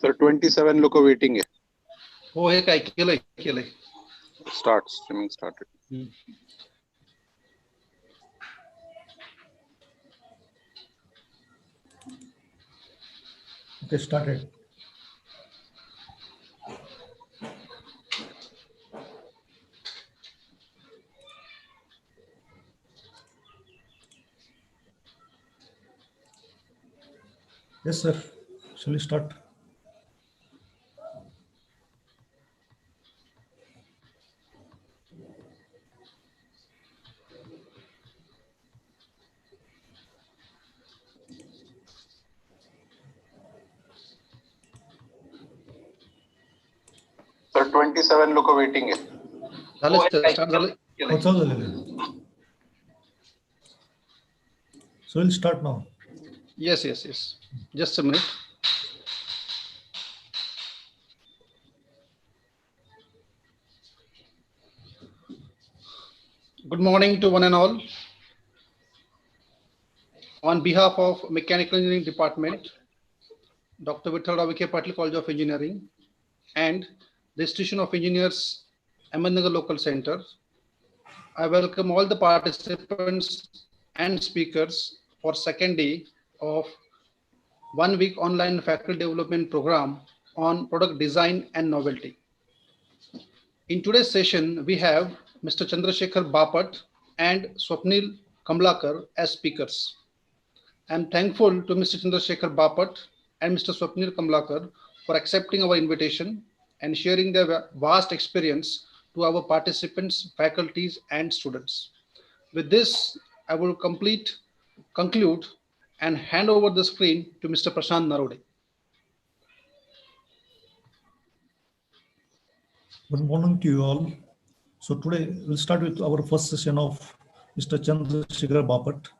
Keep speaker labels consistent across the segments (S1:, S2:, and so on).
S1: Sir 27 लोक waiting आहे.
S2: हो हे काय केलंय.
S1: Start streaming started.
S3: Okay, started. Yes, sir. Shall we start?
S1: Sir 27 लोक वेटिंग आहे.
S2: झालं स्टार्ट झालं.
S3: Oh, चालू झालेलं आहे. So we'll start now.
S2: Yes. Just a minute. Good morning to one and all. On behalf of Mechanical Engineering Department, Dr. Vithalrao Vikhe Patil College of Engineering and the Institution of Engineers, Ahmednagar Local Center, I welcome all the participants and speakers for second day of 1 week online faculty development program on product design and novelty. In today's session, we have Mr. Chandrasekhar Bapat and Swapnil Kamlakar as speakers. I am thankful to Mr. Chandrasekhar Bapat and Mr. Swapnil Kamlakar for accepting our invitation and sharing their vast experience to our participants, faculties, and students. With this, I will conclude and hand over the screen to Mr. Prashant Narode.
S3: Good morning to you all. So today we'll start with our first session of Mr. Chandrasekhar Bapat.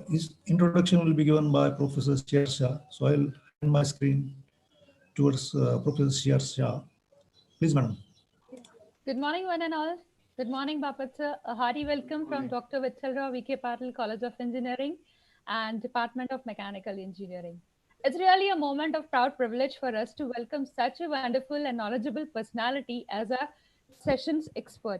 S3: His introduction will be given by Professor Shir Shah. So I'll hand my screen towards Professor Shir Shah. Please, madam.
S4: Good morning, one and all. Good morning, Bapat sir. A hearty welcome from Dr. Vithalrao Vikhe Patil College of Engineering and Department of Mechanical Engineering. It's really a moment of proud privilege for us to welcome such a wonderful and knowledgeable personality as a sessions expert.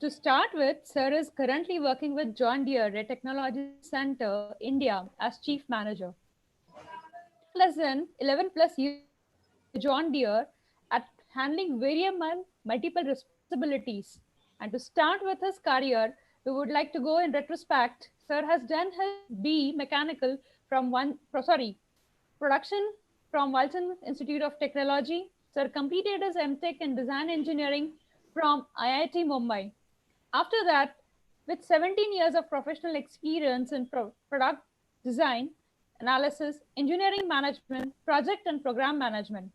S4: To start with, sir is currently working with John Deere Technology Center, India as Chief Manager. Less than 11 plus years John Deere at handling multiple responsibilities. And to start with his career, we would like to go in retrospect. Sir has done his B Mechanical from production from Walton Institute of Technology. Sir completed his MTech in Design Engineering from IIT Mumbai. After that, with 17 years of professional experience in product design, analysis, engineering management, project and program management.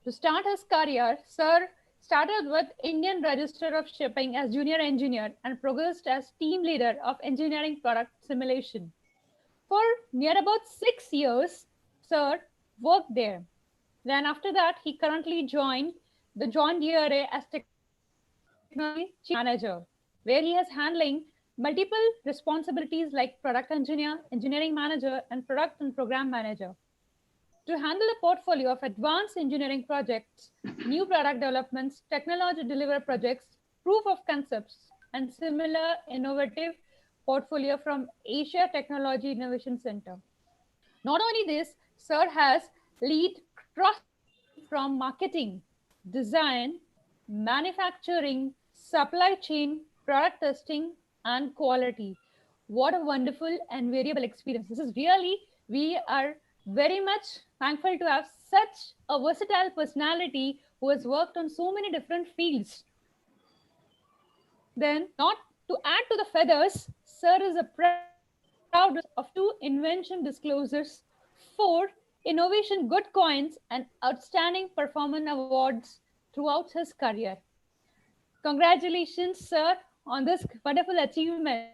S4: To start his career, Sir started with Indian Register of Shipping as junior engineer and progressed as team leader of engineering product simulation. For near about 6 years, Sir worked there. Then after that, he currently joined the John Deere as technology chief manager, where he is handling multiple responsibilities like product engineer, engineering manager, and product and program manager. To handle a portfolio of advanced engineering projects, new product developments, technology delivery projects, proof of concepts, and similar innovative portfolio from Asia Technology Innovation Center. Not only this, Sir has lead cross from marketing, design, manufacturing, supply chain, product testing, and quality. What a wonderful and variable experience. This is really, we are very much thankful to have such a versatile personality who has worked on so many different fields. Then, not to add to the feathers, Sir is a proud of 2 invention disclosures, 4 innovation good coins, and outstanding performance awards throughout his career. Congratulations, Sir, on this wonderful achievement.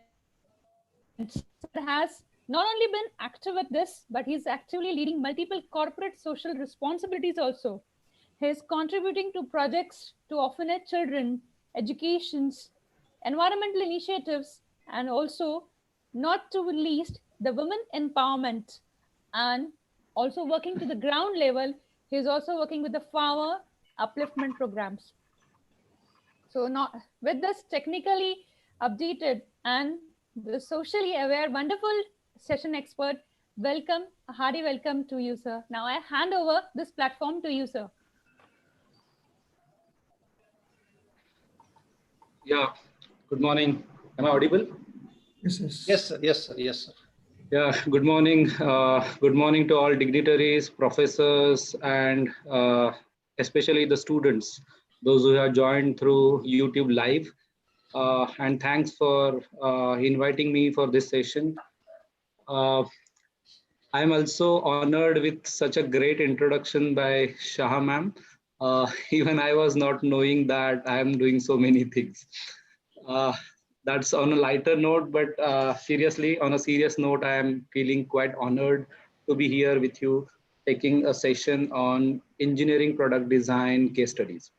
S4: Sir has not only been active with this, but he's actively leading multiple corporate social responsibilities also. He is contributing to projects to orphanage children, educations, environmental initiatives, and also, not to least, the women empowerment. And also working to the ground level. He's also working with the farmer upliftment programs. So not with this technically updated and the socially aware, wonderful session expert, welcome, a hearty welcome to you, sir. Now I hand over this platform to you, sir.
S5: Yeah, good morning. Am I audible?
S3: Yes, yes.
S2: Yes, sir. Yes, sir. Yes, sir.
S5: Yeah, good morning. Good morning to all dignitaries, professors, and especially the students, those who have joined through YouTube Live. And thanks for inviting me for this session. I'm also honored with such a great introduction by Shah ma'am. Even I was not knowing that I am doing so many things. Uh, that's on a lighter note, but seriously, on a serious note, I am feeling quite honored to be here with you, taking a session on engineering product design case studies.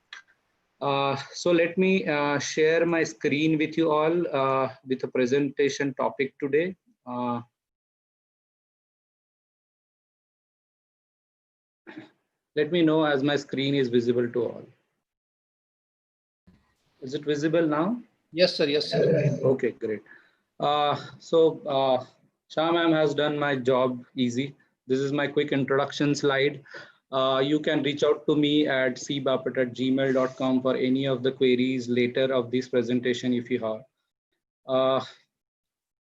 S5: So let me share my screen with you all with a presentation topic today. Let me know as my screen is visible to all. Is it visible now?
S2: Yes, sir. Yes, sir.
S5: Okay, great. Shah ma'am has done my job easy. This is my quick introduction slide. You can reach out to me at cbapat@gmail.com for any of the queries later of this presentation if you have.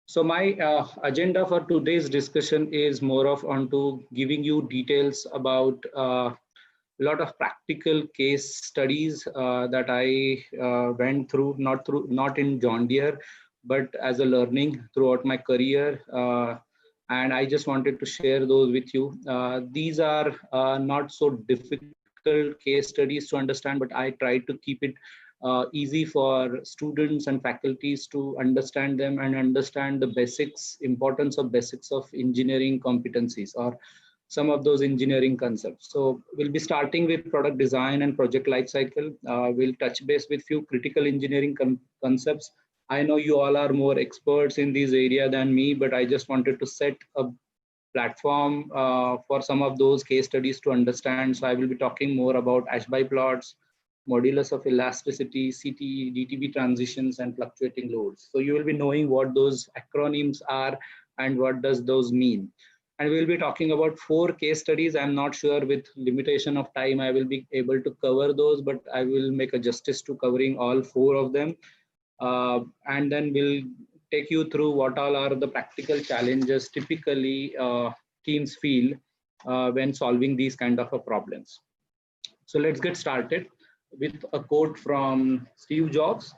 S5: So my agenda for today's discussion is more of onto giving you details about a lot of practical case studies that I went through, not in John Deere, but as a learning throughout my career. And I just wanted to share those with you. These are not so difficult case studies to understand, but I try to keep it easy for students and faculties to understand them and understand the basics, importance of basics of engineering competencies or some of those engineering concepts. So we'll be starting with product design and project lifecycle. We'll touch base with few critical engineering concepts. I know you all are more experts in this area than me, but I just wanted to set a platform for some of those case studies to understand. So I will be talking more about Ashby plots, modulus of elasticity, CTE, DTB transitions, and fluctuating loads. So you will be knowing what those acronyms are and what does those mean. And we'll be talking about 4 case studies. I'm not sure with limitation of time I will be able to cover those, but I will make a justice to covering all 4 of them. And then we'll take you through what all are the practical challenges typically teams feel when solving these kind of problems. So let's get started with a quote from Steve Jobs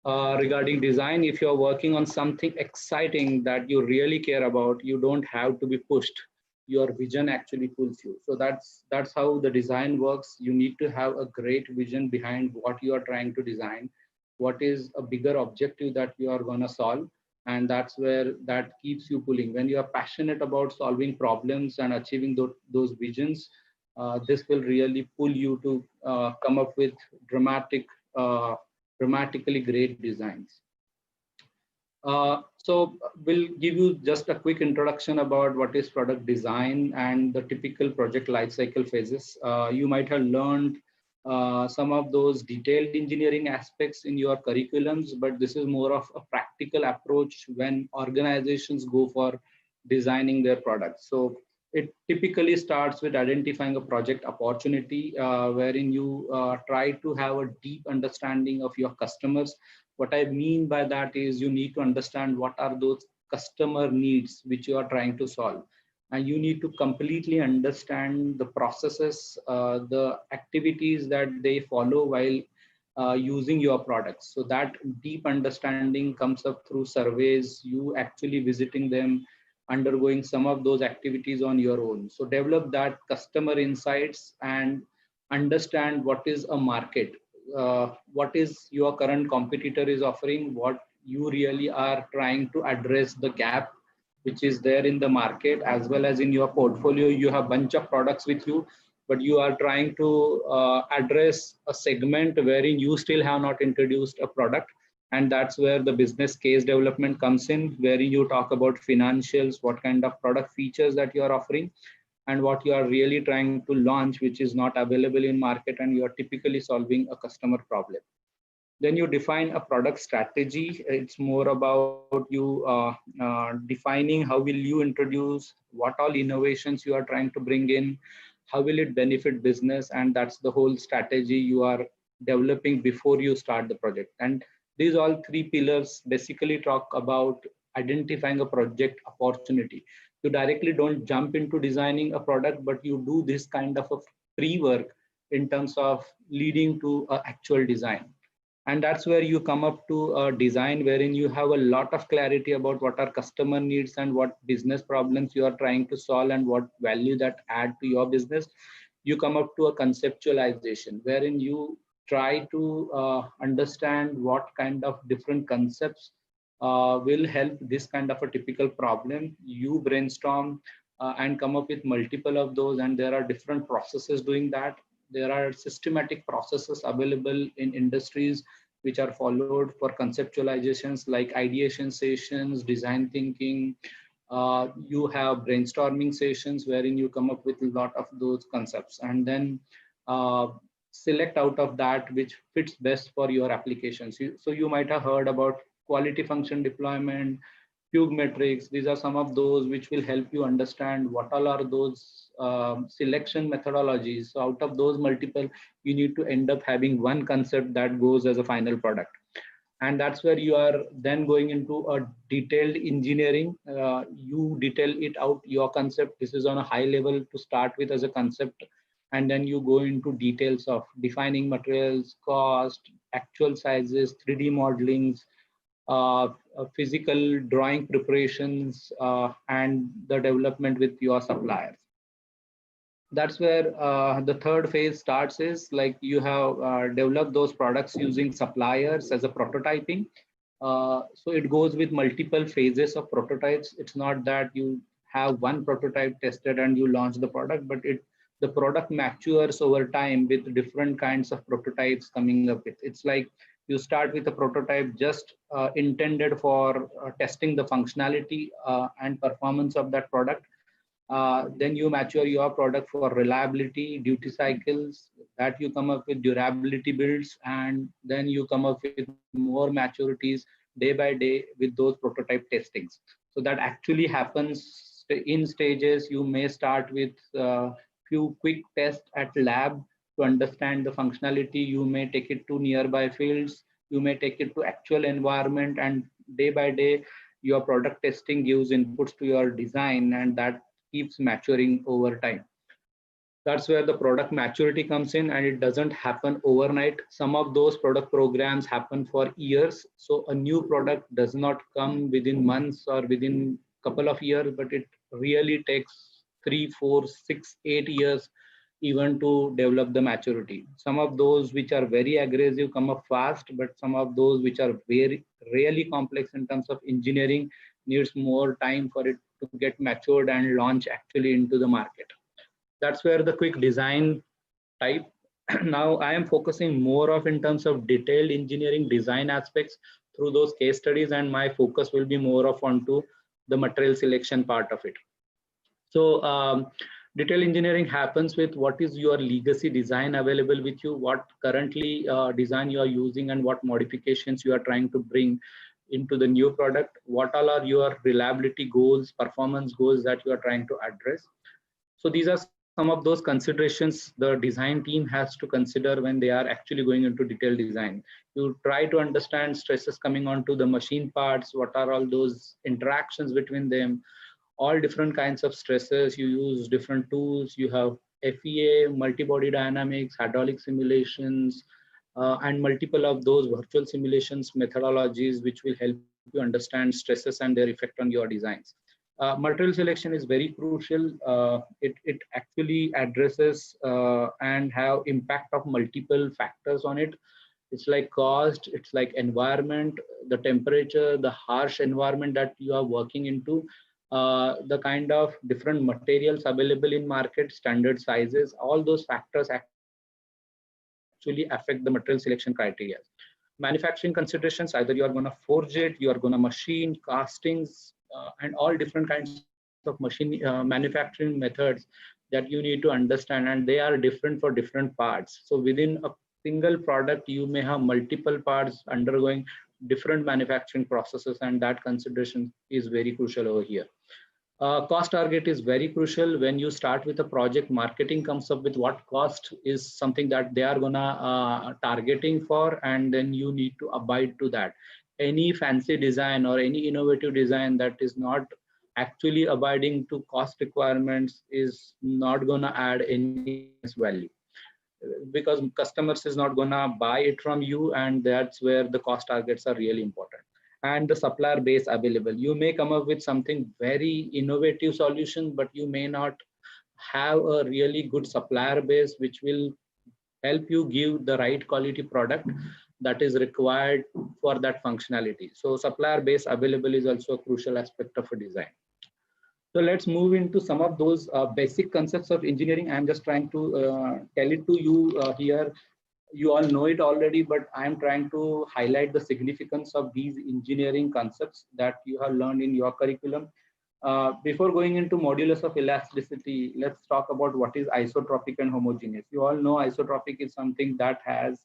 S5: regarding design. If you're working on something exciting that you really care about, you don't have to be pushed. Your vision actually pulls you. So that's how the design works. You need to have a great vision behind what you are trying to design, what is a bigger objective that you are going to solve, and that's where that keeps you pulling. When you are passionate about solving problems and achieving those visions, this will really pull you to come up with dramatically great designs. So we'll give you just a quick introduction about what is product design and the typical project lifecycle phases. You might have learned some of those detailed engineering aspects in your curriculums, but this is more of a practical approach when organizations go for designing their products. So it typically starts with identifying a project opportunity wherein you try to have a deep understanding of your customers. What I mean by that is you need to understand what are those customer needs which you are trying to solve. And you need to completely understand the processes, the activities that they follow while using your products. So that deep understanding comes up through surveys, you actually visiting them, undergoing some of those activities on your own. So develop that customer insights and understand what is a market, what is your current competitor is offering, what you really are trying to address the gap which is there in the market, as well as in your portfolio. You have a bunch of products with you, but you are trying to address a segment wherein you still have not introduced a product. And that's where the business case development comes in, wherein you talk about financials, what kind of product features that you are offering, and what you are really trying to launch, which is not available in market, and you are typically solving a customer problem. Then you define a product strategy. It's more about you defining how will you introduce, what all innovations you are trying to bring in, how will it benefit business, and that's the whole strategy you are developing before you start the project. And these all three pillars basically talk about identifying a project opportunity. You directly don't jump into designing a product, but you do this kind of a pre-work in terms of leading to actual design. And that's where you come up to a design wherein you have a lot of clarity about what our customer needs and what business problems you are trying to solve and what value that add to your business. You come up to a conceptualization wherein you try to understand what kind of different concepts will help this kind of a typical problem. You brainstorm and come up with multiple of those, and there are different processes doing that. There are systematic processes available in industries which are followed for conceptualizations, like ideation sessions, design thinking. You have brainstorming sessions wherein you come up with a lot of those concepts, and then select out of that which fits best for your applications. So you might have heard about quality function deployment, Fugue metrics. These are some of those which will help you understand what all are those selection methodologies. So out of those multiple, you need to end up having one concept that goes as a final product. And that's where you are then going into a detailed engineering. You detail it out, your concept. This is on a high level to start with as a concept. And then you go into details of defining materials, cost, actual sizes, 3D modelings, physical drawing preparations, and the development with your suppliers. That's where the third phase starts, is like you have developed those products using suppliers as a prototyping. So it goes with multiple phases of prototypes. It's not that you have one prototype tested and you launch the product, but the product matures over time with different kinds of prototypes coming up with. It's like you start with a prototype just intended for testing the functionality and performance of that product. Then you mature your product for reliability, duty cycles, that you come up with durability builds, and then you come up with more maturities day by day with those prototype testings. So that actually happens in stages. You may start with few quick tests at lab to understand the functionality. You may take it to nearby fields. You may take it to actual environment, and day by day, your product testing gives inputs to your design, and that keeps maturing over time. That's where the product maturity comes in, and it doesn't happen overnight. Some of those product programs happen for years. So a new product does not come within months or within a couple of years, but it really takes 3, 4, 6, 8 years even to develop the maturity. Some of those which are very aggressive come up fast, but some of those which are very really complex in terms of engineering needs more time for it to get matured and launch actually into the market. That's where the quick design type. Now I am focusing more of in terms of detailed engineering design aspects through those case studies, and my focus will be more of onto the material selection part of it. So detail engineering happens with what is your legacy design available with you, what currently design you are using, and what modifications you are trying to bring into the new product, what all are your reliability goals, performance goals that you are trying to address. So these are some of those considerations the design team has to consider when they are actually going into detailed design. You try to understand stresses coming onto the machine parts, what are all those interactions between them, all different kinds of stresses. You use different tools. You have FEA, multi-body dynamics, hydraulic simulations, and multiple of those virtual simulations methodologies, which will help you understand stresses and their effect on your designs. Material selection is very crucial. It actually addresses and have impact of multiple factors on it. It's like cost, it's like environment, the temperature, the harsh environment that you are working into, the kind of different materials available in market, standard sizes, all those factors actually affect the material selection criteria. Manufacturing considerations, either you are going to forge it, you are going to machine, castings, and all different kinds of of machine manufacturing methods that you need to understand, and they are different for different parts. So within a single product, you may have multiple parts undergoing different manufacturing processes, and that consideration is very crucial over here. Cost target is very crucial. When you start with a project, marketing comes up with what cost is something that they are gonna targeting for, and then you need to abide to that. Any fancy design or any innovative design that is not actually abiding to cost requirements is not gonna add any value, because customers is not gonna buy it from you, and that's where the cost targets are really important. And the supplier base available, you may come up with something very innovative solution, but you may not have a really good supplier base which will help you give the right quality product that is required for that functionality. So supplier base available is also a crucial aspect of a design. So let's move into some of those basic concepts of engineering. I'm just trying to tell it to you here. You all know it already, but I'm trying to highlight the significance of these engineering concepts that you have learned in your curriculum. Before going into modulus of elasticity, let's talk about what is isotropic and homogeneous. You all know isotropic is something that has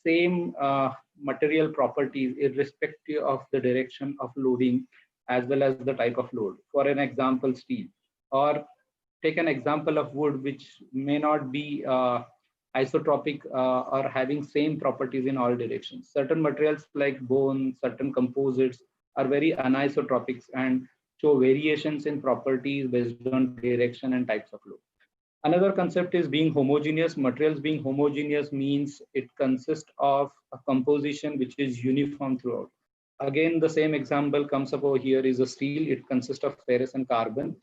S5: same material properties irrespective of the direction of loading as well as the type of load. For an example, steel, or take an example of wood, which may not be isotropic or having same properties in all directions. Certain materials like bone, certain composites are very anisotropic and show variations in properties based on direction and types of load. Another concept is being homogeneous. Materials being homogeneous means it consists of a composition which is uniform throughout. Again, the same example comes up over here is a steel. It consists of ferrous and carbon,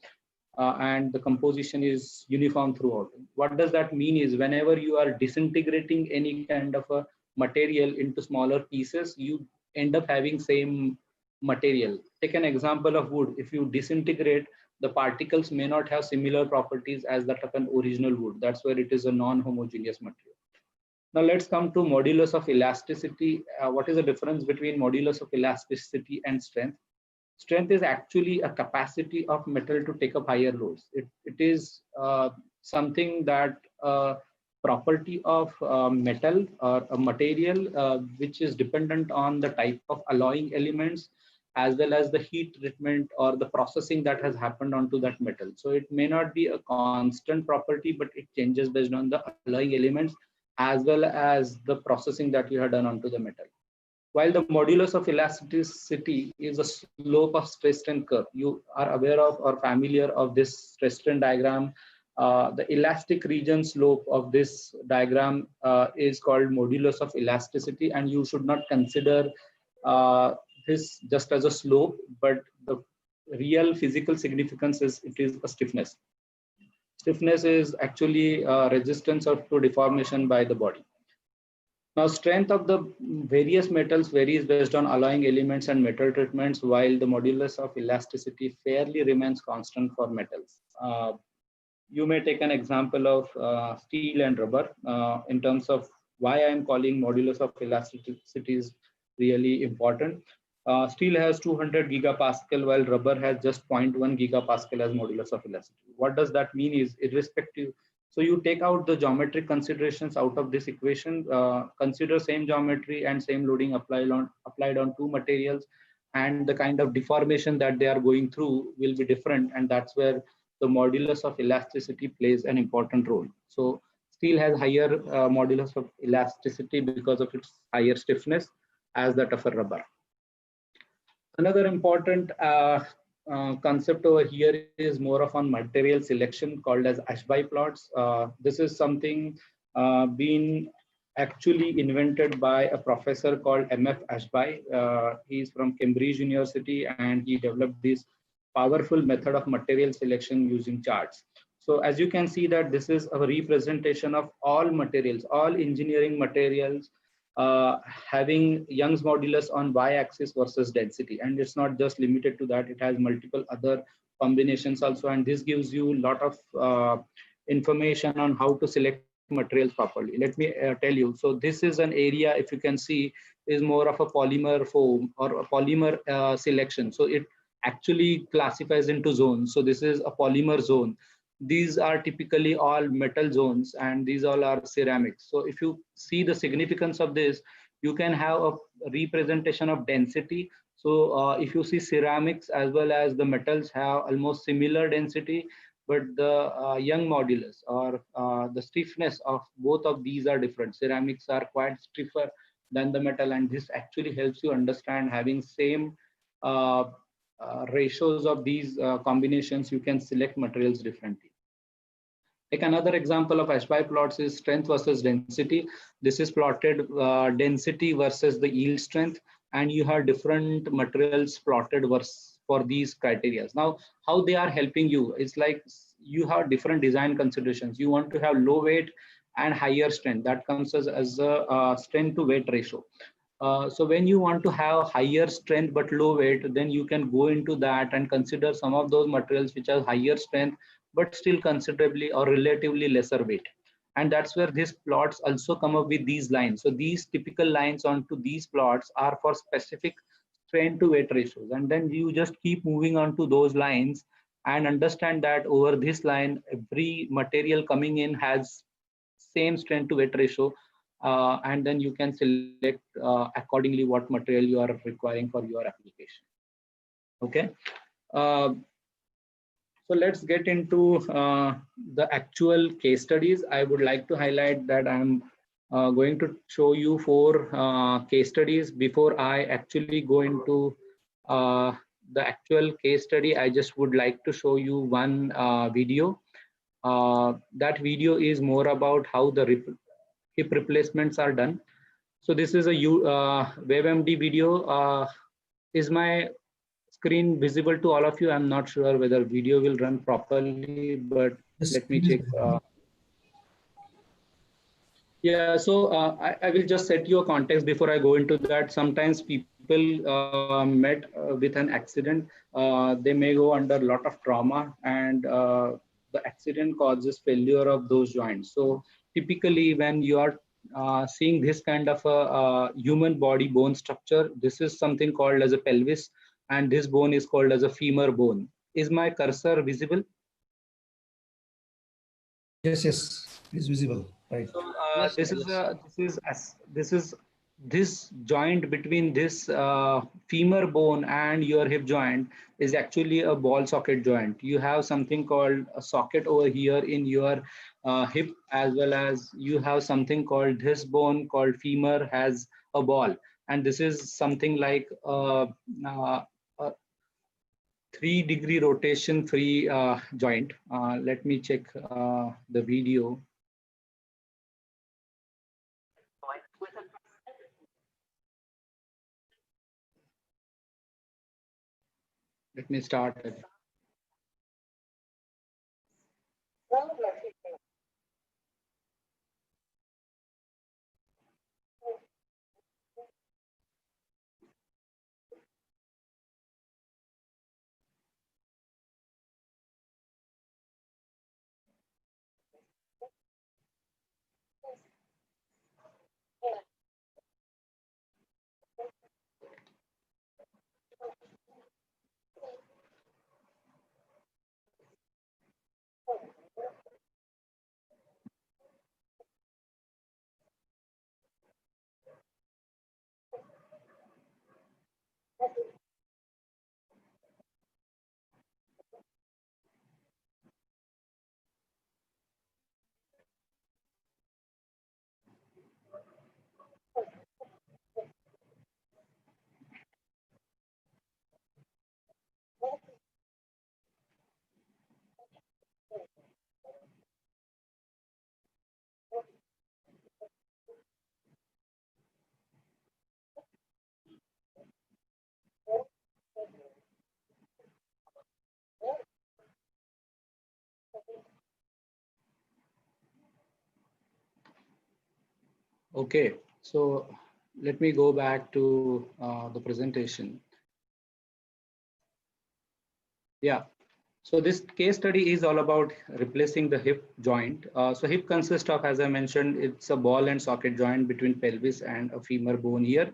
S5: and the composition is uniform throughout. What does that mean is whenever you are disintegrating any kind of a material into smaller pieces, you end up having same material. Take an example of wood. If you disintegrate, the particles may not have similar properties as that of an original wood. That's where it is a non-homogeneous material. Now let's come to modulus of elasticity. What is the difference between modulus of elasticity and strength? Strength is actually a capacity of metal to take up higher loads. It is something that property of metal or a material which is dependent on the type of alloying elements as well as the heat treatment or the processing that has happened onto that metal. So it may not be a constant property, but it changes based on the alloying elements as well as the processing that you have done onto the metal. While the modulus of elasticity is a slope of stress strain curve. You are aware of or familiar of this stress strain diagram. The elastic region slope of this diagram is called modulus of elasticity, and you should not consider this just as a slope, but the real physical significance is it is a stiffness. Stiffness is actually resistance to deformation by the body. Now, strength of the various metals varies based on alloying elements and metal treatments, while the modulus of elasticity fairly remains constant for metals. You may take an example of steel and rubber in terms of why I am calling modulus of elasticity is really important. Steel has 200 gigapascal, while rubber has just 0.1 gigapascal as modulus of elasticity. What does that mean is irrespective. So you take out the geometric considerations out of this equation, consider same geometry and same loading applied on two materials, and the kind of deformation that they are going through will be different, and that's where the modulus of elasticity plays an important role. So steel has higher modulus of elasticity because of its higher stiffness as that of a rubber. Another important concept over here is more of on material selection called as Ashby plots. This is something been actually invented by a professor called M.F. Ashby. He's from Cambridge University, and he developed this powerful method of material selection using charts. So as you can see that this is a representation of all materials, all engineering materials having Young's modulus on y-axis versus density, and it's not just limited to that, it has multiple other combinations also, and this gives you a lot of information on how to select materials properly. Let me tell you. So this is an area, if you can see, is more of a polymer foam or a polymer selection. So actually classifies into zones. So this is a polymer zone. These are typically all metal zones, and these all are ceramics. So if you see the significance of this, you can have a representation of density. So if you see ceramics as well as the metals have almost similar density, but the young modulus or the stiffness of both of these are different. Ceramics are quite stiffer than the metal, and this actually helps you understand having same ratios of these combinations, you can select materials differently. Like another example of HY plots is strength versus density. This is plotted density versus the yield strength, and you have different materials plotted for these criteria. Now, how they are helping you is like you have different design considerations. You want to have low weight and higher strength. That comes as a strength to weight ratio. So when you want to have higher strength but low weight, then you can go into that and consider some of those materials which have higher strength but still considerably or relatively lesser weight. And that's where these plots also come up with these lines. So these typical lines onto these plots are for specific strength to weight ratios. And then you just keep moving on to those lines and understand that over this line, every material coming in has same strength to weight ratio. And then you can select accordingly what material you are requiring for your application. Okay. So let's get into the actual case studies. I would like to highlight that I'm going to show you 4 case studies. Before I actually go into the actual case study, I just would like to show you one video. That video is more about how the hip replacements are done. So this is a WebMD video. Is my screen visible to all of you? I'm not sure whether video will run properly, but
S3: Yes,
S5: let me check. Yeah, so I will just set you a context before I go into that. Sometimes people met with an accident. They may go under a lot of trauma, and the accident causes failure of those joints. So typically when you are seeing this kind of a human body bone structure, this is something called as a pelvis, and this bone is called as a femur bone. Is my cursor visible?
S3: yes, yes, it's visible, right?
S5: So
S2: Yes,
S5: this is this joint between this femur bone and your hip joint is actually a ball socket joint. You have something called a socket over here in your hip, as well as you have something called this bone called femur has a ball, and this is something like a 3-degree rotation free joint. Let me check the video. Let me start it. Okay, so let me go back to the presentation. Yeah, so this case study is all about replacing the hip joint. So hip consists of, as I mentioned, it's a ball and socket joint between pelvis and a femur bone here.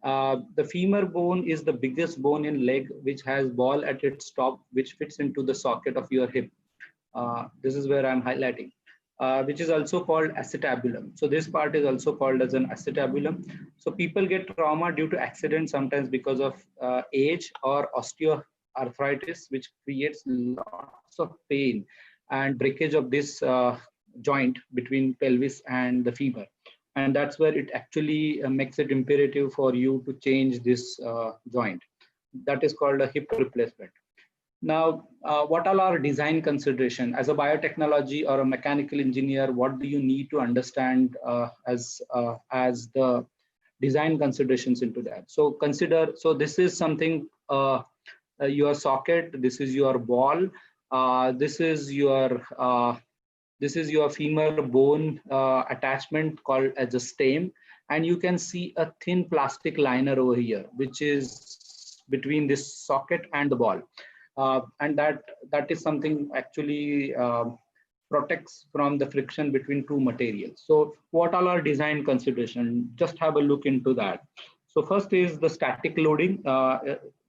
S5: The femur bone is the biggest bone in leg, which has ball at its top, which fits into the socket of your hip. This is where I'm highlighting, which is also called acetabulum. So this part is also called as an acetabulum. So people get trauma due to accidents, sometimes because of age or osteoarthritis, which creates lots of pain and breakage of this joint between pelvis and the femur. And that's where it actually makes it imperative for you to change this joint. That is called a hip replacement. Now, what all are design consideration? As a biotechnology or a mechanical engineer, what do you need to understand as the design considerations into that? So consider, so this is something, your socket, this is your ball, this is your femur bone attachment called as a stem, and you can see a thin plastic liner over here, which is between this socket and the ball. And that is something actually protects from the friction between two materials. So what all are design consideration? Just have a look into that. So first is the static loading,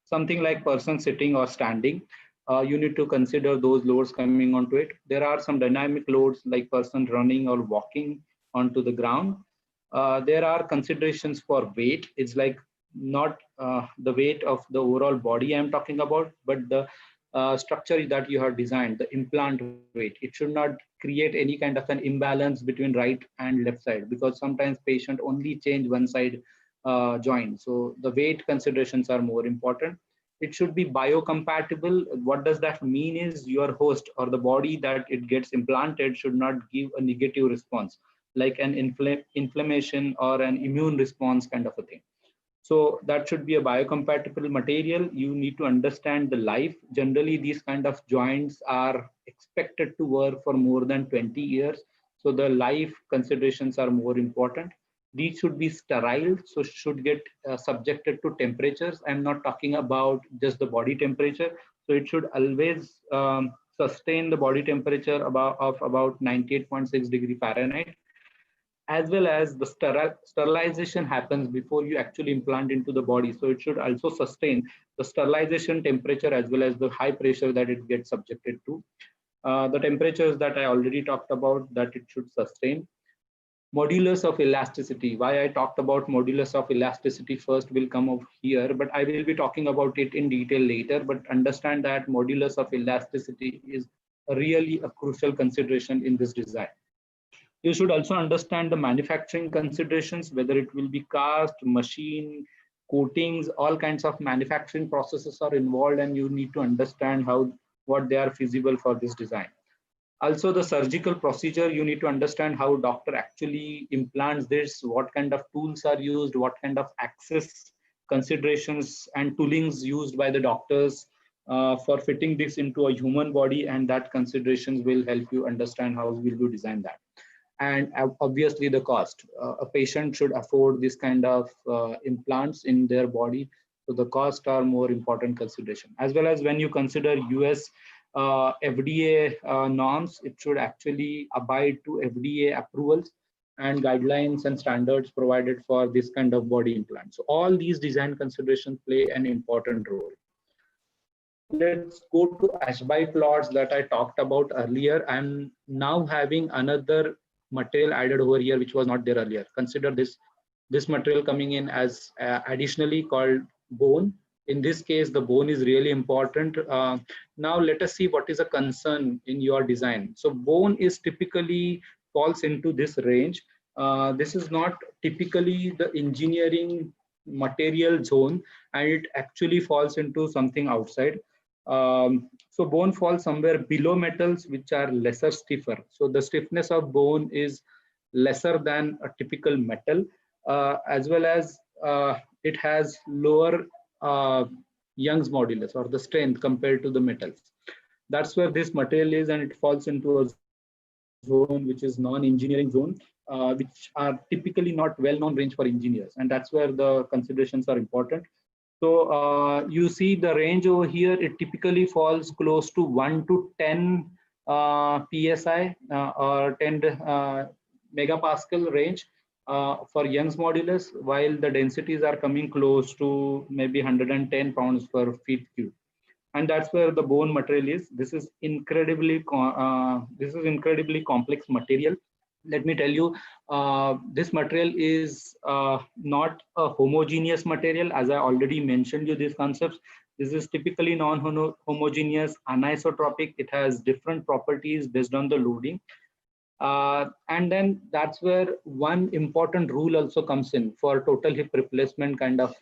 S5: something like person sitting or standing. You need to consider those loads coming onto it. There are some dynamic loads like person running or walking onto the ground. There are considerations for weight. It's like not the weight of the overall body I'm talking about, but the structure that you have designed, the implant weight. It should not create any kind of an imbalance between right and left side, because sometimes patient only change one side joint. So the weight considerations are more important. It should be biocompatible. What does that mean is your host or the body that it gets implanted should not give a negative response, like an inflammation or an immune response kind of a thing. So that should be a biocompatible material. You need to understand the life. Generally, these kind of joints are expected to work for more than 20 years. So the life considerations are more important. These should be sterile, so should get subjected to temperatures. I'm not talking about just the body temperature. So it should always sustain the body temperature of about 98.6 degrees Fahrenheit, as well as the sterilization happens before you actually implant into the body. So it should also sustain the sterilization temperature as well as the high pressure that it gets subjected to. The temperatures that I already talked about, that it should sustain. Modulus of elasticity. Why I talked about modulus of elasticity first will come over here, but I will be talking about it in detail later. But understand that modulus of elasticity is really a crucial consideration in this design. You should also understand the manufacturing considerations, whether it will be cast, machine, coatings, all kinds of manufacturing processes are involved, and you need to understand what they are feasible for this design. Also, the surgical procedure, you need to understand how doctor actually implants this, what kind of tools are used, what kind of access considerations and toolings used by the doctors for fitting this into a human body, and that considerations will help you understand how will you design that. And obviously the cost. A patient should afford this kind of implants in their body. So the cost are more important consideration, as well as when you consider US FDA norms, it should actually abide to FDA approvals and guidelines and standards provided for this kind of body implant. So all these design considerations play an important role. Let's go to Ashby plots that I talked about earlier. I'm now having another material added over here, which was not there earlier. Consider this material coming in as additionally called bone. In this case, the bone is really important. Now let us see what is a concern in your design. So bone is typically falls into this range. This is not typically the engineering material zone, and it actually falls into something outside. So bone falls somewhere below metals, which are lesser stiffer. So the stiffness of bone is lesser than a typical metal, as well as it has lower Young's modulus or the strength compared to the metals. That's where this material is, and it falls into a zone which is non-engineering zone, which are typically not well-known range for engineers, and that's where the considerations are important. So you see the range over here, it typically falls close to 1 to 10 psi or 10 megapascal range. for Young's modulus, while the densities are coming close to maybe 110 pounds per feet cube. And that's where the bone material is. This is incredibly complex material. Let me tell you, this material is not a homogeneous material. As I already mentioned you these concepts, this is typically non-homogeneous, anisotropic. It has different properties based on the loading. And then that's where one important rule also comes in for total hip replacement kind of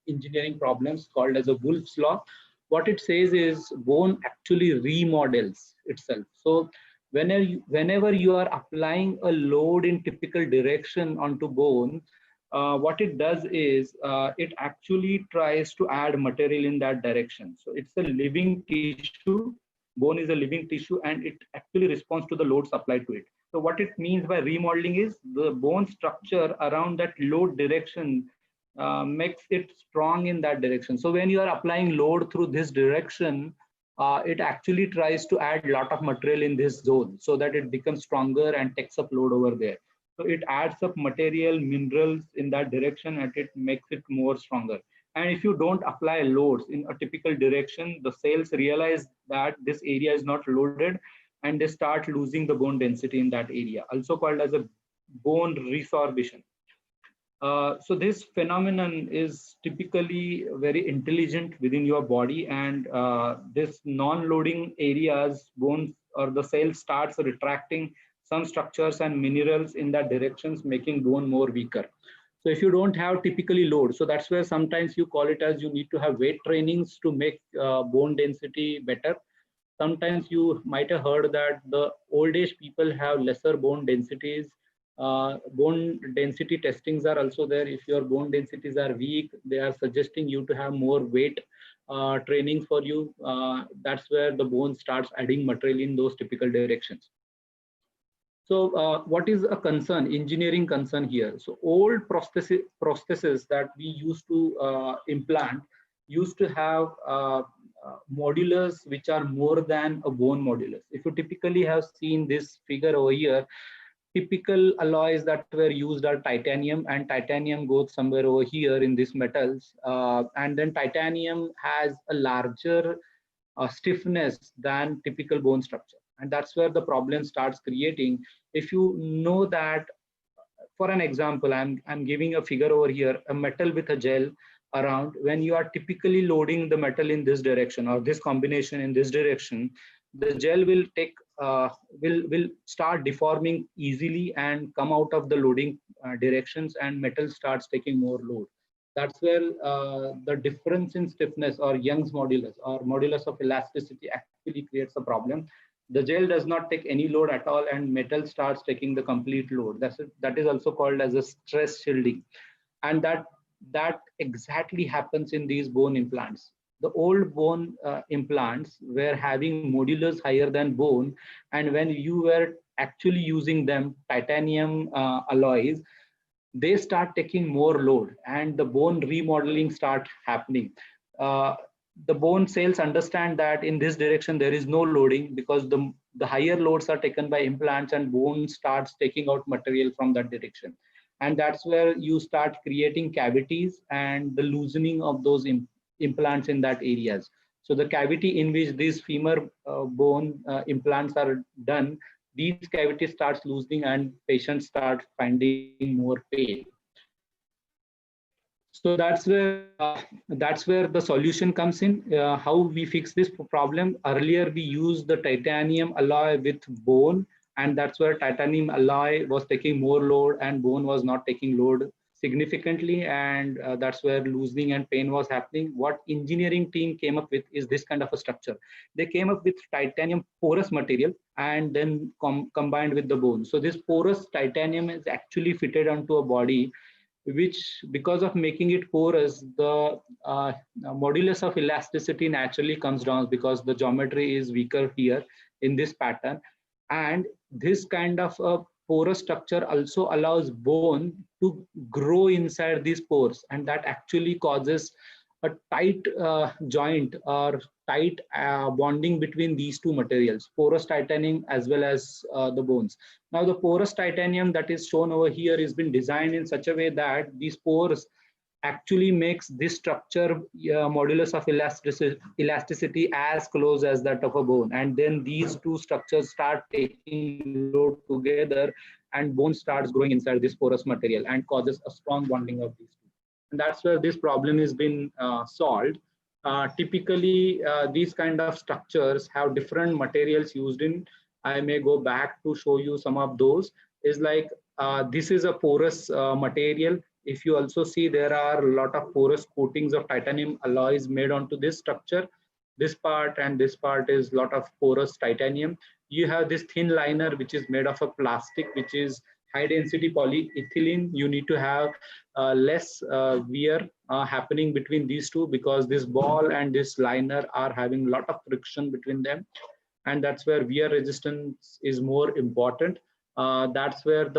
S5: engineering problems, called as a Wolff's law. What it says is bone actually remodels itself. So whenever you are applying a load in typical direction onto bone, what it does is it actually tries to add material in that direction. So it's a living tissue. Bone is a living tissue, and it actually responds to the loads applied to it. So what it means by remodeling is the bone structure around that load direction makes it strong in that direction. So when you are applying load through this direction, it actually tries to add a lot of material in this zone so that it becomes stronger and takes up load over there. So it adds up material, minerals in that direction, and it makes it more stronger. And if you don't apply loads in a typical direction, the cells realize that this area is not loaded, and they start losing the bone density in that area, also called as a bone resorption. So this phenomenon is typically very intelligent within your body, and this non-loading areas, bones or the cell starts retracting some structures and minerals in that directions, making bone more weaker. So if you don't have typically load, so that's where sometimes you call it as you need to have weight trainings to make bone density better. Sometimes you might have heard that the old age people have lesser bone densities. Bone density testings are also there. If your bone densities are weak, they are suggesting you to have more weight training for you. That's where the bone starts adding material in those typical directions. So what is a concern, engineering concern here? So old prostheses that we used to implant used to have modulus which are more than a bone modulus. If you typically have seen this figure over here, typical alloys that were used are titanium, and titanium goes somewhere over here in these metals. And then titanium has a larger stiffness than typical bone structure. And that's where the problem starts creating. If you know that, for an example, I'm giving a figure over here, a metal with a gel around. When you are typically loading the metal in this direction or this combination in this direction, the gel will take will start deforming easily and come out of the loading directions, and metal starts taking more load. That's where the difference in stiffness or Young's modulus or modulus of elasticity actually creates a problem. The gel does not take any load at all, and metal starts taking the complete load. That is also called as a stress shielding, and that exactly happens in these bone implants. The old bone implants were having modulus higher than bone, and when you were actually using them, titanium alloys, they start taking more load, and the bone remodeling start happening. The bone cells understand that in this direction there is no loading, because the higher loads are taken by implants, and bone starts taking out material from that direction. And that's where you start creating cavities and the loosening of those implants in that areas. So the cavity in which these femur bone implants are done, these cavities starts loosening and patients start finding more pain. So that's where the solution comes in. How we fix this problem? Earlier we used the titanium alloy with bone, and that's where titanium alloy was taking more load and bone was not taking load significantly, and that's where loosening and pain was happening. What engineering team came up with is this kind of a structure. They came up with titanium porous material and then combined with the bone. So this porous titanium is actually fitted onto a body, which, because of making it porous, the modulus of elasticity naturally comes down, because the geometry is weaker here in this pattern. And this kind of a porous structure also allows bone to grow inside these pores, and that actually causes a tight joint or tight bonding between these two materials, porous titanium as well as the bones. Now the porous titanium that is shown over here has been designed in such a way that these pores actually makes this structure modulus of elasticity as close as that of a bone, and then these two structures start taking load together and bone starts growing inside this porous material and causes a strong bonding of these two. And that's where this problem has been solved. Typically these kind of structures have different materials used in. I may go back to show you some of those. Is like this is a porous material. If you also see, there are a lot of porous coatings of titanium alloys made onto this structure. This part and this part is a lot of porous titanium. You have this thin liner which is made of a plastic which is high density polyethylene. You need to have less wear happening between these two, because this ball and this liner are having a lot of friction between them, and that's where wear resistance is more important. That's where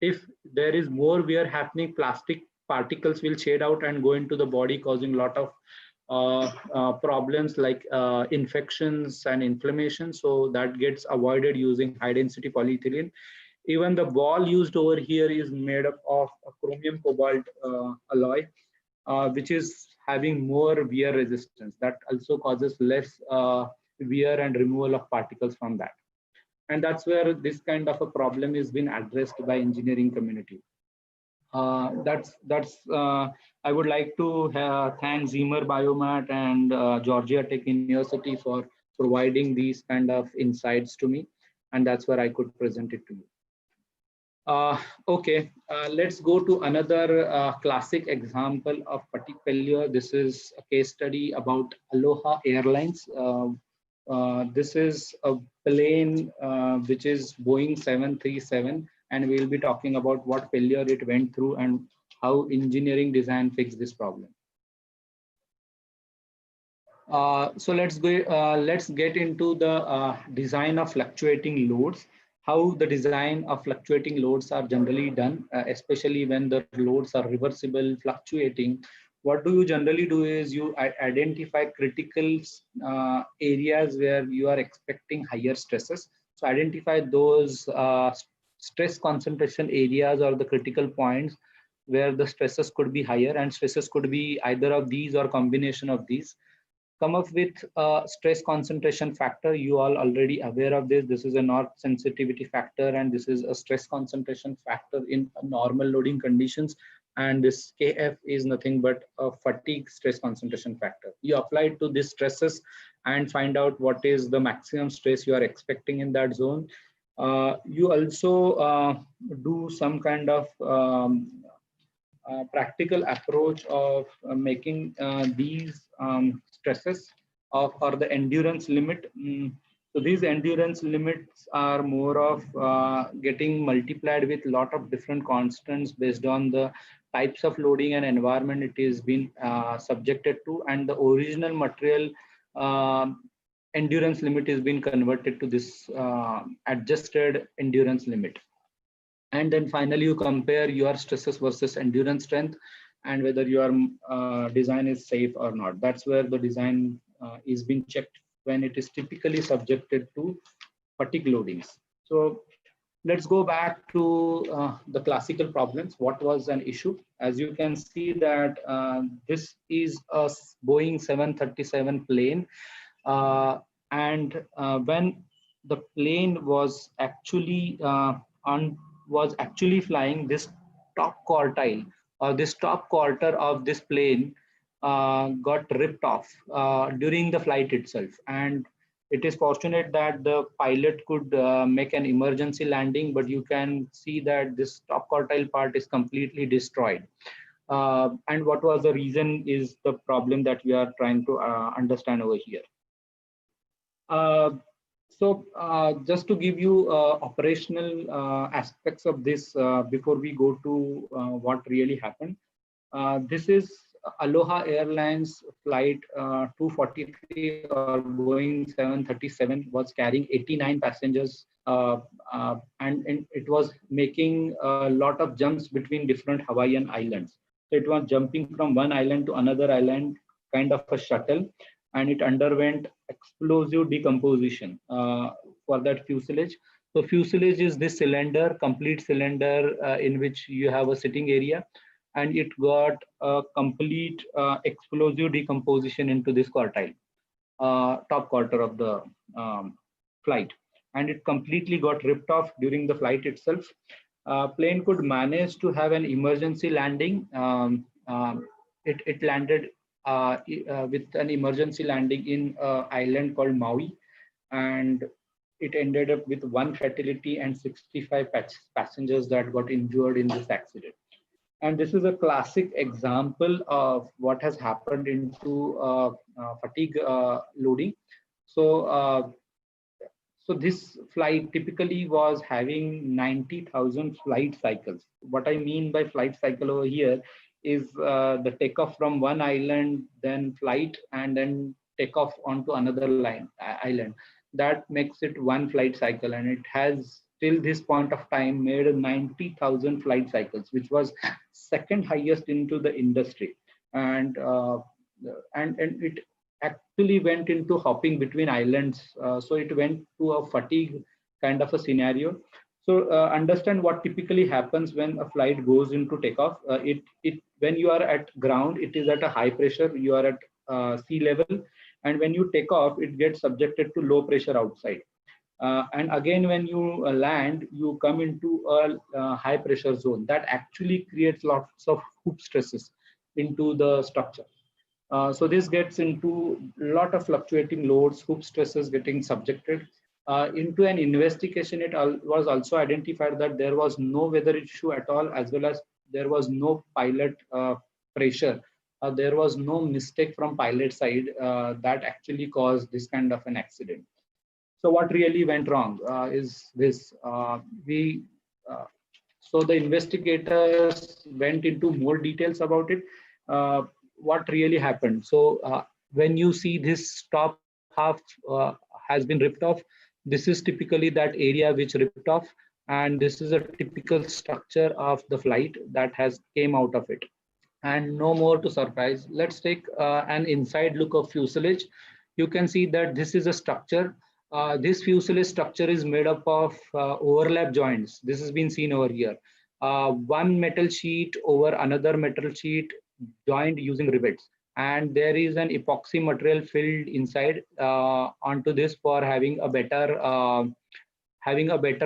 S5: if there is more wear happening, plastic particles will shade out and go into the body, causing a lot of problems like infections and inflammation. So that gets avoided using high density polyethylene. Even the ball used over here is made up of a chromium cobalt alloy, which is having more wear resistance. That also causes less wear and removal of particles from that. And that's where this kind of a problem is being addressed by engineering community. I would like to thank Zimmer Biomat and Georgia Tech University for providing these kind of insights to me, and that's where I could present it to you. Okay, let's go to another classic example of fatigue failure. This is a case study about Aloha Airlines. This is a plane which is Boeing 737, and we'll be talking about what failure it went through and how engineering design fixed this problem. So let's get into the design of fluctuating loads. How the design of fluctuating loads are generally done, especially when the loads are reversible, fluctuating. What do you generally do is you identify critical areas where you are expecting higher stresses. So identify those stress concentration areas or the critical points where the stresses could be higher, and stresses could be either of these or combination of these. Come up with a stress concentration factor. You all already aware of this. This is a north sensitivity factor, and this is a stress concentration factor in normal loading conditions. And this KF is nothing but a fatigue stress concentration factor. You apply it to these stresses and find out what is the maximum stress you are expecting in that zone. You also do some kind of practical approach of making these stresses or the endurance limit. So these endurance limits are more of getting multiplied with a lot of different constants based on the types of loading and environment it is being subjected to, and the original material endurance limit is being converted to this adjusted endurance limit. And then finally, you compare your stresses versus endurance strength and whether your design is safe or not. That's where the design is being checked when it is typically subjected to fatigue loadings. So let's go back to the classical problems. What was an issue? As you can see that this is a Boeing 737 plane. And when the plane was actually flying, this top quartile or this top quarter of this plane got ripped off during the flight itself. And it is fortunate that the pilot could make an emergency landing, but you can see that this top quartile part is completely destroyed. And what was the reason is the problem that we are trying to understand over here. So just to give you operational aspects of this before we go to what really happened. This is Aloha Airlines flight 243 or Boeing 737 was carrying 89 passengers and it was making a lot of jumps between different Hawaiian islands. So it was jumping from one island to another island kind of a shuttle, and it underwent explosive decomposition for that fuselage. So fuselage is this cylinder, complete cylinder in which you have a sitting area, and it got a complete explosive decomposition into this quartile, top quarter of the flight, and it completely got ripped off during the flight itself. Plane could manage to have an emergency landing. It landed with an emergency landing in an island called Maui, and it ended up with 1 fatality and 65 passengers that got injured in this accident. And this is a classic example of what has happened into fatigue loading. So this flight typically was having 90,000 flight cycles. What I mean by flight cycle over here is the takeoff from one island, then flight, and then takeoff onto another island. That makes it one flight cycle, and it has till this point of time made 90,000 flight cycles, which was second highest into the industry. And it actually went into hopping between islands. So it went to a fatigue kind of a scenario. So understand what typically happens when a flight goes into takeoff. When you are at ground, it is at a high pressure, you are at sea level. And when you take off, it gets subjected to low pressure outside. And again, when you land, you come into a high pressure zone that actually creates lots of hoop stresses into the structure. So this gets into a lot of fluctuating loads, hoop stresses getting subjected. Into an investigation, it was also identified that there was no weather issue at all, as well as there was no pilot pressure. There was no mistake from pilot side that actually caused this kind of an accident. So what really went wrong is this. So the investigators went into more details about it. What really happened. So when you see this top half has been ripped off, this is typically that area which ripped off, and this is a typical structure of the flight that has came out of it. And no more to surprise. Let's take an inside look of fuselage. You can see that this is a structure. This fuselage structure is made up of overlap joints. This has been seen over here. One metal sheet over another metal sheet joined using rivets. And there is an epoxy material filled inside onto this for having a better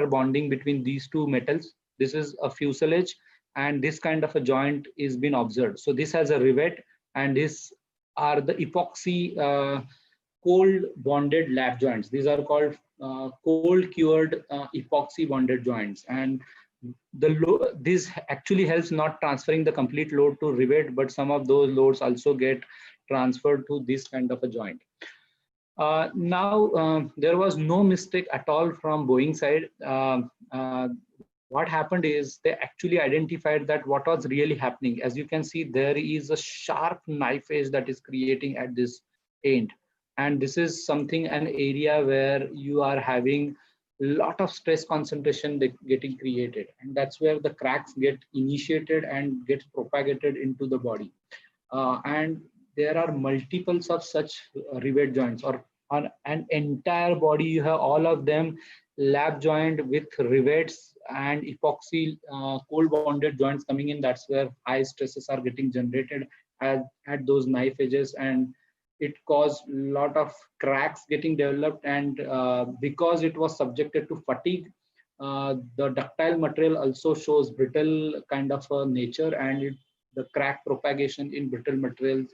S5: bonding between these two metals. This is a fuselage, and this kind of a joint is been observed. So this has a rivet, and these are the epoxy cold bonded lap joints. These are called cold cured epoxy bonded joints, and this actually helps not transferring the complete load to rivet, but some of those loads also get transferred to this kind of a joint. Now there was no mistake at all from Boeing side. What happened is they actually identified that what was really happening. As you can see, there is a sharp knife edge that is creating at this end. And this is something, an area where you are having a lot of stress concentration getting created. And that's where the cracks get initiated and gets propagated into the body. And there are multiples of such rivet joints, or on an entire body, you have all of them lap joined with rivets and epoxy cold bonded joints coming in. That's where high stresses are getting generated at those knife edges, and it caused a lot of cracks getting developed. And because it was subjected to fatigue, the ductile material also shows brittle kind of a nature, and the crack propagation in brittle materials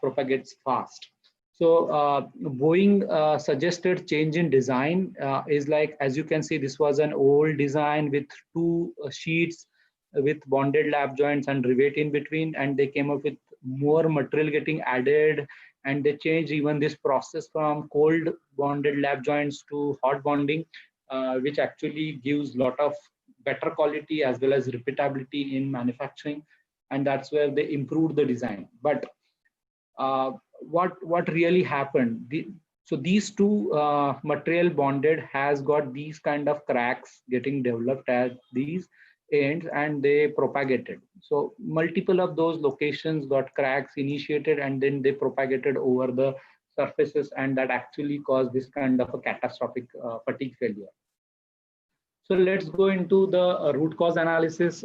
S5: propagates fast. So Boeing suggested change in design is like, as you can see, this was an old design with two sheets with bonded lap joints and rivet in between, and they came up with more material getting added, and they changed even this process from cold bonded lap joints to hot bonding, which actually gives a lot of better quality as well as repeatability in manufacturing, and that's where they improved the design. But what really happened, so these two material bonded has got these kind of cracks getting developed as these, ends and they propagated. So multiple of those locations got cracks initiated and then they propagated over the surfaces, and that actually caused this kind of a catastrophic fatigue failure. So let's go into the root cause analysis.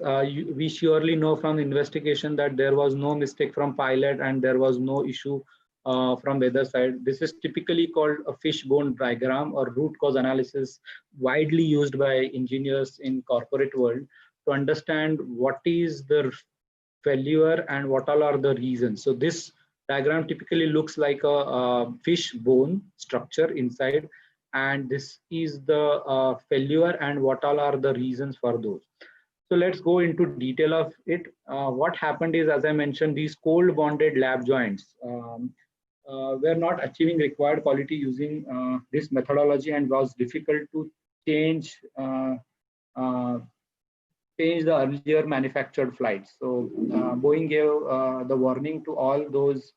S5: We surely know from the investigation that there was no mistake from pilot and there was no issue from weather side. This is typically called a fishbone diagram or root cause analysis, widely used by engineers in corporate world to understand what is the failure and what all are the reasons. So this diagram typically looks like a fish bone structure inside, and this is the failure and what all are the reasons for those. So let's go into detail of it. What happened is, as I mentioned, these cold bonded lap joints were not achieving required quality using this methodology, and was difficult to change change the earlier manufactured flights. So Boeing gave the warning to all those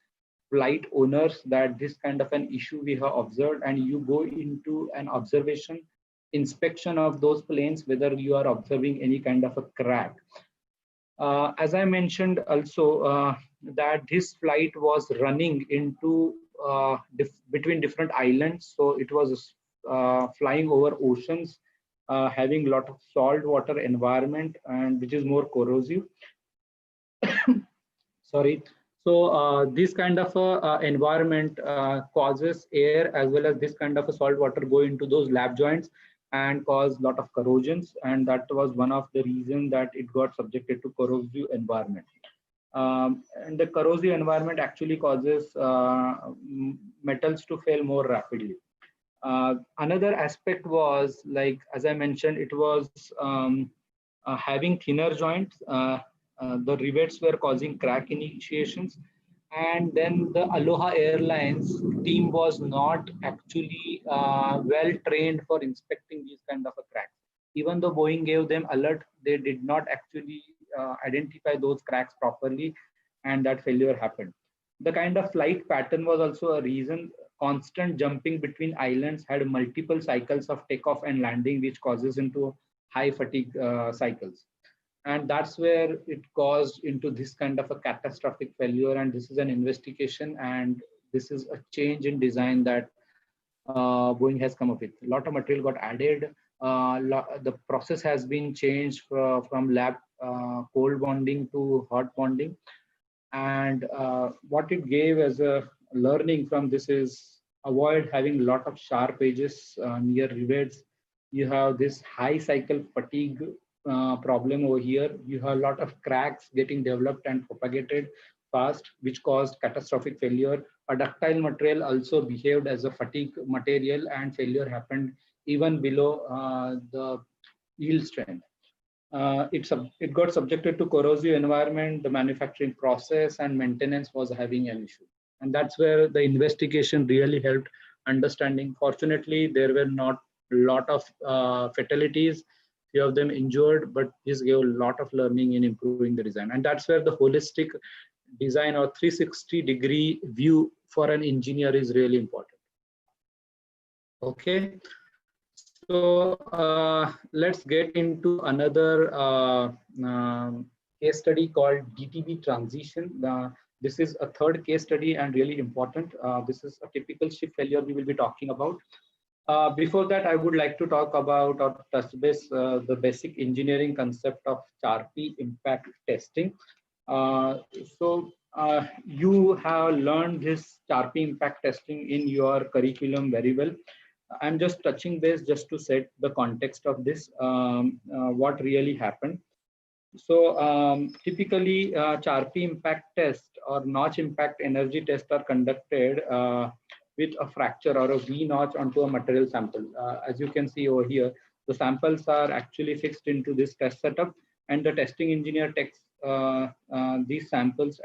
S5: flight owners that this kind of an issue we have observed, and you go into an observation inspection of those planes whether you are observing any kind of a crack. As I mentioned also that this flight was running into between different islands, so it was flying over oceans, having a lot of salt water environment, and which is more corrosive. Sorry. So this kind of environment causes air as well as this kind of a salt water go into those lap joints and cause a lot of corrosions, and that was one of the reasons that it got subjected to corrosive environment. And the corrosive environment actually causes metals to fail more rapidly. Another aspect was, like as I mentioned, it was having thinner joints. The rivets were causing crack initiations, and then the Aloha Airlines team was not actually well trained for inspecting these kind of a cracks. Even though Boeing gave them alert, they did not actually identify those cracks properly, and that failure happened. The kind of flight pattern was also a reason. Constant jumping between islands had multiple cycles of takeoff and landing, which causes into high fatigue cycles. And that's where it caused into this kind of a catastrophic failure. And this is an investigation, and this is a change in design that Boeing has come up with. A lot of material got added. The process has been changed from lab cold bonding to hot bonding. And what it gave as a learning from this is avoid having a lot of sharp edges near rivets. You have this high cycle fatigue problem over here. You have a lot of cracks getting developed and propagated fast, which caused catastrophic failure. A ductile material also behaved as a fatigue material, and failure happened even below the yield strength. It got subjected to corrosive environment. The manufacturing process and maintenance was having an issue, and that's where the investigation really helped understanding. Fortunately, there were not a lot of fatalities, few of them injured, but this gave a lot of learning in improving the design. And that's where the holistic design or 360-degree view for an engineer is really important. Okay. So let's get into another case study called DTB transition. This is a third case study and really important. This is a typical ship failure we will be talking about. Before that, I would like to talk about or touch base the basic engineering concept of CHARPY impact testing. You have learned this CHARPY impact testing in your curriculum very well. I'm just touching base just to set the context of this, what really happened. So typically CHARPY impact test or notch impact energy test are conducted with a fracture or a V notch onto a material sample. As you can see over here, the samples are actually fixed into this test setup, and the testing engineer takes these samples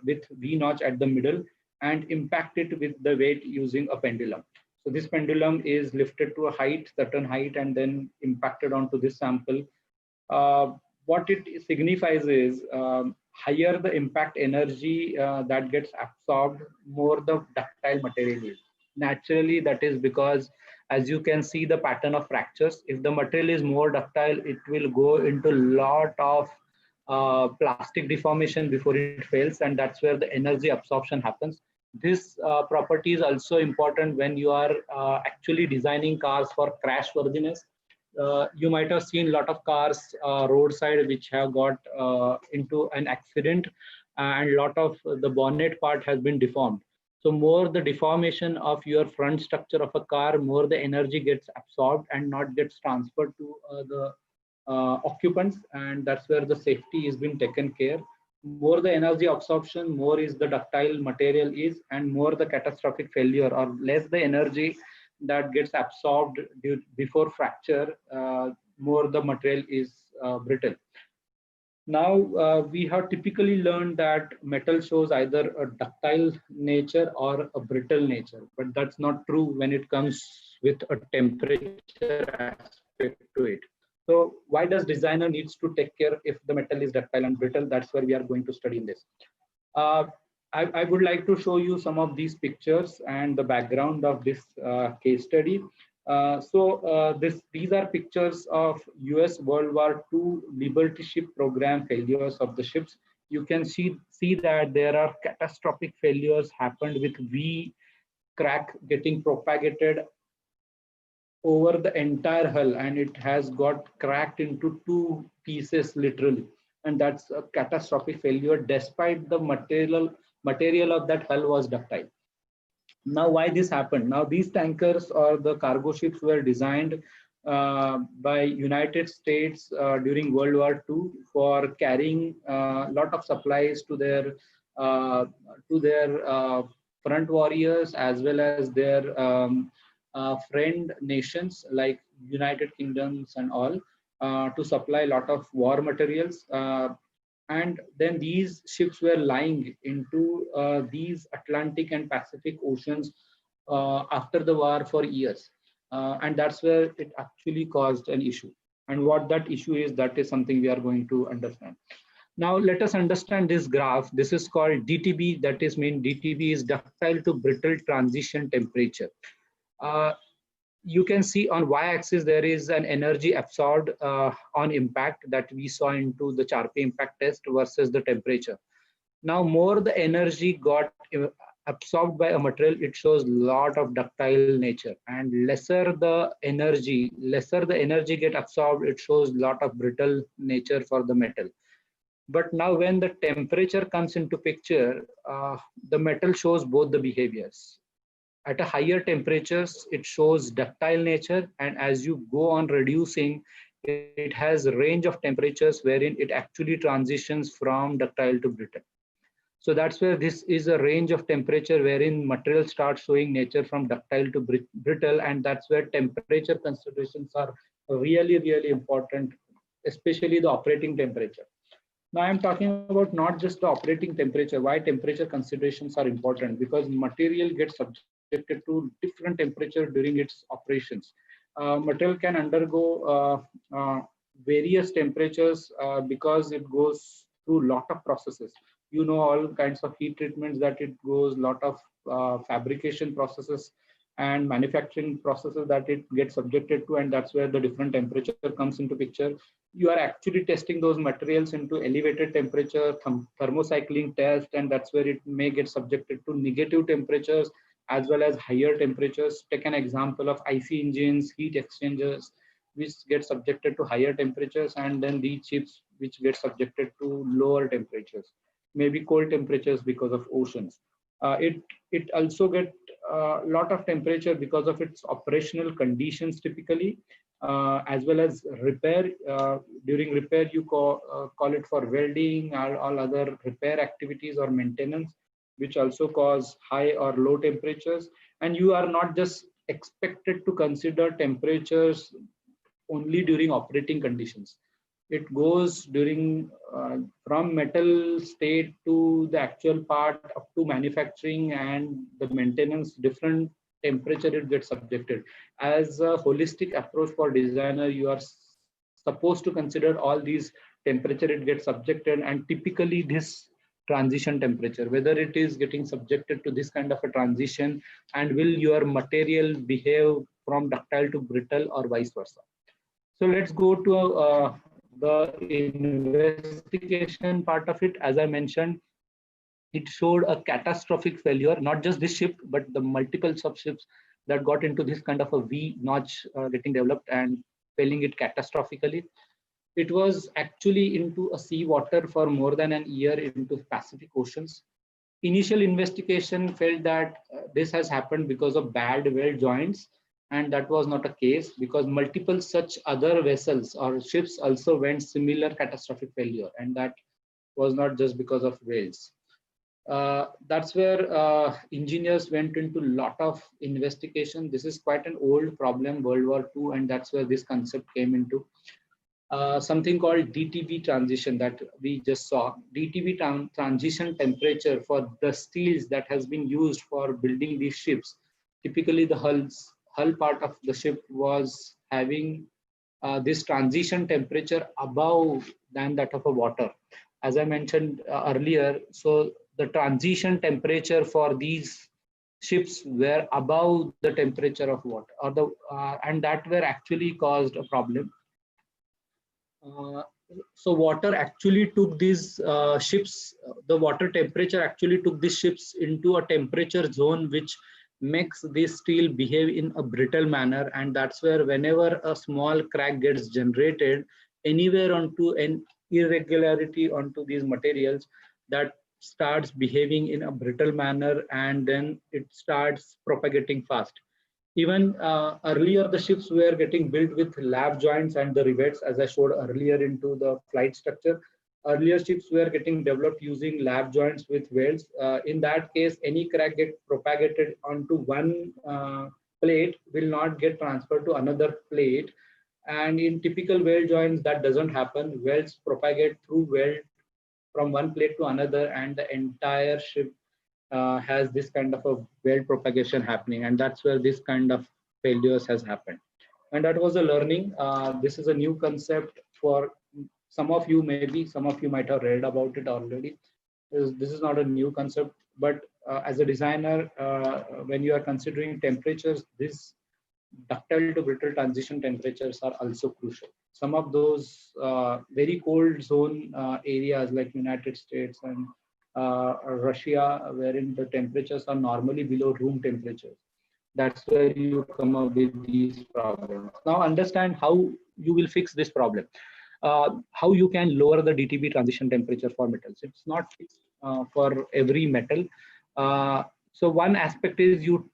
S5: with V notch at the middle and impact it with the weight using a pendulum. So this pendulum is lifted to a height, certain height, and then impacted onto this sample. What it signifies is higher the impact energy that gets absorbed, more the ductile material is. Naturally, that is because As you can see the pattern of fractures, if the material is more ductile, it will go into a lot of plastic deformation before it fails, and that's where the energy absorption happens. This property is also important when you are actually designing cars for crash worthiness. You might have seen a lot of cars roadside which have got into an accident, and a lot of the bonnet part has been deformed. So more the deformation of your front structure of a car, more the energy gets absorbed and not gets transferred to the occupants, and that's where the safety is being taken care. More the energy absorption, more is the ductile material is, and more the catastrophic failure, or less the energy that gets absorbed before fracture, more the material is brittle. Now, we have typically learned that metal shows either a ductile nature or a brittle nature, but that's not true when it comes with a temperature aspect to it. So why does designer needs to take care if the metal is ductile and brittle? That's where we are going to study in this. I would like to show you some of these pictures and the background of this case study. These are pictures of US World War II Liberty ship program failures of the ships. You can see that there are catastrophic failures happened with V crack getting propagated over the entire hull, and it has got cracked into 2 pieces literally, and that's a catastrophic failure despite the material of that hull was ductile. Now, why this happened? Now, these tankers or the cargo ships were designed by United States during World War II for carrying a lot of supplies to their front warriors, as well as their friend nations like United Kingdoms and all, to supply a lot of war materials. And then these ships were lying into these Atlantic and Pacific Oceans after the war for years. And that's where it actually caused an issue. And what that issue is, that is something we are going to understand. Now, let us understand this graph. This is called DTB, that is mean DTB is ductile to brittle transition temperature. You can see on y-axis there is an energy absorbed on impact that we saw into the Charpe impact test versus the temperature. Now, more the energy got absorbed by a material, it shows lot of ductile nature, and lesser the energy get absorbed, it shows lot of brittle nature for the metal. But now when the temperature comes into picture, the metal shows both the behaviors. At a higher temperatures, it shows ductile nature, and as you go on reducing, it has a range of temperatures wherein it actually transitions from ductile to brittle. So that's where this is a range of temperature wherein material starts showing nature from ductile to brittle, and that's where temperature considerations are really, really important, especially the operating temperature. Now I'm talking about not just the operating temperature. Why temperature considerations are important? Because material gets subjected to different temperature during its operations. Material can undergo various temperatures because it goes through lot of processes. You know, all kinds of heat treatments that it goes, lot of fabrication processes and manufacturing processes that it gets subjected to, and that's where the different temperature comes into picture. You are actually testing those materials into elevated temperature, thermocycling test, and that's where it may get subjected to negative temperatures as well as higher temperatures. Take an example of IC engines, heat exchangers, which get subjected to higher temperatures, and then these chips which get subjected to lower temperatures, maybe cold temperatures because of oceans. It also get a lot of temperature because of its operational conditions typically, as well as repair. During repair, you call it for welding or all other repair activities or maintenance, which also cause high or low temperatures. And you are not just expected to consider temperatures only during operating conditions. It goes during from metal state to the actual part up to manufacturing and the maintenance, different temperature it gets subjected. As a holistic approach for designer, you are supposed to consider all these temperature it gets subjected, and typically this transition temperature, whether it is getting subjected to this kind of a transition, and will your material behave from ductile to brittle or vice versa. So let's go to the investigation part of it. As I mentioned, it showed a catastrophic failure, not just this ship, but the multiple subships that got into this kind of a V notch getting developed and failing it catastrophically. It was actually into a seawater for more than a year into Pacific Oceans. Initial investigation felt that this has happened because of bad weld joints, and that was not a case because multiple such other vessels or ships also went similar catastrophic failure, and that was not just because of welds. That's where engineers went into a lot of investigation. This is quite an old problem, World War II, and that's where this concept came into. Something called DTV transition that we just saw. DTV transition temperature for the steels that has been used for building these ships. Typically, the hull part of the ship was having this transition temperature above than that of a water. As I mentioned earlier, so the transition temperature for these ships were above the temperature of water, or and that were actually caused a problem. So water actually took these ships, the water temperature actually took these ships into a temperature zone which makes this steel behave in a brittle manner, and that's where whenever a small crack gets generated anywhere onto an irregularity onto these materials, that starts behaving in a brittle manner and then it starts propagating fast. Even earlier, the ships were getting built with lap joints and the rivets, as I showed earlier into the flight structure. Earlier ships were getting developed using lap joints with welds. In that case, any crack get propagated onto one plate will not get transferred to another plate. And in typical weld joints, that doesn't happen. Welds propagate through weld from one plate to another, and the entire ship has this kind of a weld propagation happening, and that's where this kind of failures has happened. And that was a learning. This is a new concept for some of you, maybe some of you might have read about it already. This is not a new concept, but as a designer, when you are considering temperatures, this ductile to brittle transition temperatures are also crucial. Some of those very cold zone areas like United States and Russia, wherein the temperatures are normally below room temperatures. That's where you come up with these problems. Now understand how you will fix this problem. How you can lower the DTB transition temperature for metals. It's not fixed for every metal. So one aspect is you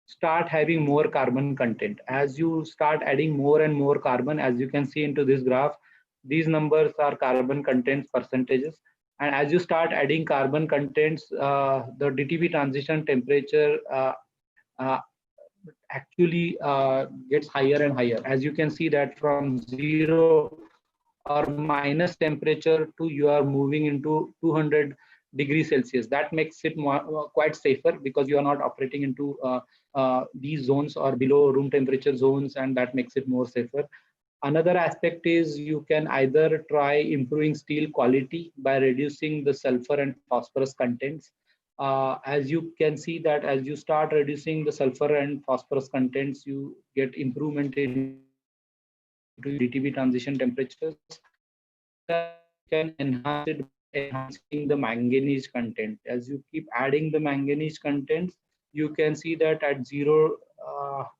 S5: start having more carbon content. As you start adding more and more carbon, as you can see into this graph, these numbers are carbon content percentages. And as you start adding carbon contents, the DTB transition temperature actually gets higher and higher. As you can see that from 0 or minus temperature to you are moving into 200 degrees Celsius. That makes it quite safer because you are not operating into these zones or below room temperature zones, and that makes it more safer. Another aspect is you can either try improving steel quality by reducing the sulfur and phosphorus contents. As you can see that as you start reducing the sulfur and phosphorus contents, you get improvement in DTB transition temperatures. You can enhance it by enhancing the manganese content. As you keep adding the manganese contents, you can see that at 0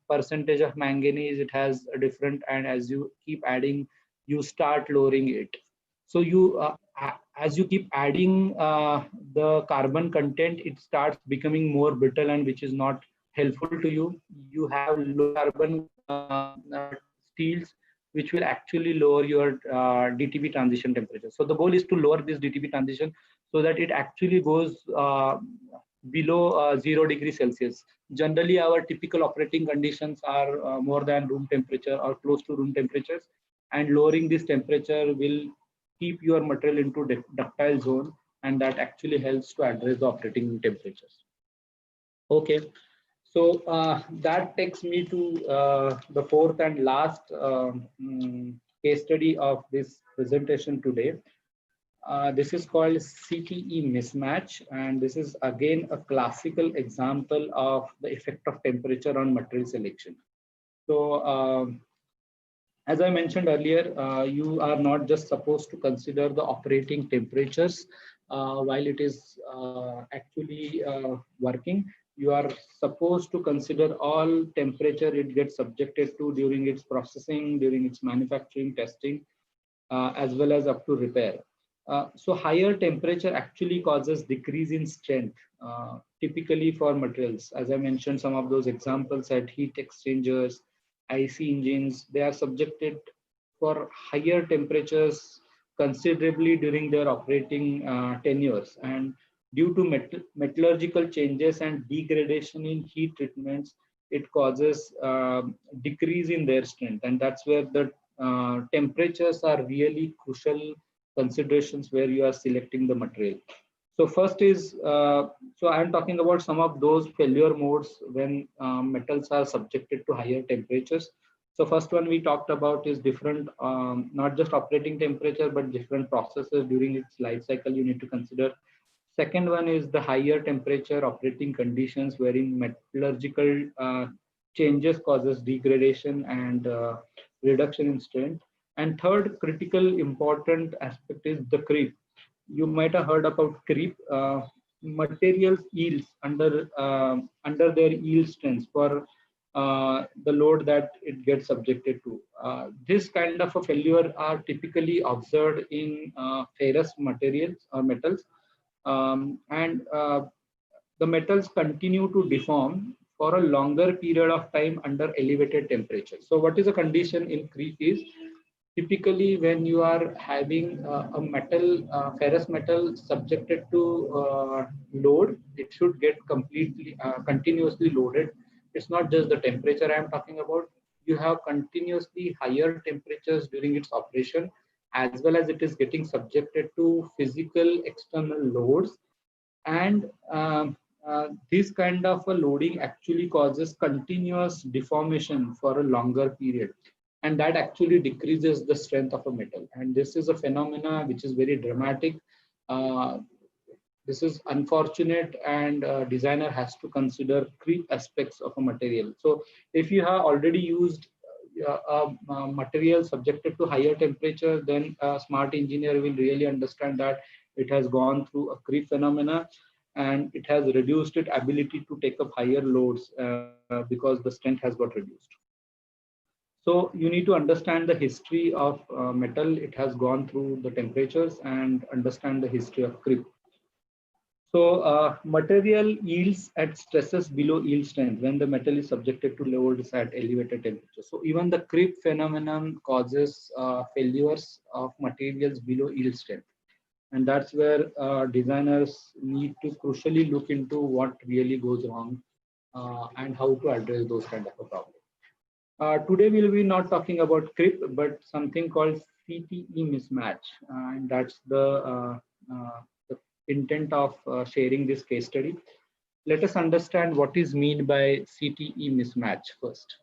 S5: percentage of manganese it has a different, and as you keep adding you start lowering it. So you as you keep adding the carbon content, it starts becoming more brittle, and which is not helpful to you. You have low carbon steels which will actually lower your DTB transition temperature. So the goal is to lower this DTB transition so that it actually goes below 0 degrees Celsius. Generally, our typical operating conditions are more than room temperature or close to room temperatures, and lowering this temperature will keep your material into ductile zone, and that actually helps to address the operating temperatures. Okay, so that takes me to the fourth and last case study of this presentation today. This is called CTE mismatch, and this is again a classical example of the effect of temperature on material selection. So as I mentioned earlier, you are not just supposed to consider the operating temperatures while it is actually working. You are supposed to consider all temperature it gets subjected to during its processing, during its manufacturing, testing, as well as up to repair. So higher temperature actually causes decrease in strength, typically for materials. As I mentioned, some of those examples at heat exchangers, IC engines, they are subjected for higher temperatures considerably during their operating tenures. And due to metallurgical changes and degradation in heat treatments, it causes decrease in their strength. And that's where the temperatures are really crucial considerations where you are selecting the material. So first is, so I'm talking about some of those failure modes when metals are subjected to higher temperatures. So first one we talked about is different, not just operating temperature, but different processes during its life cycle you need to consider. Second one is the higher temperature operating conditions wherein metallurgical changes causes degradation and reduction in strength. And third critical important aspect is the creep. You might have heard about creep. Materials yields under their yield strengths for the load that it gets subjected to. This kind of a failure are typically observed in ferrous materials or metals, and the metals continue to deform for a longer period of time under elevated temperature. So what is a condition in creep is typically when you are having a metal, ferrous metal subjected to load, it should get completely, continuously loaded. It's not just the temperature I'm talking about. You have continuously higher temperatures during its operation, as well as it is getting subjected to physical external loads. And this kind of a loading actually causes continuous deformation for a longer period, and that actually decreases the strength of a metal. And this is a phenomena which is very dramatic. This is unfortunate, and designer has to consider creep aspects of a material. So if you have already used a material subjected to higher temperature, then a smart engineer will really understand that it has gone through a creep phenomena, and it has reduced its ability to take up higher loads because the strength has got reduced. So you need to understand the history of metal. It has gone through the temperatures, and understand the history of creep. So material yields at stresses below yield strength when the metal is subjected to loads at elevated temperature. So even the creep phenomenon causes failures of materials below yield strength. And that's where designers need to crucially look into what really goes wrong and how to address those kind of a problem. Today we'll be not talking about creep, but something called CTE mismatch. And that's the intent of sharing this case study. Let us understand what is meant by CTE mismatch first.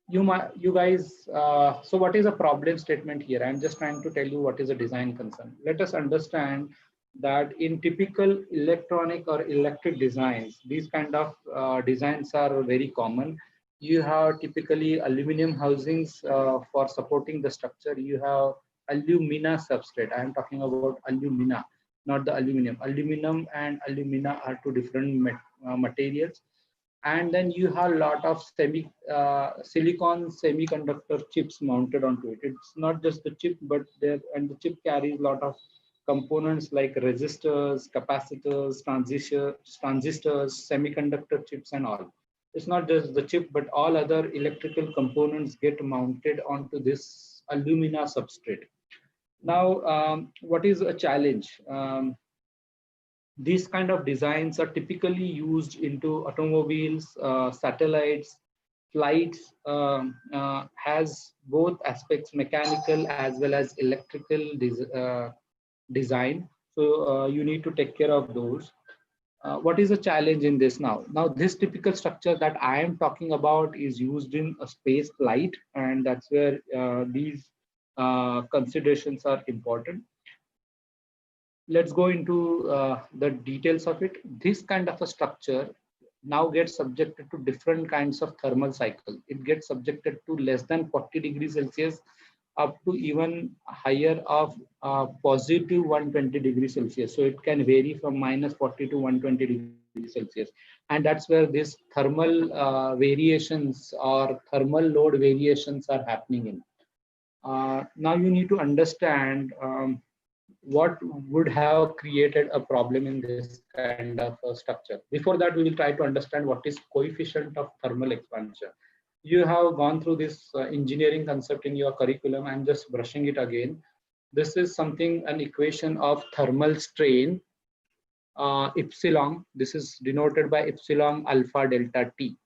S5: You guys, so what is a problem statement here? I'm just trying to tell you what is a design concern. Let us understand that in typical electronic or electric designs, these kind of designs are very common. You have typically aluminum housings for supporting the structure. You have alumina substrate. I am talking about alumina, not the aluminum. Aluminum and alumina are two different materials. And then you have a lot of silicon semiconductor chips mounted onto it. It's not just the chip, but the chip carries a lot of components like resistors, capacitors, transistors, semiconductor chips, and all. It's not just the chip, but all other electrical components get mounted onto this alumina substrate. Now, what is a challenge? These kind of designs are typically used into automobiles, satellites, flights, has both aspects, mechanical as well as electrical design. So you need to take care of those. What is the challenge in this now? Now, this typical structure that I am talking about is used in a space flight, and that's where these considerations are important. Let's go into the details of it. This kind of a structure, now gets subjected to different kinds of thermal cycle. It gets subjected to less than 40 degrees Celsius up to even higher of positive 120 degrees Celsius. So it can vary from -40 to 120 degrees Celsius. And that's where this thermal variations or thermal load variations are happening in. Now you need to understand what would have created a problem in this kind of structure. Before that, we will try to understand what is coefficient of thermal expansion. You have gone through this engineering concept in your curriculum. I'm just brushing it again. This is something, an equation of thermal strain, epsilon. This is denoted by epsilon alpha delta T,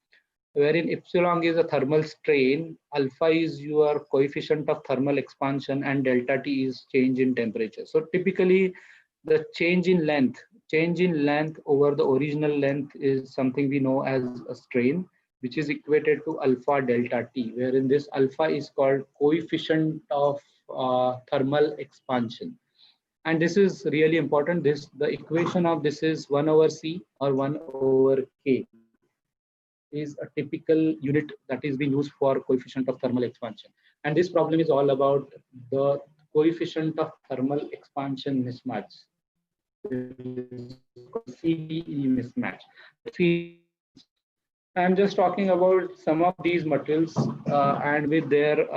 S5: wherein epsilon is a thermal strain, alpha is your coefficient of thermal expansion, and delta T is change in temperature. So typically the change in length over the original length is something we know as a strain, which is equated to alpha delta T, wherein this alpha is called coefficient of thermal expansion. And this is really important. The equation of this is 1 over C or 1 over K is a typical unit that is being used for coefficient of thermal expansion. And this problem is all about the coefficient of thermal expansion mismatch, CTE mismatch. I'm just talking about some of these materials and with their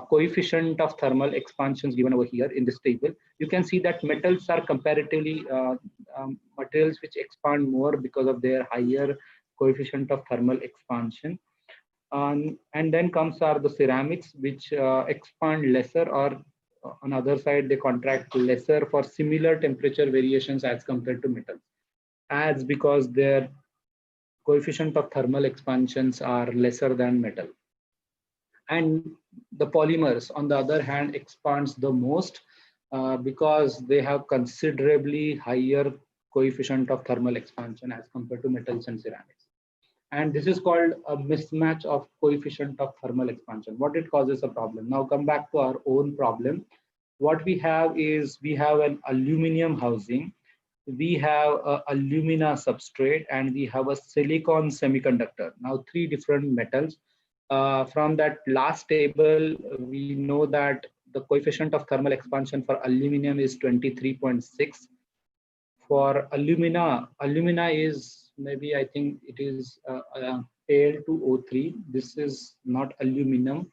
S5: coefficient of thermal expansions given over here in this table. You can see that metals are comparatively materials which expand more because of their higher coefficient of thermal expansion. And then comes are the ceramics, which expand lesser, or on the other side, they contract lesser for similar temperature variations as compared to metals, as because their coefficient of thermal expansions are lesser than metal. And the polymers, on the other hand, expands the most because they have considerably higher coefficient of thermal expansion as compared to metals and ceramics. And this is called a mismatch of coefficient of thermal expansion. What it causes a problem. Now come back to our own problem. What we have is we have an aluminum housing, we have a alumina substrate, and we have a silicon semiconductor. Now three different metals. From that last table, we know that the coefficient of thermal expansion for aluminum is 23.6. For alumina is maybe, I think it is Al2O3. This is not aluminum.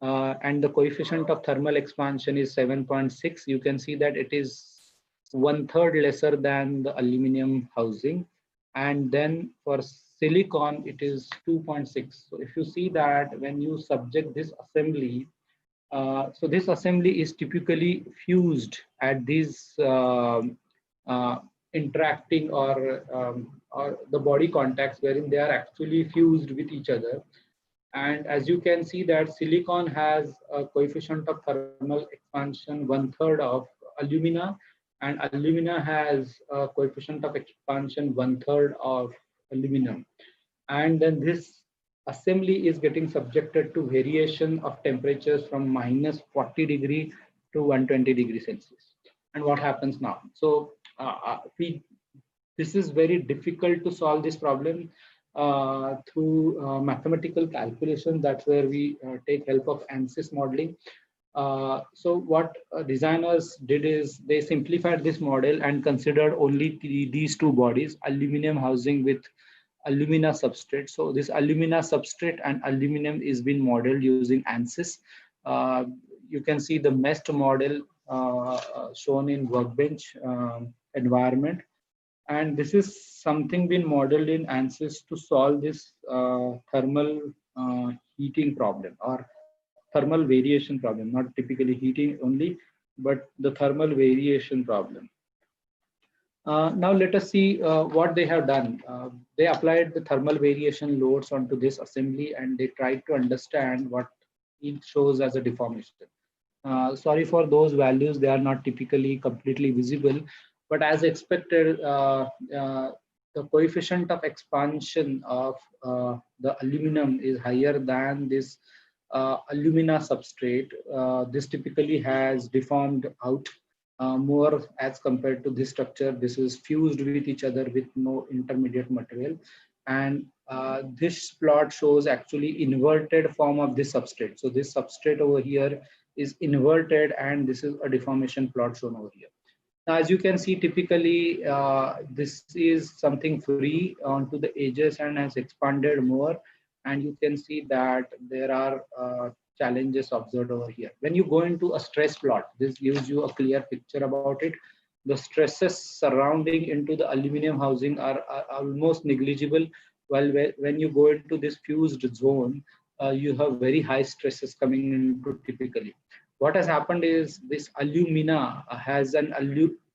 S5: And the coefficient of thermal expansion is 7.6. You can see that it is 1/3 lesser than the aluminum housing. And then for silicon, it is 2.6. So if you see that when you subject this assembly, so this assembly is typically fused at these interacting or the body contacts, wherein they are actually fused with each other. And as you can see that silicon has a coefficient of thermal expansion 1/3 of alumina, and alumina has a coefficient of expansion 1/3 of aluminum. And then this assembly is getting subjected to variation of temperatures from -40 degree to 120 degrees Celsius. And what happens now? So this is very difficult to solve this problem through mathematical calculation. That's where we take help of ANSYS modeling. So what designers did is they simplified this model and considered only these two bodies, aluminum housing with alumina substrate. So this alumina substrate and aluminum is being modeled using ANSYS. You can see the meshed model shown in workbench environment. And this is something been modeled in ANSYS to solve this thermal heating problem or thermal variation problem, not typically heating only, but the thermal variation problem. Now let us see what they have done. They applied the thermal variation loads onto this assembly, and they tried to understand what it shows as a deformation. Sorry for those values, they are not typically completely visible, but as expected, the coefficient of expansion of the aluminum is higher than this alumina substrate. This typically has deformed out more as compared to this structure. This is fused with each other with no intermediate material. And this plot shows actually inverted form of this substrate. So this substrate over here is inverted, and this is a deformation plot shown over here. Now, as you can see, typically this is something free onto the edges and has expanded more. And you can see that there are challenges observed over here. When you go into a stress plot, this gives you a clear picture about it. The stresses surrounding into the aluminum housing are almost negligible. While when you go into this fused zone, you have very high stresses coming into typically. What has happened is this alumina has an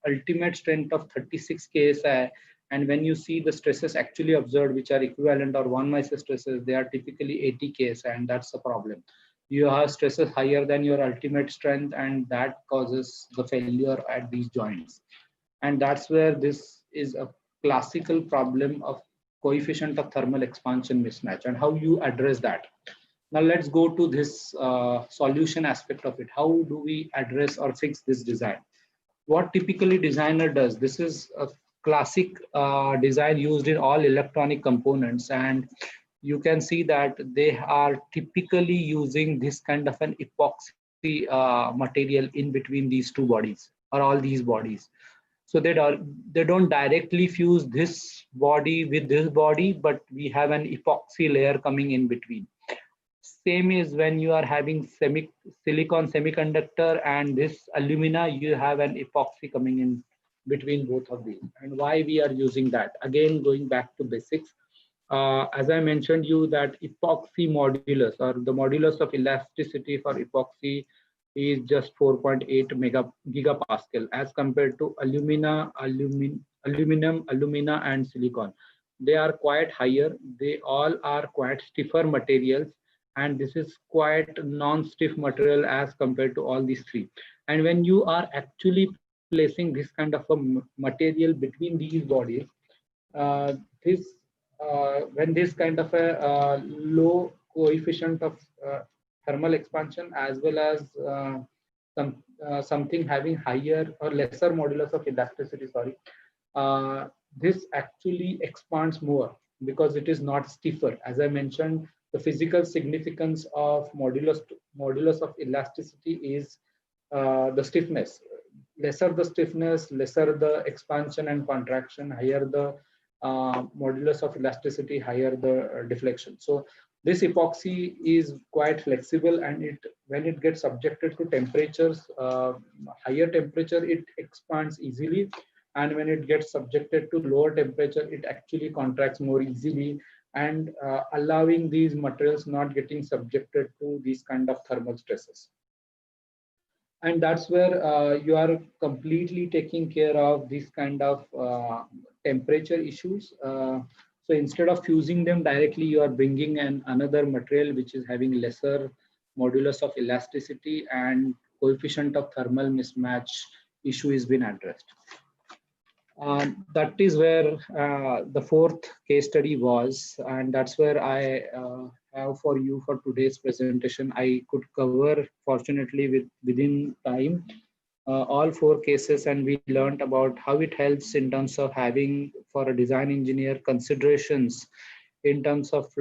S5: ultimate strength of 36 KSI, and when you see the stresses actually observed, which are equivalent or 1 meso stresses, they are typically 80 KSI, and that's the problem. You have stresses higher than your ultimate strength, and that causes the failure at these joints. And that's where this is a classical problem of coefficient of thermal expansion mismatch, and how you address that. Now let's go to this solution aspect of it. How do we address or fix this design? What typically designer does, this is a classic design used in all electronic components, and you can see that they are typically using this kind of an epoxy material in between these two bodies or all these bodies. So they don't directly fuse this body with this body, but we have an epoxy layer coming in between. Same is when you are having silicon semiconductor and this alumina, you have an epoxy coming in between both of these. And why we are using that? Again, going back to basics, as I mentioned you that epoxy modulus or the modulus of elasticity for epoxy is just 4.8 gigapascal as compared to aluminum, alumina and silicon. They are quite higher. They all are quite stiffer materials, and this is quite non-stiff material as compared to all these three. And when you are actually placing this kind of a material between these bodies, when this kind of a low coefficient of thermal expansion as well as something having higher or lesser modulus of elasticity, this actually expands more because it is not stiffer. As I mentioned, the physical significance of modulus of elasticity is the stiffness. Lesser the stiffness, lesser the expansion and contraction, higher the modulus of elasticity, higher the deflection. So this epoxy is quite flexible, and when it gets subjected to temperatures, higher temperature, it expands easily. And when it gets subjected to lower temperature, it actually contracts more easily, and allowing these materials not getting subjected to these kind of thermal stresses. And that's where you are completely taking care of these kind of temperature issues. So instead of fusing them directly, you are bringing another material which is having lesser modulus of elasticity, and coefficient of thermal mismatch issue is being addressed. That is where the fourth case study was, and that's where I have for you for today's presentation. I could cover, fortunately, within time, all four cases, and we learned about how it helps in terms of having, for a design engineer, considerations in terms of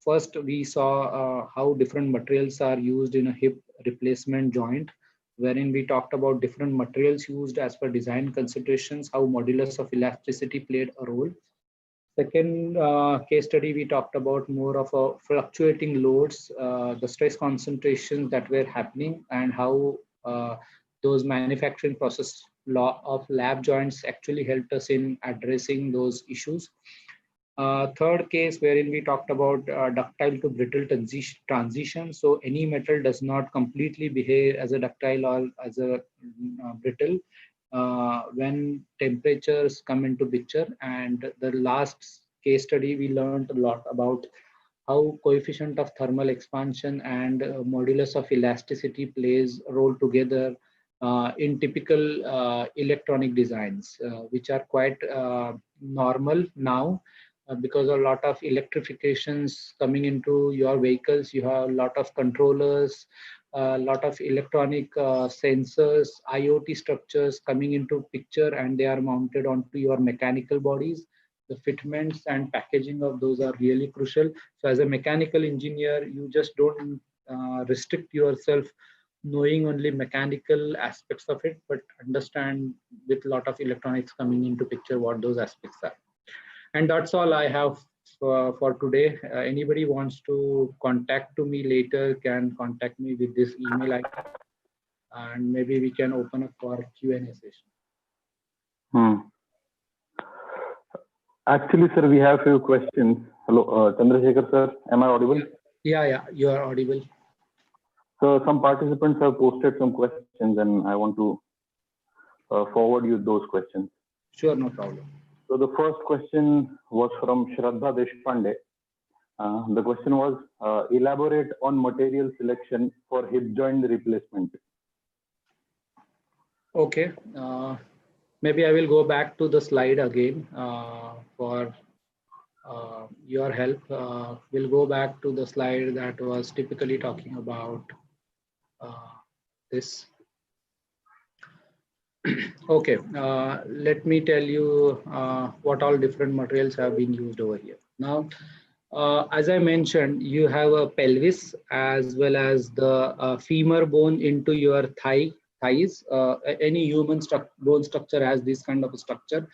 S5: first we saw how different materials are used in a hip replacement joint, wherein we talked about different materials used as per design considerations, how modulus of elasticity played a role. Second case study, we talked about more of a fluctuating loads, the stress concentrations that were happening, and how those manufacturing process law of lab joints actually helped us in addressing those issues. Third case, wherein we talked about ductile to brittle transition. So any metal does not completely behave as a ductile or as a brittle when temperatures come into picture. And the last case study, we learned a lot about how coefficient of thermal expansion and modulus of elasticity plays a role together in typical electronic designs, which are quite normal now. Because a lot of electrifications coming into your vehicles, you have a lot of controllers, a lot of electronic sensors, IoT structures coming into picture, and they are mounted onto your mechanical bodies. the fitments and packaging of those are really crucial. So as a mechanical engineer, you just don't restrict yourself knowing only mechanical aspects of it, but understand with a lot of electronics coming into picture what those aspects are. And that's all I have for today. Anybody wants to contact to me later can contact me with this email ID, and maybe we can open up for a Q&A session.
S6: Actually, sir, we have few questions. Hello, Chandrasekhar sir, am I audible?
S5: Yeah, you are audible.
S6: So some participants have posted some questions and I want to forward you those questions.
S5: Sure, no problem.
S6: So the first question was from Shraddha Deshpande. The question was, elaborate on material selection for hip joint replacement.
S5: Okay, maybe I will go back to the slide again for your help. We'll go back to the slide that was typically talking about this. Okay, let me tell you what all different materials have been used over here. Now, as I mentioned, you have a pelvis as well as the femur bone into your thighs. Any human bone structure has this kind of a structure.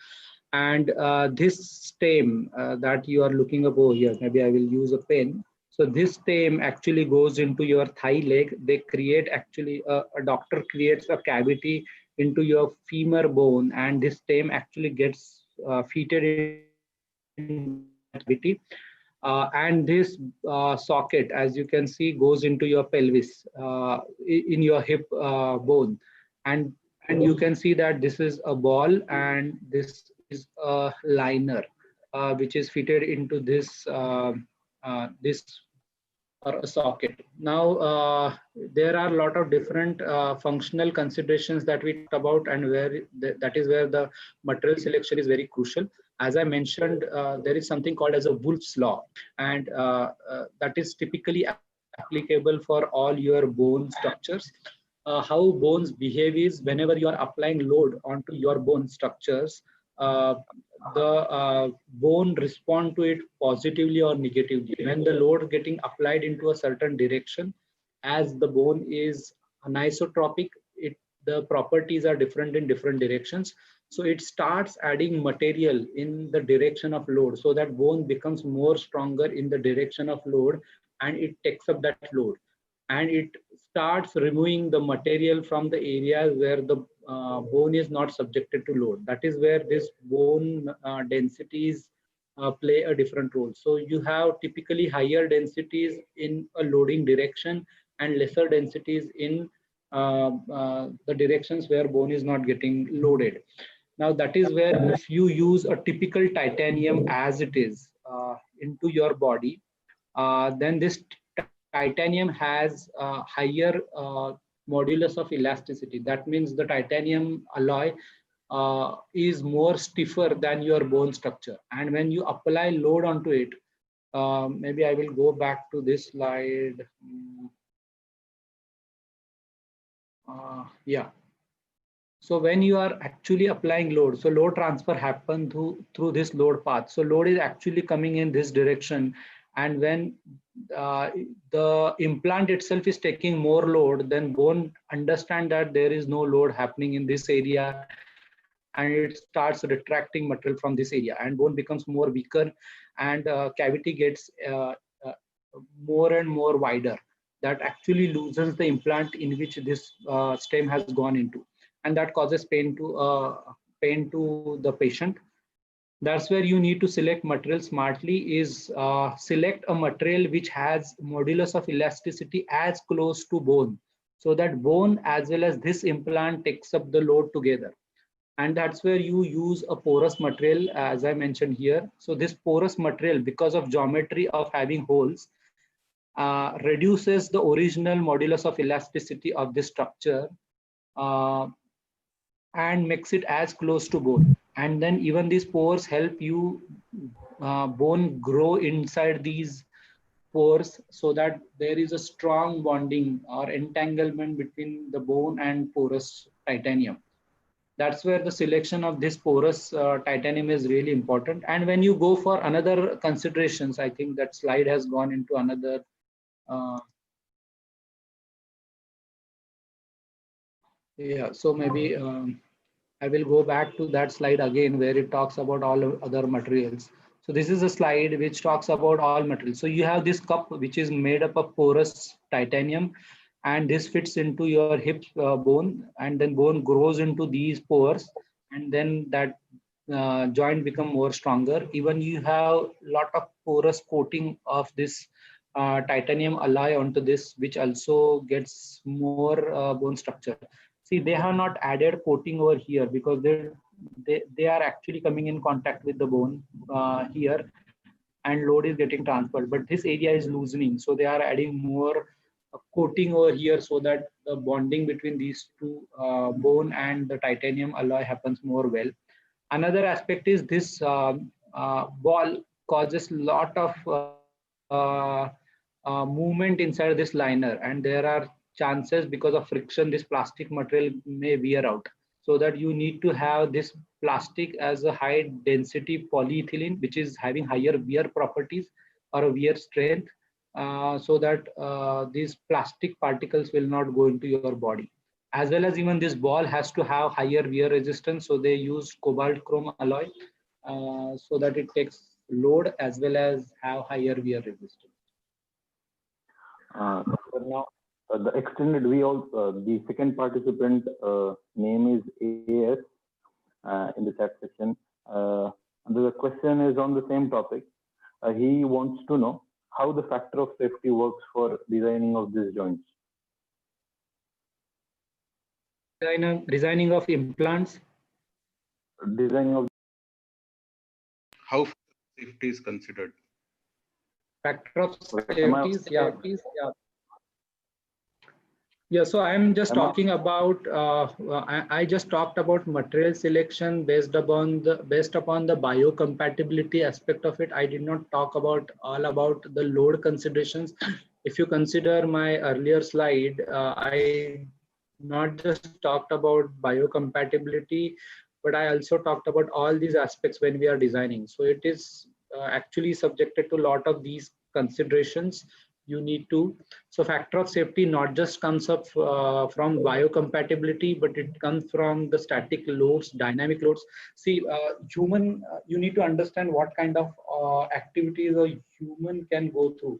S5: And this stem that you are looking up over here, maybe I will use a pen. So this stem actually goes into your thigh leg. They create actually, a doctor creates a cavity into your femur bone, and this stem actually gets fitted in cavity. And this socket, as you can see, goes into your pelvis, in your hip bone. And you can see that this is a ball and this is a liner, which is fitted into this this or a socket. Now, there are a lot of different functional considerations that we talked about, and where that is where the material selection is very crucial. As I mentioned, there is something called as a Wolff's law, and that is typically applicable for all your bone structures. How bones behave is, whenever you are applying load onto your bone structures, the bone respond to it positively or negatively. When the load getting applied into a certain direction, as the bone is anisotropic, the properties are different in different directions. So it starts adding material in the direction of load, so that bone becomes more stronger in the direction of load, and it takes up that load. And it starts removing the material from the areas where the bone is not subjected to load. That is where this bone densities play a different role. So you have typically higher densities in a loading direction and lesser densities in the directions where bone is not getting loaded. Now that is where, if you use a typical titanium as it is into your body, then this titanium has a higher modulus of elasticity. That means the titanium alloy is more stiffer than your bone structure. And when you apply load onto it, maybe I will go back to this slide. Yeah. So when you are actually applying load, so load transfer happens through this load path. So load is actually coming in this direction. And when the implant itself is taking more load, then bone understand that there is no load happening in this area, and it starts retracting material from this area, and bone becomes more weaker, and cavity gets more and more wider. That actually loosens the implant in which this stem has gone into, and that causes pain to the patient. That's where you need to select material smartly, is select a material which has modulus of elasticity as close to bone, so that bone as well as this implant takes up the load together. And that's where you use a porous material, as I mentioned here. So this porous material, because of geometry of having holes, reduces the original modulus of elasticity of this structure and makes it as close to bone. And then even these pores help you bone grow inside these pores, so that there is a strong bonding or entanglement between the bone and porous titanium. That's where the selection of this porous titanium is really important. And when you go for another considerations, I think that slide has gone into another. Yeah, so maybe I will go back to that slide again where it talks about all other materials. So this is a slide which talks about all materials. So you have this cup which is made up of porous titanium, and this fits into your hip bone, and then bone grows into these pores, and then that joint become more stronger. Even you have lot of porous coating of this titanium alloy onto this, which also gets more bone structure. See, they have not added coating over here because they are actually coming in contact with the bone here, and load is getting transferred. But this area is loosening, so they are adding more coating over here so that the bonding between these two bone and the titanium alloy happens more well. Another aspect is this ball causes lot of movement inside this liner, and there are chances because of friction this plastic material may wear out, so that you need to have this plastic as a high density polyethylene which is having higher wear properties or a wear strength, so that these plastic particles will not go into your body. As well as even this ball has to have higher wear resistance, so they use cobalt chrome alloy so that it takes load as well as have higher wear resistance.
S6: So now the extended the second participant name is AS in the chat section. And the question is on the same topic. He wants to know how the factor of safety works for designing of these joints.
S5: Designing of implants.
S6: Designing of
S1: How safety is considered?
S5: Factor of safety, yeah. Yeah, so I'm just talking about. I just talked about material selection based upon the biocompatibility aspect of it. I did not talk about all about the load considerations. If you consider my earlier slide, I not just talked about biocompatibility, but I also talked about all these aspects when we are designing. So it is actually subjected to a lot of these considerations. You need to, so factor of safety not just comes up from biocompatibility, but it comes from the static loads, dynamic loads. See, human, you need to understand what kind of activities a human can go through.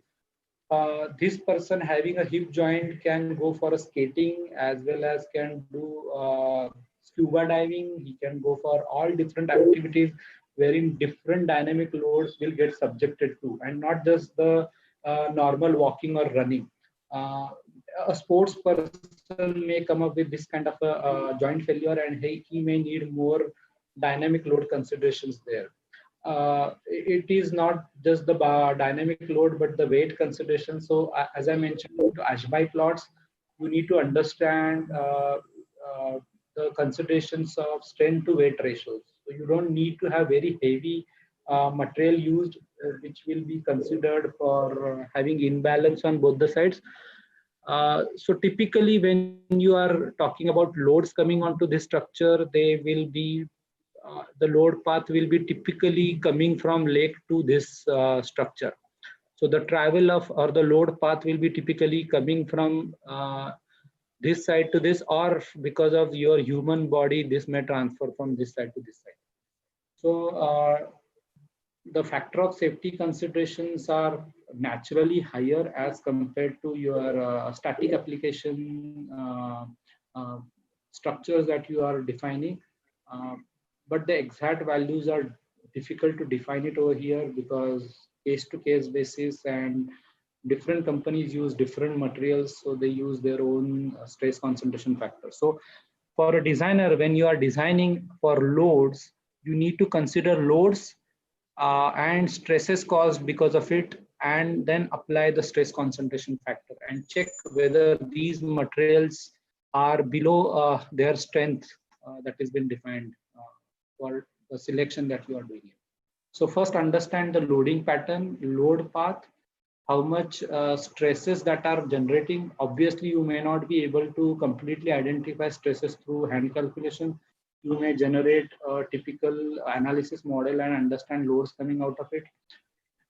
S5: This person having a hip joint can go for a skating as well as can do scuba diving. He can go for all different activities wherein different dynamic loads will get subjected to, and not just the normal walking or running. A sports person may come up with this kind of a joint failure, and he may need more dynamic load considerations there. It is not just the dynamic load, but the weight consideration. So as I mentioned, to Ashby plots, you need to understand the considerations of strength to weight ratios. So you don't need to have very heavy material used, which will be considered for having imbalance on both the sides. So typically when you are talking about loads coming onto this structure, they will be the load path will be typically coming from leg to this structure. So the travel of or the load path will be typically coming from this side to this, or because of your human body, this may transfer from this side to this side. So the factor of safety considerations are naturally higher as compared to your static application structures that you are defining. But the exact values are difficult to define it over here because case-to-case basis, and different companies use different materials, so they use their own stress concentration factor. So for a designer, when you are designing for loads, you need to consider loads and stresses caused because of it, and then apply the stress concentration factor and check whether these materials are below their strength that has been defined for the selection that you are doing. So first understand the loading pattern, load path, how much stresses that are generating. Obviously, you may not be able to completely identify stresses through hand calculation. You may generate a typical analysis model and understand loads coming out of it.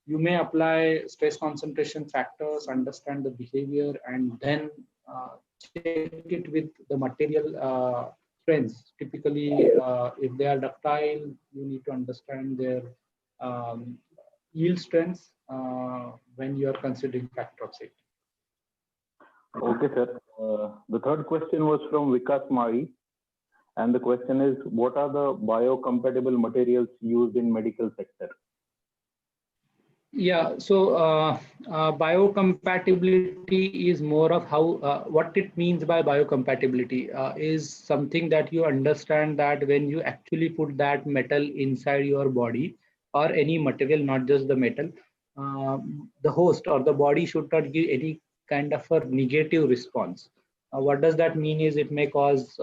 S5: You may apply stress concentration factors, understand the behavior, and then check it with the material strengths. Typically, if they are ductile, you need to understand their um, yield strengths when you are considering factor of safety.
S6: Okay, sir. The third question was from Vikas Mari. And the question is, what are the biocompatible materials used in medical sector?
S5: Yeah, so biocompatibility is more of how, what it means by biocompatibility is something that you understand that when you actually put that metal inside your body or any material, not just the metal, the host or the body should not give any kind of a negative response. What does that mean is it may cause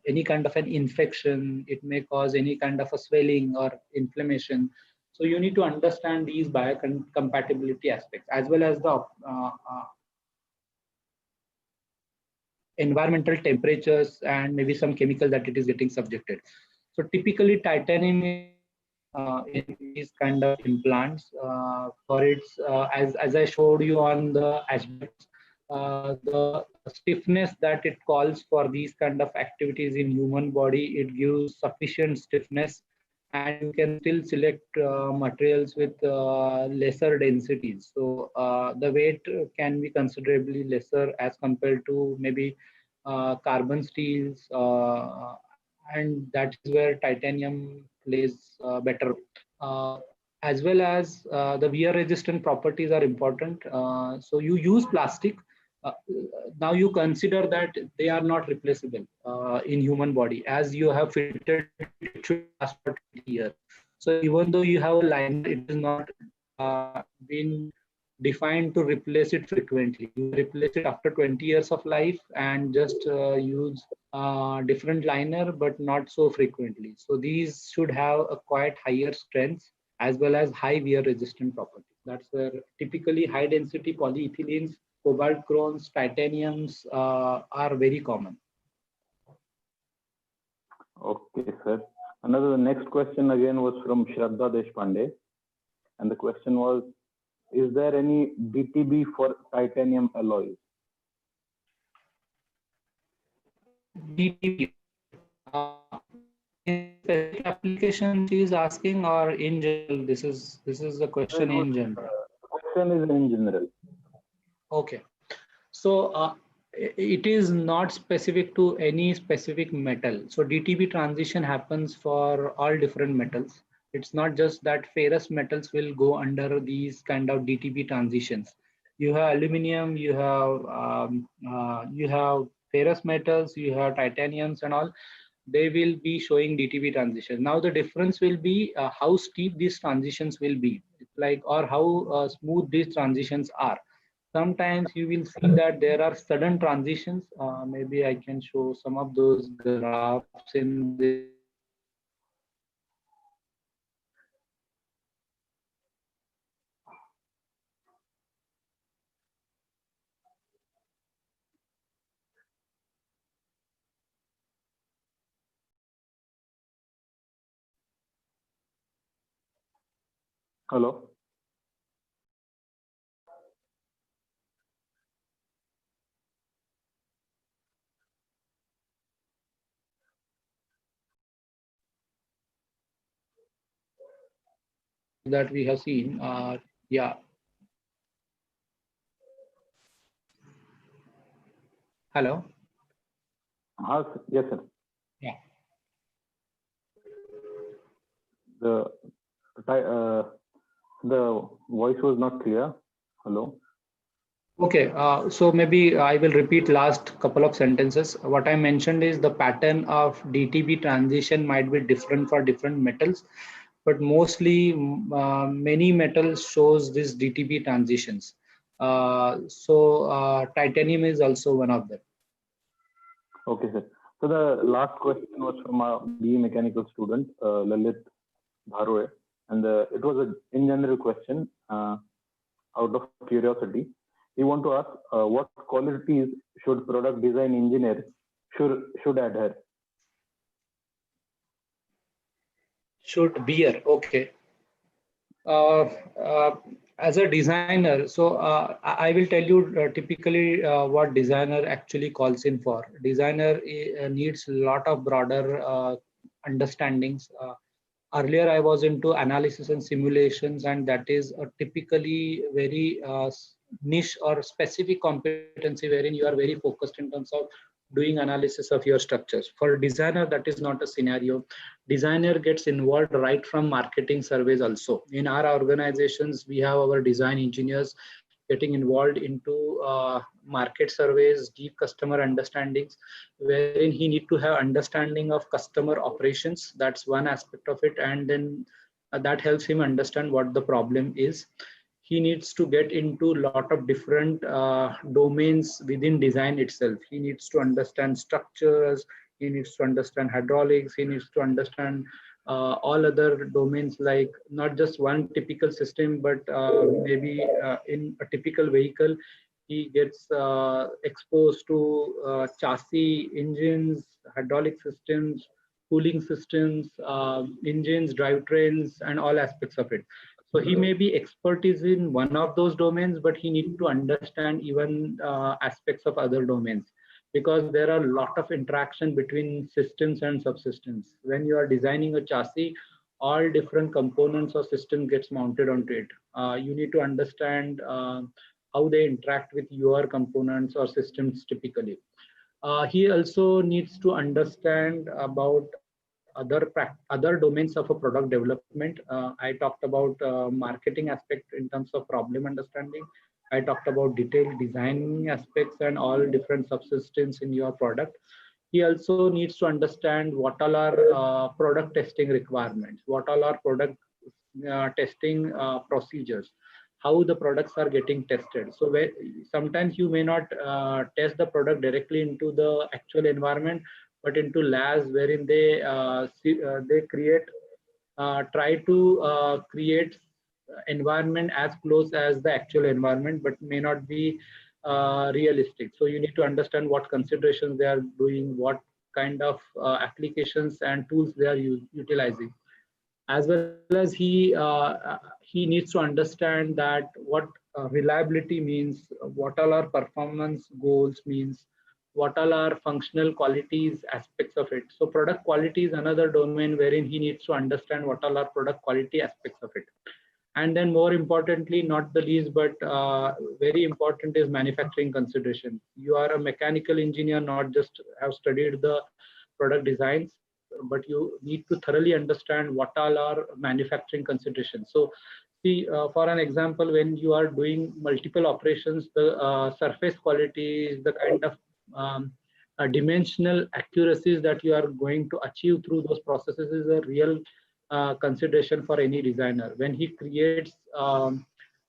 S5: any kind of an infection, it may cause any kind of a swelling or inflammation. So you need to understand these biocompatibility aspects as well as the environmental temperatures and maybe some chemical that it is getting subjected. So typically titanium is in these kind of implants for its, as I showed you on the aspects, the stiffness that it calls for these kind of activities in human body, it gives sufficient stiffness, and you can still select materials with lesser densities. So the weight can be considerably lesser as compared to maybe carbon steels, and that is where titanium plays better. Uh, as well as the wear resistant properties are important. So you use plastic. Uh, Now you consider that they are not replaceable in human body, as you have fitted it should last for 20 years. So even though you have a liner, it is not been defined to replace it frequently. You replace it after 20 years of life and just use different liner, but not so frequently. So these should have a quite higher strength as well as high wear resistant properties. That's where typically high density polyethylenes, cobalt chromes, titaniums are very common.
S6: Okay, sir. Another next question again was from Shraddha Deshpande. And the question was, is there any DTB for titanium alloys?
S5: DTP. In specific application she is asking, or in general? This is the question in general.
S6: Question is in general.
S5: Okay. So it is not specific to any specific metal. So DTB transition happens for all different metals. It's not just that ferrous metals will go under these kind of DTB transitions. You have aluminum, you have ferrous metals, you have titaniums and all. They will be showing DTB transition. Now the difference will be how steep these transitions will be, like, or how smooth these transitions are. Sometimes you will see that there are sudden transitions. Maybe I can show some of those graphs in this.
S6: Hello.
S5: That we have seen. Yeah. Hello.
S6: Yes, sir.
S5: Yeah.
S6: The voice was not clear. Hello.
S5: Okay, so maybe I will repeat last couple of sentences. What I mentioned is the pattern of DTB transition might be different for different metals, but mostly many metals shows this DTB transitions. Titanium is also one of them.
S6: Okay, sir. So the last question was from a BE mechanical student, Lalit Bharwe, and it was a in general question out of curiosity. We want to ask what qualities should product design engineer should adhere?
S5: Should bear. Okay. Uh, uh, as a designer, so I will tell you typically what designer actually calls in for. Designer needs a lot of broader understandings. Earlier, I was into analysis and simulations, and that is a typically very niche or specific competency wherein you are very focused in terms of doing analysis of your structures. For designer, that is not a scenario. Designer gets involved right from marketing surveys also. In our organizations, we have our design engineers getting involved into market surveys, deep customer understandings, wherein he need to have understanding of customer operations. That's one aspect of it, and then that helps him understand what the problem is. He needs to get into a lot of different domains within design itself. He needs to understand structures, he needs to understand hydraulics, he needs to understand all other domains, like not just one typical system, but maybe in a typical vehicle, he gets exposed to chassis, engines, hydraulic systems, cooling systems, engines, drivetrains, and all aspects of it. So he may be expertise in one of those domains, but he needs to understand even aspects of other domains, because there are a lot of interaction between systems and subsystems. When you are designing a chassis, all different components or system gets mounted onto it. You need to understand how they interact with your components or systems typically. He also needs to understand about other domains of a product development. I talked about marketing aspect in terms of problem understanding. I talked about detailed design aspects and all different subsystems in your product. He also needs to understand what all are product testing requirements, what all are product testing procedures, how the products are getting tested. So where, sometimes you may not test the product directly into the actual environment, but into labs wherein they try to create environment as close as the actual environment, but may not be realistic. So you need to understand what considerations they are doing, what kind of applications and tools they are utilizing, as well as he needs to understand that what reliability means, what all our performance goals means, what all are functional qualities aspects of it. So product quality is another domain wherein he needs to understand what all are product quality aspects of it. And then more importantly, not the least, but very important is manufacturing consideration. You are a mechanical engineer, not just have studied the product designs, but you need to thoroughly understand what all are manufacturing considerations. So see, for an example, when you are doing multiple operations, the surface quality, the kind of dimensional accuracies that you are going to achieve through those processes is a real consideration for any designer. When he creates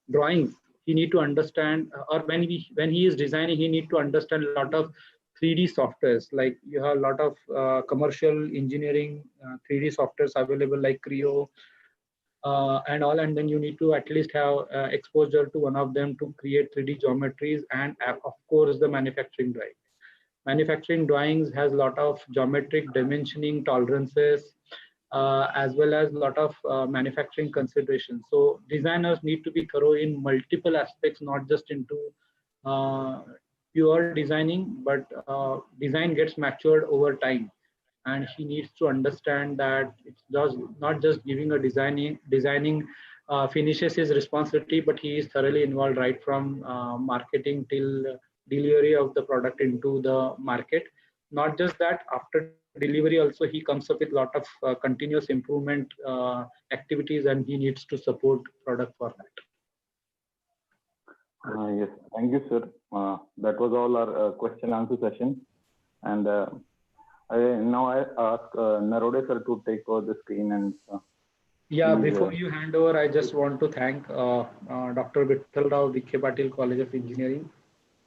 S5: drawings, he need to understand, or when he is designing, he need to understand a lot of 3D softwares. Like you have a lot of commercial engineering 3D softwares available like Creo and all, and then you need to at least have exposure to one of them to create 3D geometries, and of course the manufacturing drawing. Manufacturing drawings has a lot of geometric dimensioning tolerances, as well as a lot of manufacturing considerations. So designers need to be thorough in multiple aspects, not just into uh, pure designing, but design gets matured over time. And he needs to understand that it's just not just giving a designing finishes his responsibility, but he is thoroughly involved right from marketing till delivery of the product into the market. Not just that, after delivery also he comes up with a lot of continuous improvement activities, and he needs to support product for that.
S6: Yes, thank you, sir. That was all our question answer session. And now I ask Narode sir to take over the screen and.
S5: Yeah, before you hand over, I just want to thank Dr. Vithalrao, Vikhe Patil College of Engineering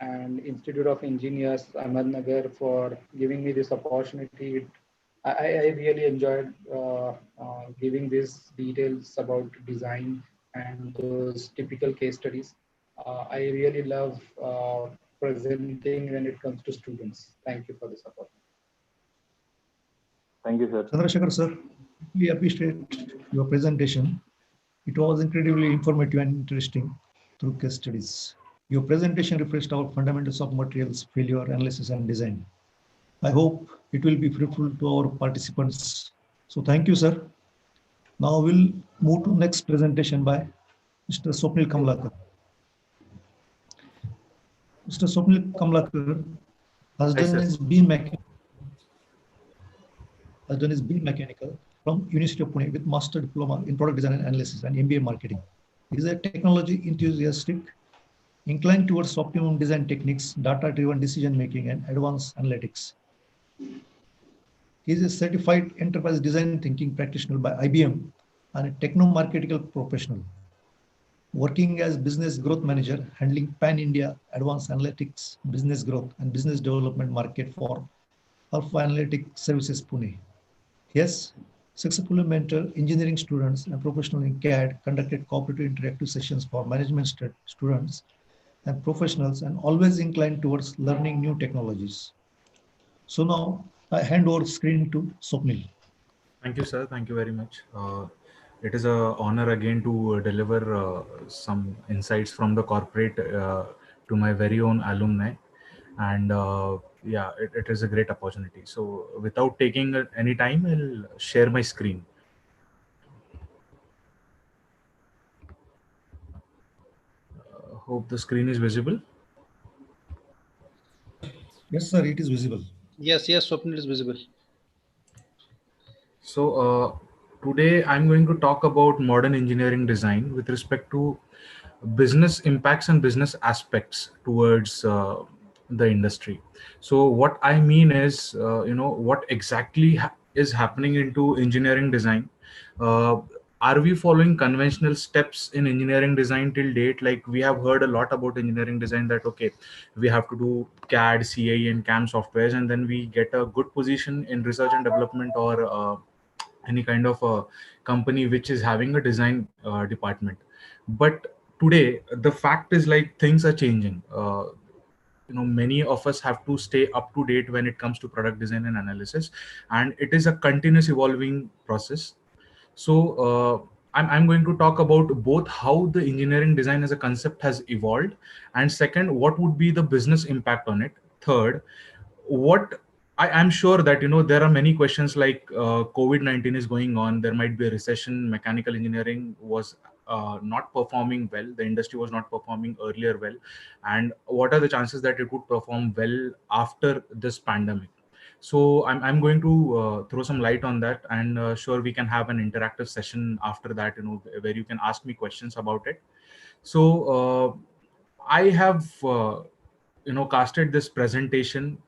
S5: and Institute of Engineers, Ahmednagar, for giving me this opportunity. I really enjoyed giving these details about design and those typical case studies. I really love presenting when it comes to students. Thank you for the support.
S6: Thank you, sir.
S3: Chandrasekhar sir. We appreciate your presentation. It was incredibly informative and interesting through case studies. Your presentation refreshed our fundamentals of materials, failure analysis, and design. I hope it will be fruitful to our participants. So thank you, sir. Now we'll move to next presentation by Mr. Swapnil Kamlakar. Mr. Swapnil Kamlakar has
S7: Hi,
S3: done
S7: sir.
S3: his B Mechanical from University of Pune with Master Diploma in Product Design and Analysis and MBA Marketing. He is a technology enthusiastic, inclined towards optimum design techniques, data-driven decision making, and advanced analytics. He is a certified enterprise design thinking practitioner by IBM and a techno-marketical professional, working as business growth manager, handling pan-India advanced analytics, business growth, and business development market for Alpha Analytic Services Pune. He has successfully mentored engineering students and professionals in CAD, conducted cooperative interactive sessions for management students and professionals, and always inclined towards learning new technologies. So now I hand over the screen to Swapnil.
S7: Thank you, sir. Thank you very much. It is an honor again to deliver some insights from the corporate to my very own alumni. And yeah, it is a great opportunity. So without taking any time, I'll share my screen. Hope the screen is visible.
S3: Yes, sir, it is visible.
S2: Yes, Swapnil is visible.
S7: So today I'm going to talk about modern engineering design with respect to business impacts and business aspects towards the industry. So what I mean is, what exactly is happening into engineering design. Uh, are we following conventional steps in engineering design till date? Like we have heard a lot about engineering design that, okay, we have to do CAD, CAE and CAM softwares, and then we get a good position in research and development or any kind of a company which is having a design department. But today the fact is like things are changing. Many of us have to stay up to date when it comes to product design and analysis, and it is a continuous evolving process. So I'm going to talk about both how the engineering design as a concept has evolved, and second, what would be the business impact on it. Third, what I'm sure that there are many questions like COVID-19 is going on. There might be a recession. Mechanical engineering was not performing well. The industry was not performing earlier well, and what are the chances that it would perform well after this pandemic? So I'm going to throw some light on that, and sure we can have an interactive session after that, where you can ask me questions about it. So I have casted this presentation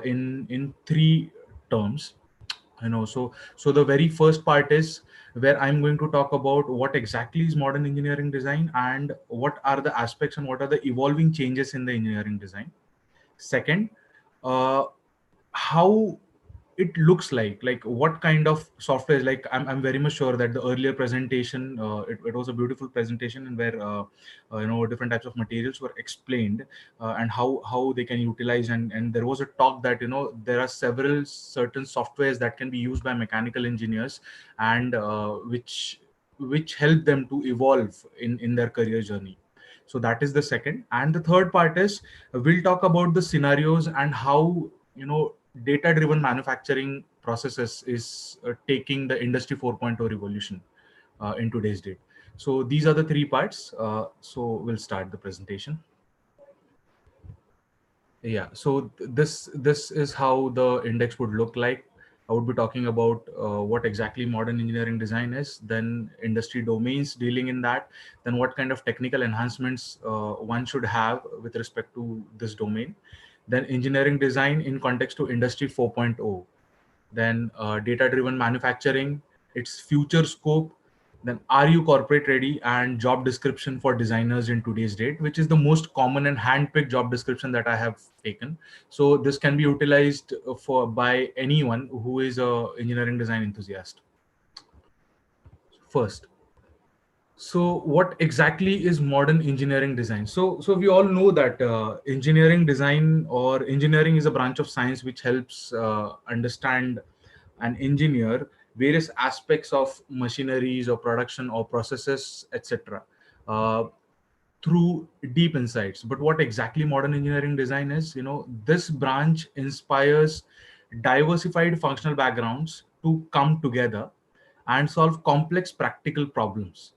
S7: in three terms. So the very first part is where I'm going to talk about what exactly is modern engineering design and what are the aspects and what are the evolving changes in the engineering design. Second, uh, how it looks like what kind of software is like. I'm very much sure that the earlier presentation, it was a beautiful presentation, and where different types of materials were explained, and how they can utilize, and there was a talk that there are several certain softwares that can be used by mechanical engineers, and which help them to evolve in their career journey. So that is the second. And the third part is we'll talk about the scenarios and how data driven manufacturing processes is taking the industry 4.0 revolution in today's date. So these are the three parts. So we'll start the presentation. Yeah, so this is how the index would look like. I would be talking about what exactly modern engineering design is, then industry domains dealing in that, then what kind of technical enhancements one should have with respect to this domain, then engineering design in context to industry 4.0, then data driven manufacturing, its future scope, then are you corporate ready, and job description for designers in today's date, which is the most common and handpicked job description that I have taken. So this can be utilized for by anyone who is a engineering design enthusiast. First, so what exactly is modern engineering design? So we all know that engineering design or engineering is a branch of science which helps understand an engineer various aspects of machineries or production or processes, etc., through deep insights. But what exactly modern engineering design is, this branch inspires diversified functional backgrounds to come together and solve complex practical problems.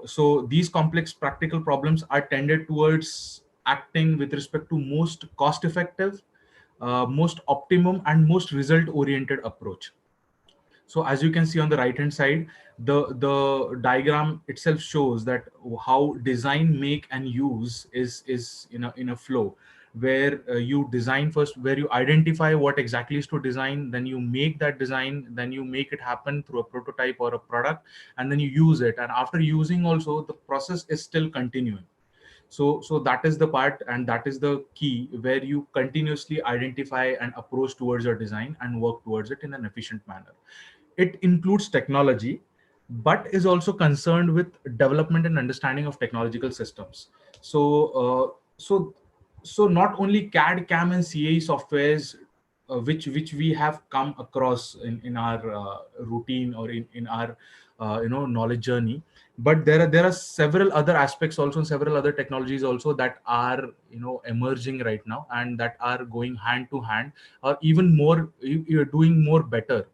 S7: So these complex practical problems are tended towards acting with respect to most cost effective, most optimum, and most result oriented approach. So as you can see on the right hand side, the diagram itself shows that how design, make, and use is in a flow, where you design first, where you identify what exactly is to design, then you make that design, then you make it happen through a prototype or a product, and then you use it. And after using also, the process is still continuing. So that is the part, and that is the key, where you continuously identify and approach towards your design and work towards it in an efficient manner. It includes technology, but is also concerned with development and understanding of technological systems. So not only CAD, CAM, and CAE softwares, which we have come across in our routine, or in our knowledge journey, but there are several other aspects also, and several other technologies also, that are emerging right now, and that are going hand to hand, or even more, you're doing more better,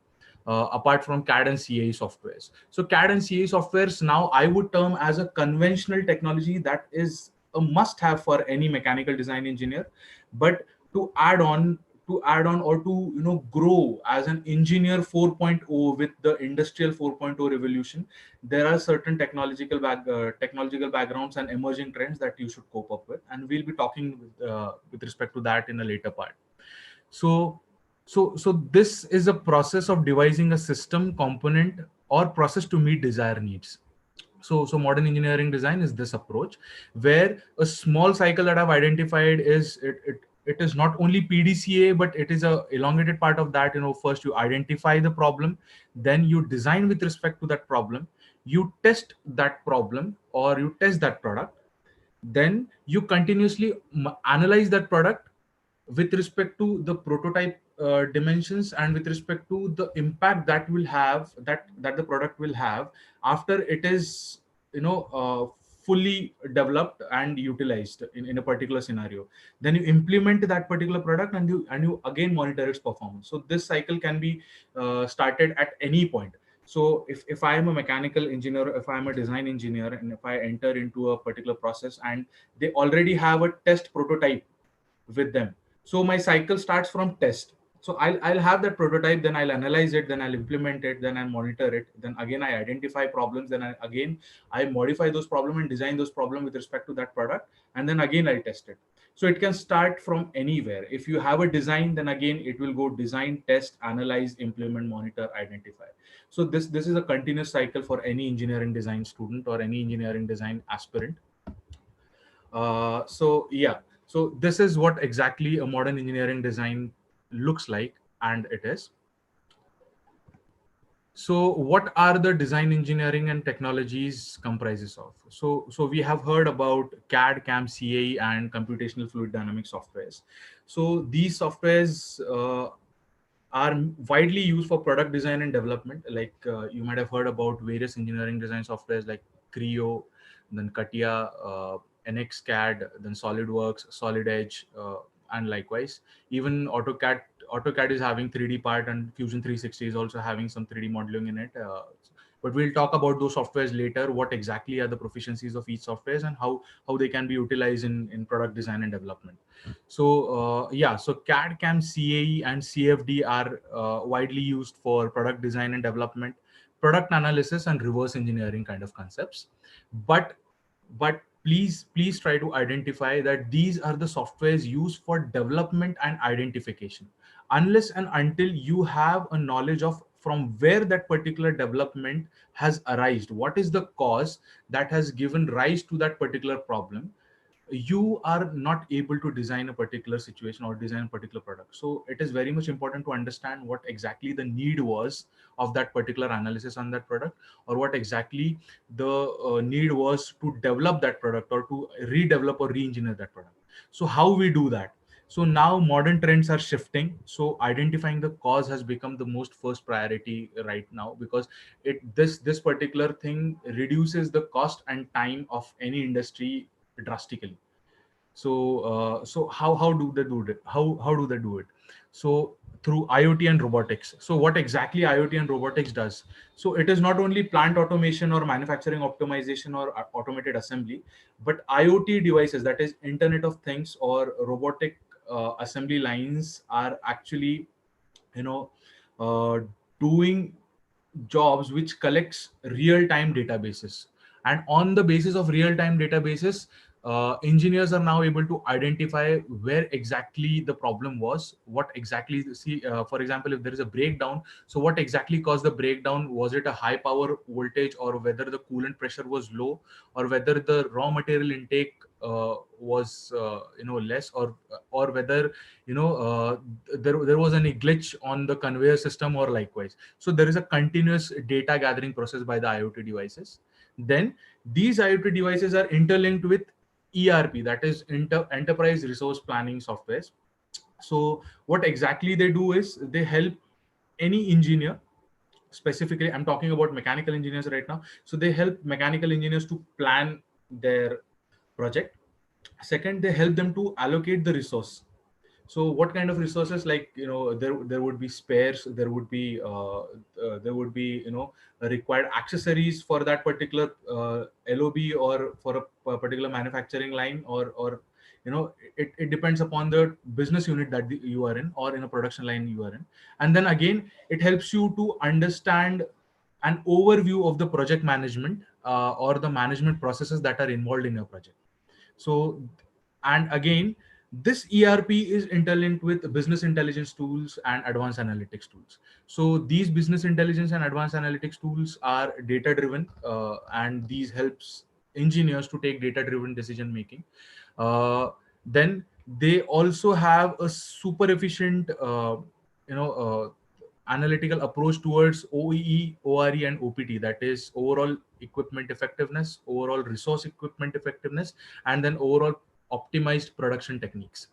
S7: apart from CAD and CAE softwares. So CAD and CAE softwares now I would term as a conventional technology that is a must-have for any mechanical design engineer. But to add on, or to grow as an engineer 4.0 with the industrial 4.0 revolution, there are certain technological backgrounds and emerging trends that you should cope up with, and we'll be talking with respect to that in a later part. So so so this is a process of devising a system, component, or process to meet desired needs. So modern engineering design is this approach, where a small cycle that I've identified is, it is not only PDCA, but it is a elongated part of that. First you identify the problem, then you design with respect to that problem, you test that problem, or you test that product, then you continuously analyze that product with respect to the prototype dimensions, and with respect to the impact that will have, that the product will have after it is fully developed and utilized in a particular scenario. Then you implement that particular product, and you again monitor its performance. So this cycle can be started at any point. So if I am a mechanical engineer, if I am a design engineer, and if I enter into a particular process and they already have a test prototype with them, so my cycle starts from test. So I'll have that prototype, then I'll analyze it, then I'll implement it, then I'll monitor it, then again I identify problems, then I modify those problems and design those problems with respect to that product, and then again I test it. So it can start from anywhere. If you have a design, then again it will go design, test, analyze, implement, monitor, identify. So this is a continuous cycle for any engineering design student or any engineering design aspirant. So yeah, so this is what exactly a modern engineering design looks like, and it is. So what are the design engineering and technologies comprises of? So we have heard about CAD, CAM, CAE, and computational fluid dynamics softwares. So these softwares are widely used for product design and development. Like you might have heard about various engineering design softwares like Creo, then CATIA, NXCAD, then SolidWorks, Solid Edge, and likewise. Even AutoCAD is having 3D part, and Fusion 360 is also having some 3D modeling in it. But we'll talk about those softwares later, what exactly are the proficiencies of each softwares, and how they can be utilized in product design and development. So yeah, so CAD, CAM, CAE, and CFD are widely used for product design and development, product analysis, and reverse engineering kind of concepts. But please try to identify that these are the softwares used for development and identification. Unless and until you have a knowledge of from where that particular development has arisen, what is the cause that has given rise to that particular problem, you are not able to design a particular situation or design a particular product. So it is very much important to understand what exactly the need was of that particular analysis on that product, or what exactly the need was to develop that product, or to redevelop or re-engineer that product. So how we do that? So now modern trends are shifting, so identifying the cause has become the most first priority right now, because this particular thing reduces the cost and time of any industry drastically. So how do they do it? How do they do it? So through IoT and robotics. So what exactly IoT and robotics does? So it is not only plant automation or manufacturing optimization or automated assembly, but IoT devices, that is Internet of Things or robotic assembly lines, are actually, you know, uh, doing jobs which collects real-time databases, and on the basis of real-time databases, engineers are now able to identify where exactly the problem was, what exactly, see, for example, if there is a breakdown, so what exactly caused the breakdown? Was it a high power voltage, or whether the coolant pressure was low, or whether the raw material intake was less, or whether there was any glitch on the conveyor system, or likewise. So there is a continuous data gathering process by the IoT devices. Then these IoT devices are interlinked with ERP, that is enterprise resource planning softwares. So what exactly they do is they help any engineer, specifically I'm talking about mechanical engineers right now. So they help mechanical engineers to plan their project. Second, they help them to allocate the resource. So what kind of resources? Like, there would be spares, there would be required accessories for that particular LOB, or for a particular manufacturing line, or it depends upon the business unit that you are in, or in a production line you are in. And then again, it helps you to understand an overview of the project management, or the management processes that are involved in your project. So, and again, this ERP is interlinked with business intelligence tools and advanced analytics tools. So these business intelligence and advanced analytics tools are data driven, and these helps engineers to take data driven decision making. uh, then they also have a super efficient you know analytical approach towards OEE, ORE, and OPT, that is overall equipment effectiveness, overall resource equipment effectiveness, and then overall optimized production techniques.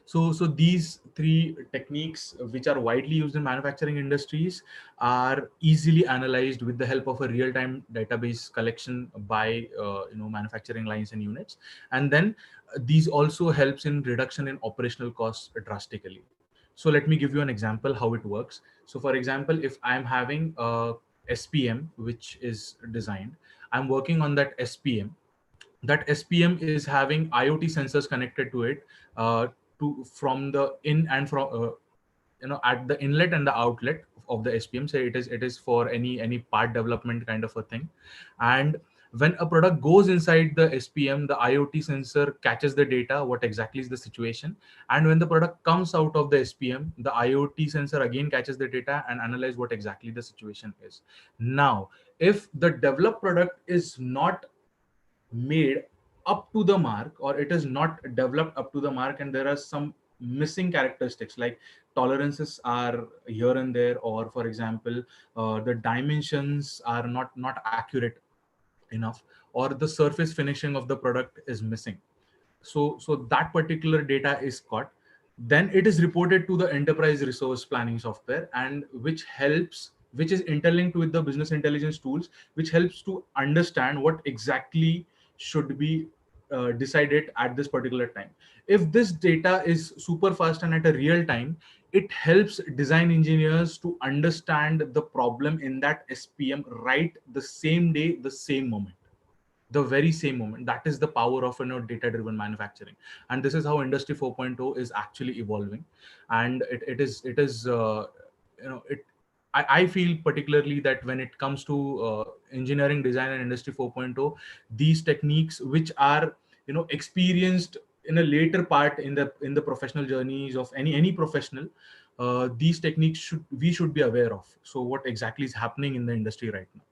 S7: So these three techniques, which are widely used in manufacturing industries, are easily analyzed with the help of a real-time database collection by manufacturing lines and units. And then these also helps in reduction in operational costs drastically. So let me give you an example how it works. So for example, if I'm having a SPM which is designed, I'm working on that SPM. That SPM is having IoT sensors connected to it, to from the in and from at the inlet and the outlet of the SPM. Say it is for any part development kind of a thing. And when a product goes inside the SPM, the IoT sensor catches the data, what exactly is the situation. And when the product comes out of the SPM, the IoT sensor again catches the data and analyze what exactly the situation is. Now, if the developed product is not made up to the mark, or it is not developed up to the mark, and there are some missing characteristics, like tolerances are here and there, or for example, the dimensions are not accurate enough, or the surface finishing of the product is missing. So that particular data is caught. Then it is reported to the enterprise resource planning software, and which is interlinked with the business intelligence tools, which helps to understand what exactly should be decided at this particular time. If this data is super fast and at a real time, it helps design engineers to understand the problem in that SPM right the same day, the same moment, the very same moment. That is the power of data driven manufacturing. And this is how industry 4.0 is actually evolving. And it is it I feel particularly that when it comes to engineering design and industry 4.0, these techniques, which are experienced in a later part in the professional journeys of any professional, these techniques should be aware of. So what exactly is happening in the industry right now.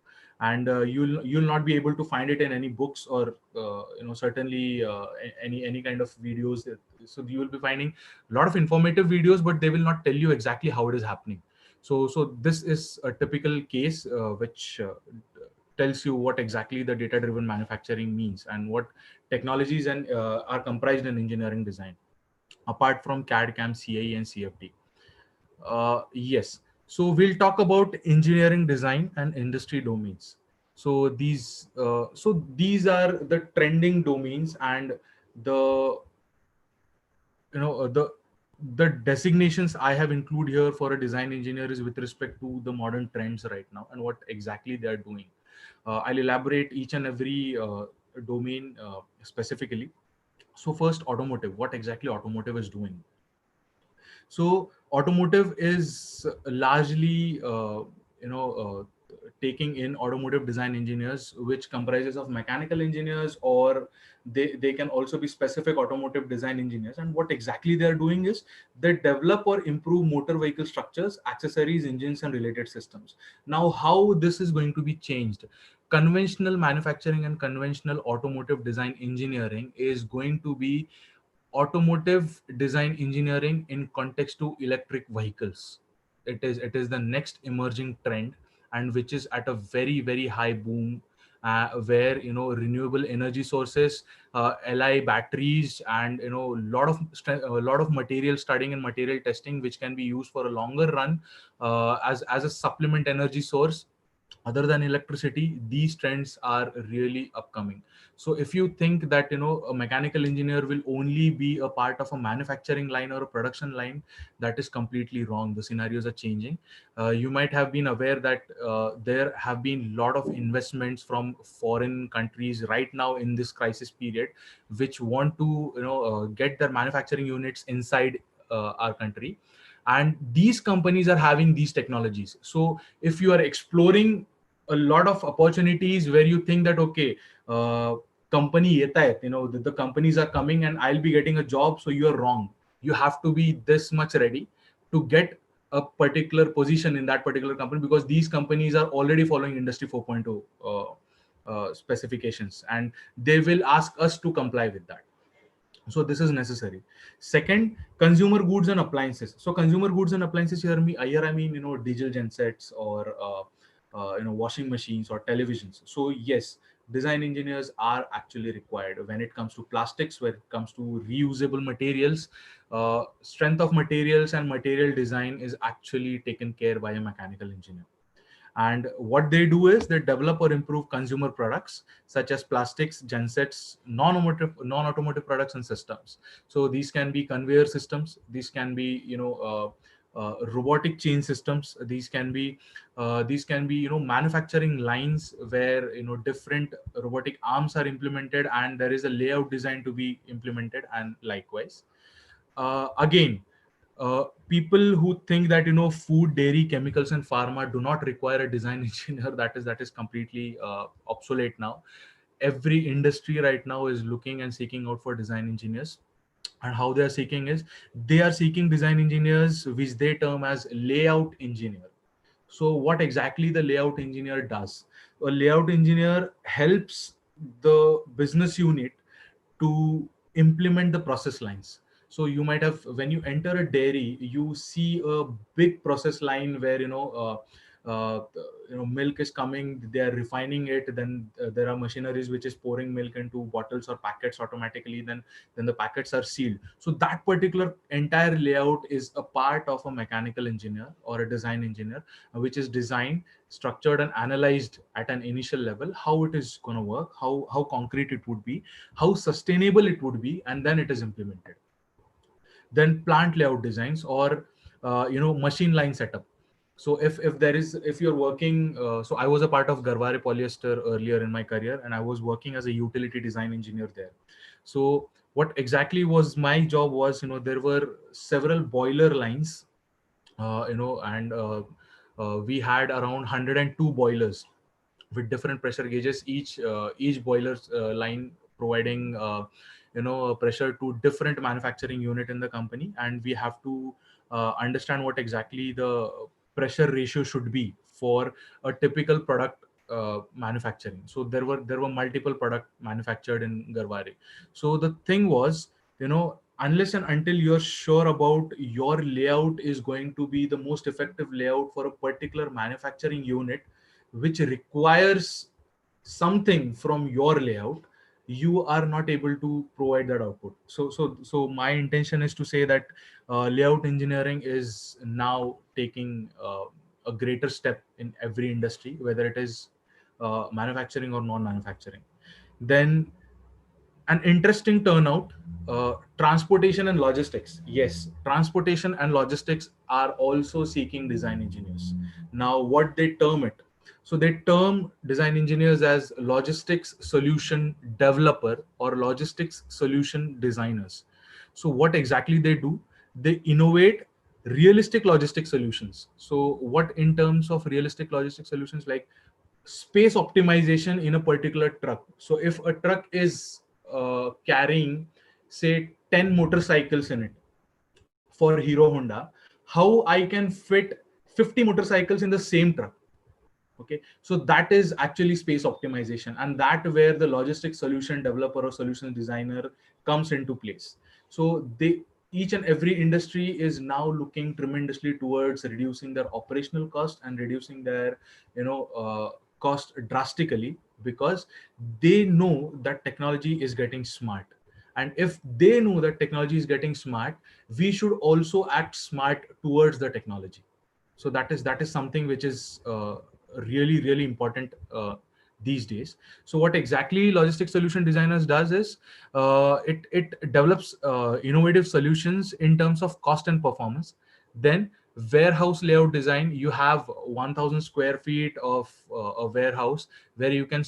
S7: And you'll not be able to find it in any books, or certainly any kind of videos. So you will be finding a lot of informative videos, but they will not tell you exactly how it is happening. So this is a typical case which tells you what exactly the data driven manufacturing means, and what technologies and are comprised in engineering design. apart from CAD, CAM, CAE, and CFD. Yes. So we'll talk about engineering design and industry domains. So these are the trending domains, and the you know the designations I have included here for a design engineer is with respect to the modern trends right now and what exactly they are doing. I'll elaborate each and every domain specifically. So first, automotive. What exactly automotive is doing? So automotive is largely taking in automotive design engineers, which comprises of mechanical engineers, or they can also be specific automotive design engineers. And what exactly they are doing is they develop or improve motor vehicle structures, accessories, engines, and related systems. Now, how this is going to be changed? Conventional manufacturing and conventional automotive design engineering is going to be automotive design engineering in context to electric vehicles. It is the next emerging trend, and which is at a very high boom, where renewable energy sources, li batteries, and a lot of material studying and material testing, which can be used for a longer run, as a supplement energy source other than electricity. These trends are really upcoming. So if you think that a mechanical engineer will only be a part of a manufacturing line or a production line, that is completely wrong. The scenarios are changing. You might have been aware that there have been a lot of investments from foreign countries right now in this crisis period, which want to get their manufacturing units inside our country, and these companies are having these technologies. So if you are exploring a lot of opportunities where you think that, okay, company yeta hai, the companies are coming and I'll be getting a job, so you're wrong. You have to be this much ready to get a particular position in that particular company, because these companies are already following industry 4.0 specifications, and they will ask us to comply with that. So this is necessary. Second, consumer goods and appliances. So consumer goods and appliances, here I mean diesel gensets, or washing machines or televisions. So yes, design engineers are actually required when it comes to plastics, when it comes to reusable materials. Strength of materials and material design is actually taken care by a mechanical engineer. And what they do is they develop or improve consumer products such as plastics, gensets, non-automotive products and systems. So these can be conveyor systems, these can be robotic chain systems, these can be manufacturing lines where different robotic arms are implemented, and there is a layout design to be implemented, and likewise. Again, people who think that food, dairy, chemicals, and pharma do not require a design engineer, that is completely obsolete now. Every industry right now is looking and seeking out for design engineers. And how they are seeking is, they are seeking design engineers which they term as layout engineer. So what exactly the layout engineer does? A layout engineer helps the business unit to implement the process lines. So you might have, when you enter a dairy, you see a big process line where milk is coming, they are refining it, then there are machineries which is pouring milk into bottles or packets automatically, then the packets are sealed. So that particular entire layout is a part of a mechanical engineer or a design engineer, which is designed, structured, and analyzed at an initial level, how it is going to work, how concrete it would be, how sustainable it would be, and then it is implemented. Then plant layout designs, or machine line setup. So if you're working, so I was a part of Garware Polyester earlier in my career, and I was working as a utility design engineer there. So what exactly was my job was, there were several boiler lines, and we had around 102 boilers with different pressure gauges, each boiler line providing pressure to different manufacturing unit in the company, and we have to understand what exactly the pressure ratio should be for a typical product manufacturing. So there were multiple product manufactured in Garware. So the thing was, unless and until you're sure about your layout is going to be the most effective layout for a particular manufacturing unit, which requires something from your layout, you are not able to provide that output. So my intention is to say that layout engineering is now taking a greater step in every industry, whether it is manufacturing or non-manufacturing. Then an interesting turnout, transportation and logistics. Yes, transportation and logistics are also seeking design engineers. Now what they term it, so they term design engineers as logistics solution developer or logistics solution designers. So what exactly they do, they innovate realistic logistic solutions. So what in terms of realistic logistic solutions, like space optimization in a particular truck. So if a truck is carrying say 10 motorcycles in it for Hero Honda, how I can fit 50 motorcycles in the same truck. Okay, so that is actually space optimization, and that where the logistic solution developer or solution designer comes into place. So they, each and every industry is now looking tremendously towards reducing their operational cost and reducing their cost drastically, because they know that technology is getting smart. And if they know that technology is getting smart, we should also act smart towards the technology. So that is something which is really important these days. So what exactly logistic solution designers does is it develops innovative solutions in terms of cost and performance. Then warehouse layout design, you have 1000 square feet of a warehouse where you can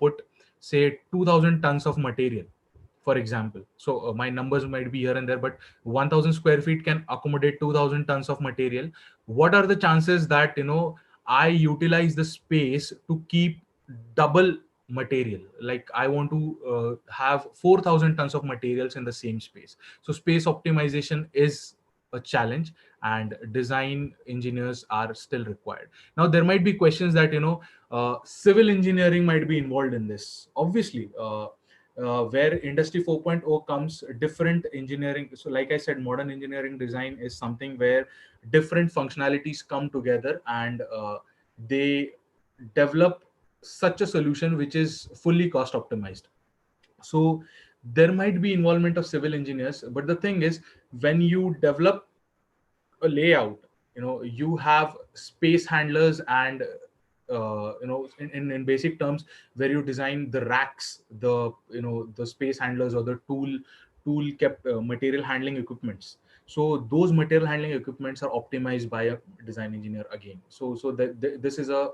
S7: put say 2000 tons of material, for example. So my numbers might be here and there, but 1000 square feet can accommodate 2000 tons of material. What are the chances that I utilize the space to keep double material? Like I want to have 4000 tons of materials in the same space. So space optimization is a challenge, and design engineers are still required. Now there might be questions that civil engineering might be involved in this. Obviously, where industry 4.0 comes, different engineering. So like I said, modern engineering design is something where different functionalities come together, and they develop such a solution which is fully cost optimized. So there might be involvement of civil engineers, but the thing is, when you develop a layout, you have space handlers and in basic terms, where you design the racks, the space handlers, or the tool kept material handling equipments. So those material handling equipments are optimized by a design engineer again. So this is a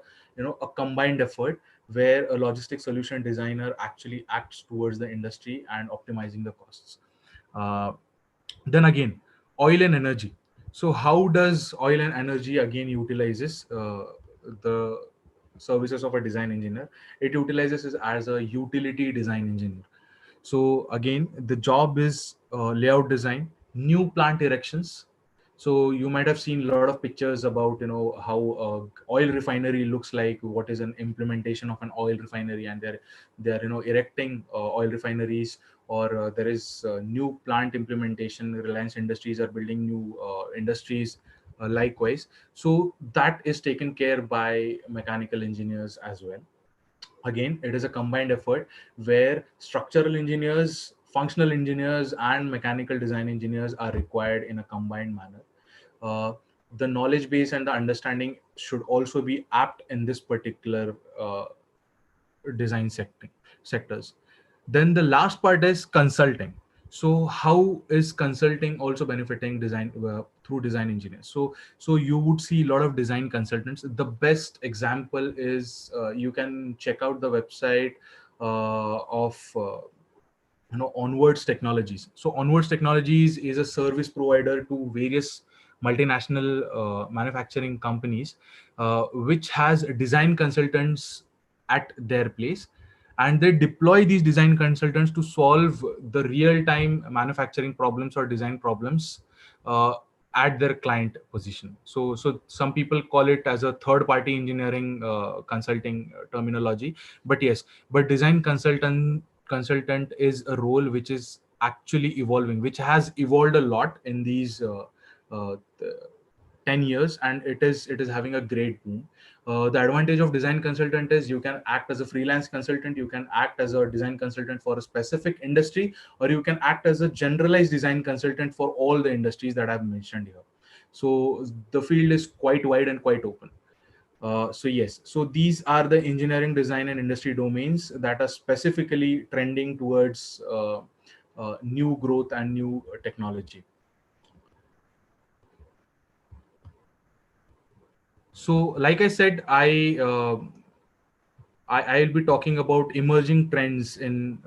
S7: combined effort where a logistic solution designer actually acts towards the industry and optimizing the costs. Then again, oil and energy. So how does oil and energy again utilizes the services of a design engineer? It utilizes it as a utility design engineer. So again, the job is layout design, new plant erections. So you might have seen a lot of pictures about how oil refinery looks like, what is an implementation of an oil refinery, and they're erecting oil refineries, or there is new plant implementation. Reliance Industries are building new industries likewise. So that is taken care by mechanical engineers as well. Again, it is a combined effort where structural engineers, functional engineers, and mechanical design engineers are required in a combined manner. uh, the knowledge base and the understanding should also be apt in this particular design sectors. Then the last part is consulting. So how is consulting also benefiting design through design engineers? So you would see a lot of design consultants. The best example is you can check out the website of Onwards Technologies. So Onwards Technologies is a service provider to various multinational manufacturing companies, which has design consultants at their place, and they deploy these design consultants to solve the real-time manufacturing problems or design problems uh, at their client position. So some people call it as a third-party engineering consulting terminology, but yes, but design consultant is a role which is actually evolving, which has evolved a lot in these 10 years, and it is having a great boom. The advantage of design consultant is you can act as a freelance consultant, you can act as a design consultant for a specific industry, or you can act as a generalized design consultant for all the industries that I've mentioned here. So the field is quite wide and quite open. So yes, so these are the engineering, design, and industry domains that are specifically trending towards new growth and new technology. So, like I said, I'll be talking about emerging trends in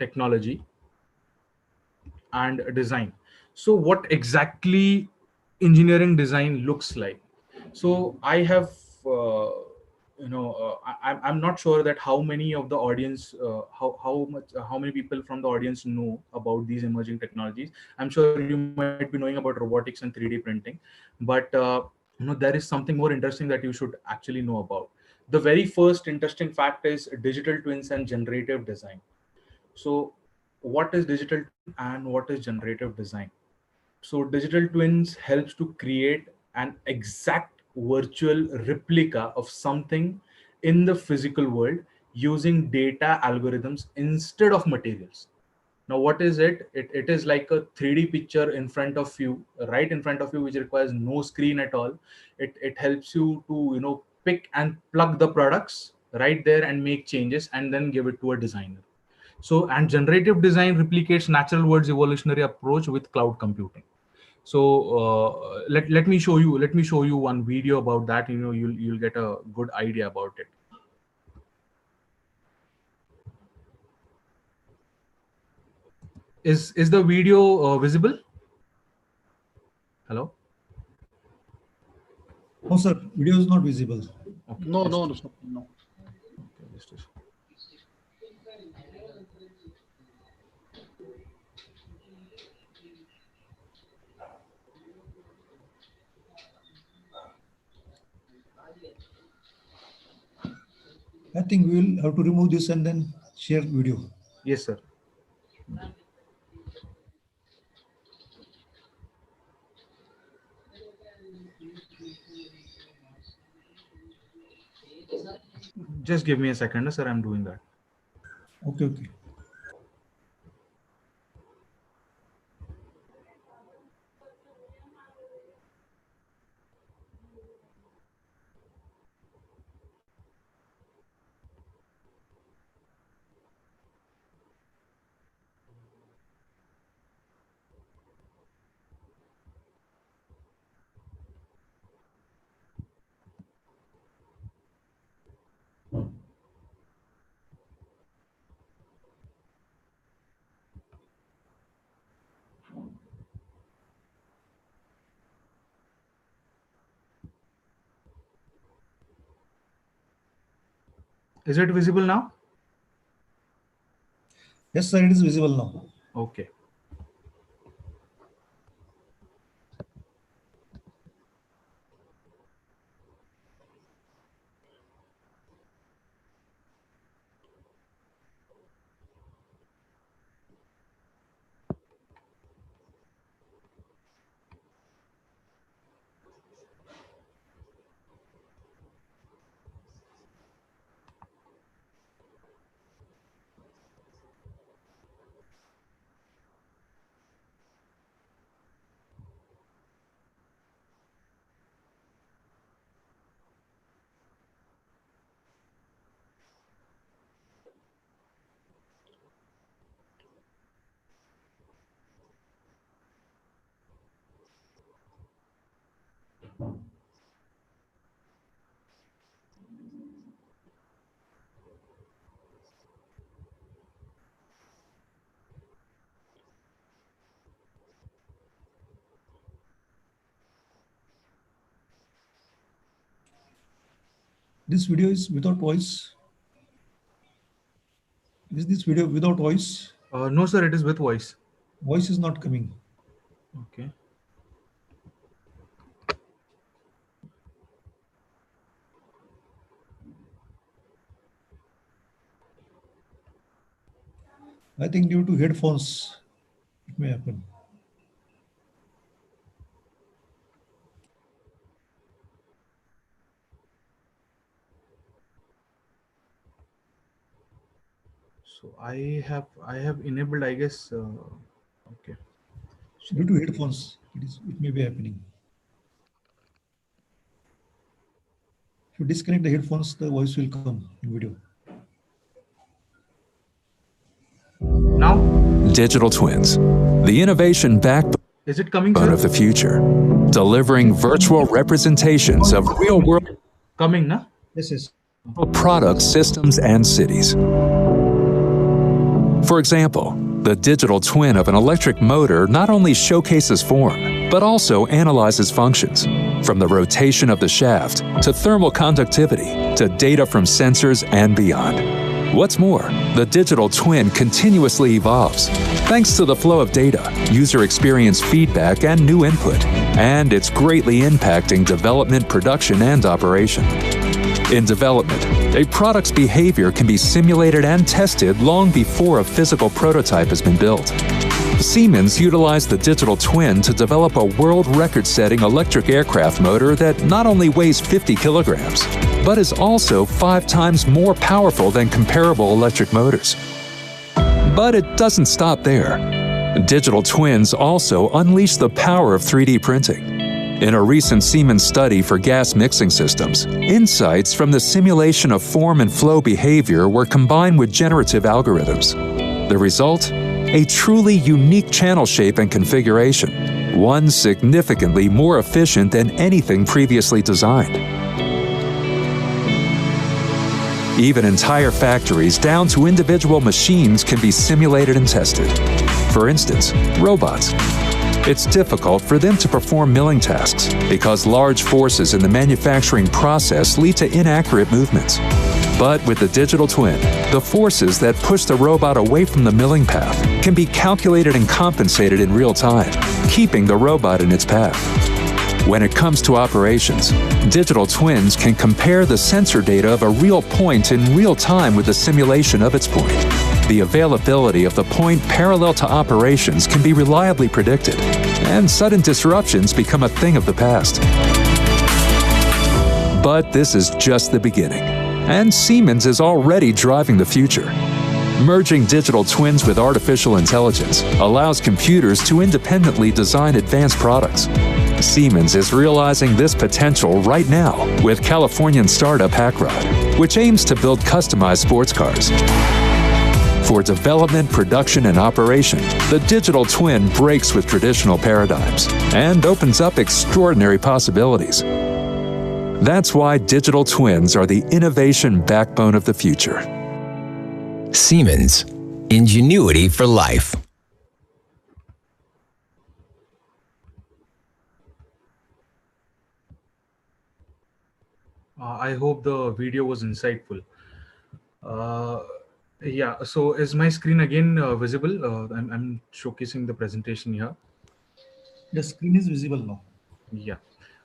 S7: technology and design. So, what exactly engineering design looks like? So, I have, I'm not sure that how many of the audience, how many people from the audience know about these emerging technologies. I'm sure you might be knowing about robotics and 3D printing, but there is something more interesting that you should actually know about. The very first interesting fact is digital twins and generative design. So, what is digital twin and what is generative design? So, digital twins helps to create an exact virtual replica of something in the physical world using data algorithms instead of materials. Now, what is it? It is like a 3D picture in front of you, right in front of you, which requires no screen at all. It helps you to, pick and plug the products right there and make changes and then give it to a designer. So, and generative design replicates natural words evolutionary approach with cloud computing. So let me show you one video about that. You'll get a good idea about it. Is the video visible? Hello?
S3: No, sir, video is not visible.
S7: Okay,
S2: No,
S7: just,
S2: no, no, no.
S7: okay, just.
S3: I think we will have to remove this and then share video.
S7: Yes, sir. Just give me a second, sir. I'm doing that.
S3: Okay, okay.
S7: Is it visible now?
S3: Yes, sir, it is visible now.
S7: Okay.
S3: This video is without voice. Is this video without voice?
S7: No, sir. It is with voice.
S3: Voice is not coming.
S7: Okay.
S3: I think due to headphones, it may happen.
S7: So I have enabled, I guess. Okay.
S3: Due to headphones, it may be happening. If you disconnect the headphones, the voice will come in video.
S7: Now,
S8: Digital twins, the innovation backbone
S7: is it coming, sir?
S8: of the future, delivering virtual representations of real-world
S7: Coming, na?
S3: Yes.
S8: products, systems, and cities. For example, the digital twin of an electric motor not only showcases form, but also analyzes functions, from the rotation of the shaft to thermal conductivity to data from sensors and beyond. What's more, the digital twin continuously evolves, thanks to the flow of data, user experience feedback, and new input, and it's greatly impacting development, production, and operation. In development, a product's behavior can be simulated and tested long before a physical prototype has been built. Siemens utilized the digital twin to develop a world record-setting electric aircraft motor that not only weighs 50 kilograms, but is also 5 times more powerful than comparable electric motors. But it doesn't stop there. Digital twins also unleash the power of 3D printing. In a recent Siemens study for gas mixing systems, insights from the simulation of form and flow behavior were combined with generative algorithms. The result? A truly unique channel shape and configuration, one significantly more efficient than anything previously designed. Even entire factories down to individual machines can be simulated and tested. For instance, robots. It's difficult for them to perform milling tasks because large forces in the manufacturing process lead to inaccurate movements. But with the digital twin, the forces that push the robot away from the milling path can be calculated and compensated in real time, keeping the robot in its path. When it comes to operations, digital twins can compare the sensor data of a real point in real time with the simulation of its point. The availability of the point parallel to operations can be reliably predicted, and sudden disruptions become a thing of the past. But this is just the beginning, and Siemens is already driving the future. Merging digital twins with artificial intelligence allows computers to independently design advanced products. Siemens is realizing this potential right now with Californian startup Hackrod, which aims to build customized sports cars. For development, production, and operation, the digital twin breaks with traditional paradigms and opens up extraordinary possibilities. That's why digital twins are the innovation backbone of the future.
S9: Siemens, ingenuity for life.
S7: I hope the video was insightful. Yeah, so is my screen again visible? I'm showcasing the presentation here.
S3: The screen is visible now.
S7: Yeah.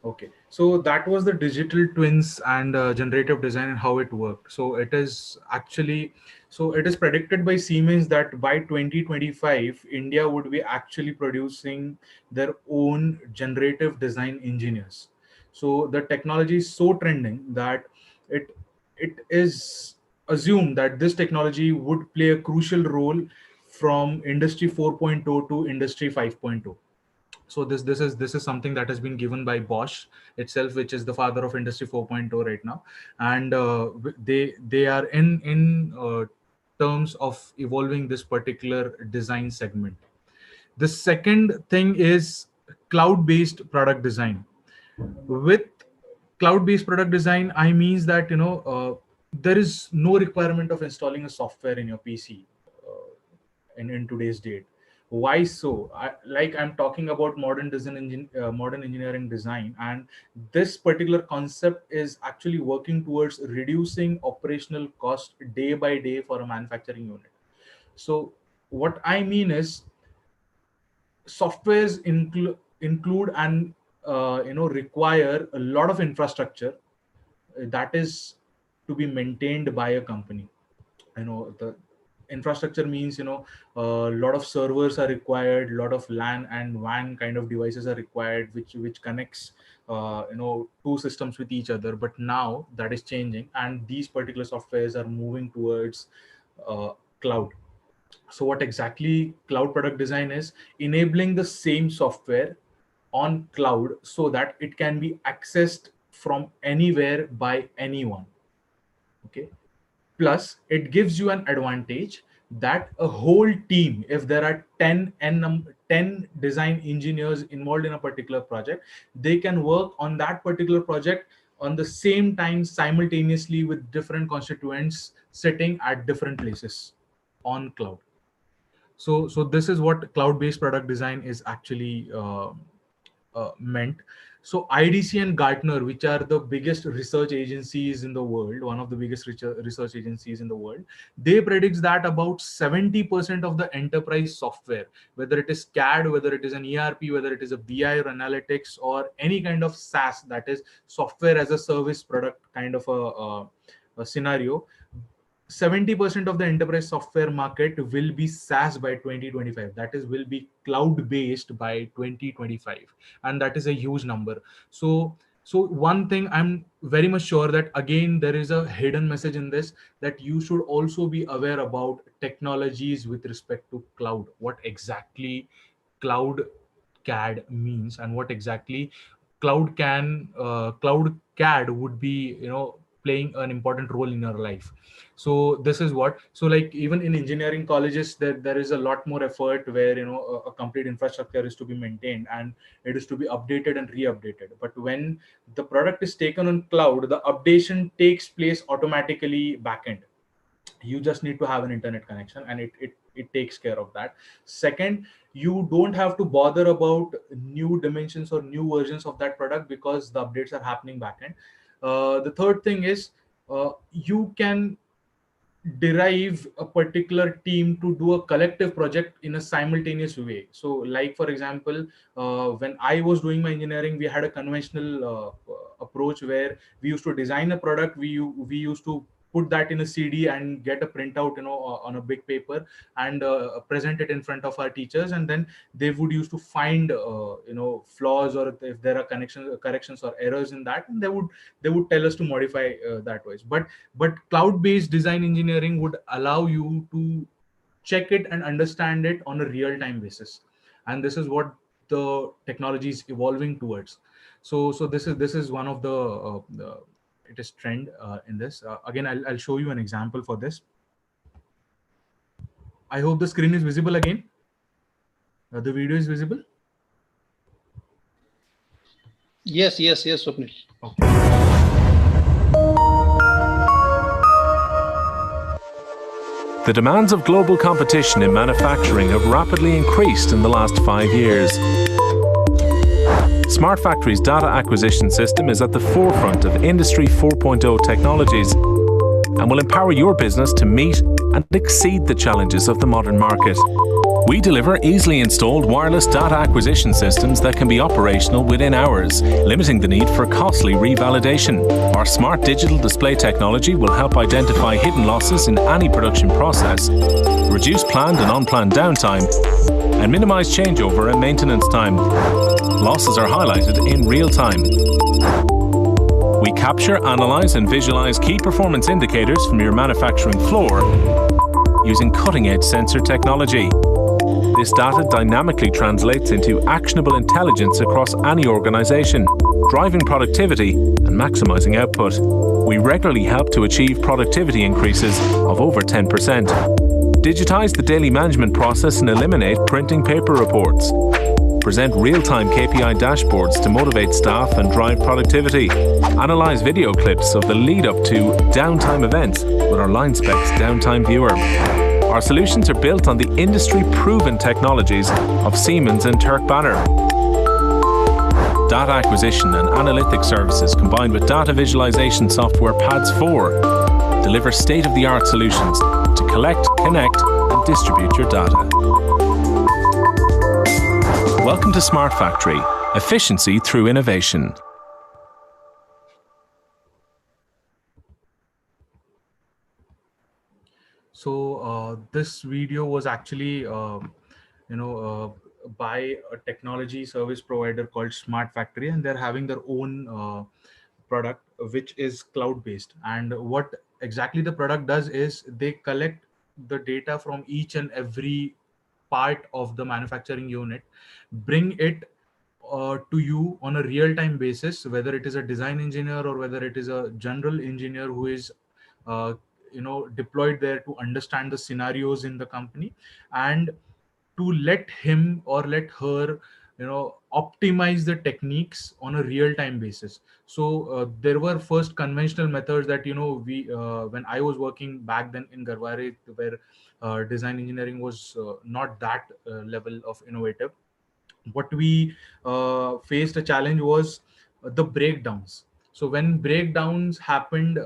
S7: Okay. So that was the digital twins and generative design and how it worked. So it is actually, so it is predicted by Siemens that by 2025, India would be actually producing their own generative design engineers. So the technology is so trending that it is assumed that this technology would play a crucial role from industry 4.0 to industry 5.0. So this is something that has been given by Bosch itself, which is the father of industry 4.0 right now, and they are in terms of evolving this particular design segment. The second thing is cloud-based product design. With cloud-based product design, I means that there is no requirement of installing a software in your PC in today's date. Why so? I'm talking about modern engineering design, and this particular concept is actually working towards reducing operational cost day by day for a manufacturing unit. So what I mean is softwares include and require a lot of infrastructure that is to be maintained by a company. The infrastructure means a lot of servers are required, a lot of LAN and WAN kind of devices are required, which connects two systems with each other. But now that is changing, and these particular softwares are moving towards cloud. So what exactly cloud product design is? Enabling the same software on cloud so that it can be accessed from anywhere by anyone. Okay. Plus, it gives you an advantage that a whole team, if there are 10 design engineers involved in a particular project, they can work on that particular project on the same time simultaneously with different constituents sitting at different places on cloud. So this is what cloud-based product design is actually meant. So IDC and Gartner, which are the biggest research agencies in the world, one of the biggest research agencies in the world, they predicts that about 70% of the enterprise software, whether it is CAD, whether it is an ERP, whether it is a BI or analytics or any kind of SaaS, that is software as a service product kind of a scenario, 70% of the enterprise software market will be SaaS by 2025. That is, will be cloud based by 2025, and that is a huge number. So one thing I'm very much sure that again there is a hidden message in this, that you should also be aware about technologies with respect to cloud. What exactly cloud CAD means, and what exactly cloud CAD would be, playing an important role in your life. So this is what, so like even in engineering colleges, there is a lot more effort where a complete infrastructure is to be maintained and it is to be updated and re-updated. But when the product is taken on cloud, the updation takes place automatically backend. You just need to have an internet connection, and it takes care of that. Second, you don't have to bother about new dimensions or new versions of that product because the updates are happening backend. The third thing is, you can derive a particular team to do a collective project in a simultaneous way. So like for example, when I was doing my engineering, we had a conventional approach where we used to design a product. We used to put that in a CD and get a printout, on a big paper, and present it in front of our teachers, and then they would use to find flaws, or if there are corrections or errors in that, and they would tell us to modify that ways. But cloud-based design engineering would allow you to check it and understand it on a real-time basis, and this is what the technology is evolving towards. So this is one of the it is trend in this. Again, I'll show you an example for this. I hope the screen is visible again. The video is visible.
S2: Yes, Swapnil.
S7: Okay.
S10: The demands of global competition in manufacturing have rapidly increased in the last 5 years. Smart Factory's data acquisition system is at the forefront of Industry 4.0 technologies and will empower your business to meet and exceed the challenges of the modern market. We deliver easily installed wireless data acquisition systems that can be operational within hours, limiting the need for costly revalidation. Our smart digital display technology will help identify hidden losses in any production process, reduce planned and unplanned downtime, and minimize changeover and maintenance time. Losses are highlighted in real time. We capture, analyze, and visualize key performance indicators from your manufacturing floor using cutting-edge sensor technology. This data dynamically translates into actionable intelligence across any organization, driving productivity and maximizing output. We regularly help to achieve productivity increases of over 10%. Digitize the daily management process and eliminate printing paper reports. Present real-time KPI dashboards to motivate staff and drive productivity. Analyze video clips of the lead-up to downtime events with our LineSpecs downtime viewer. Our solutions are built on the industry-proven technologies of Siemens and Turk Banner. Data acquisition and analytic services combined with data visualization software PADS4 deliver state-of-the-art solutions to collect, connect, and distribute your data. Welcome to Smart Factory, efficiency through innovation.
S7: So this video was actually, by a technology service provider called Smart Factory, and they're having their own product, which is cloud-based. And what exactly the product does is they collect the data from each and every part of the manufacturing unit, bring it to you on a real-time basis, whether it is a design engineer or whether it is a general engineer who is deployed there to understand the scenarios in the company, and to let him or let her optimize the techniques on a real-time basis. So there were first conventional methods that we when I was working back then in Garware, where design engineering was not that level of innovative. What we faced a challenge was the breakdowns. So when breakdowns happened,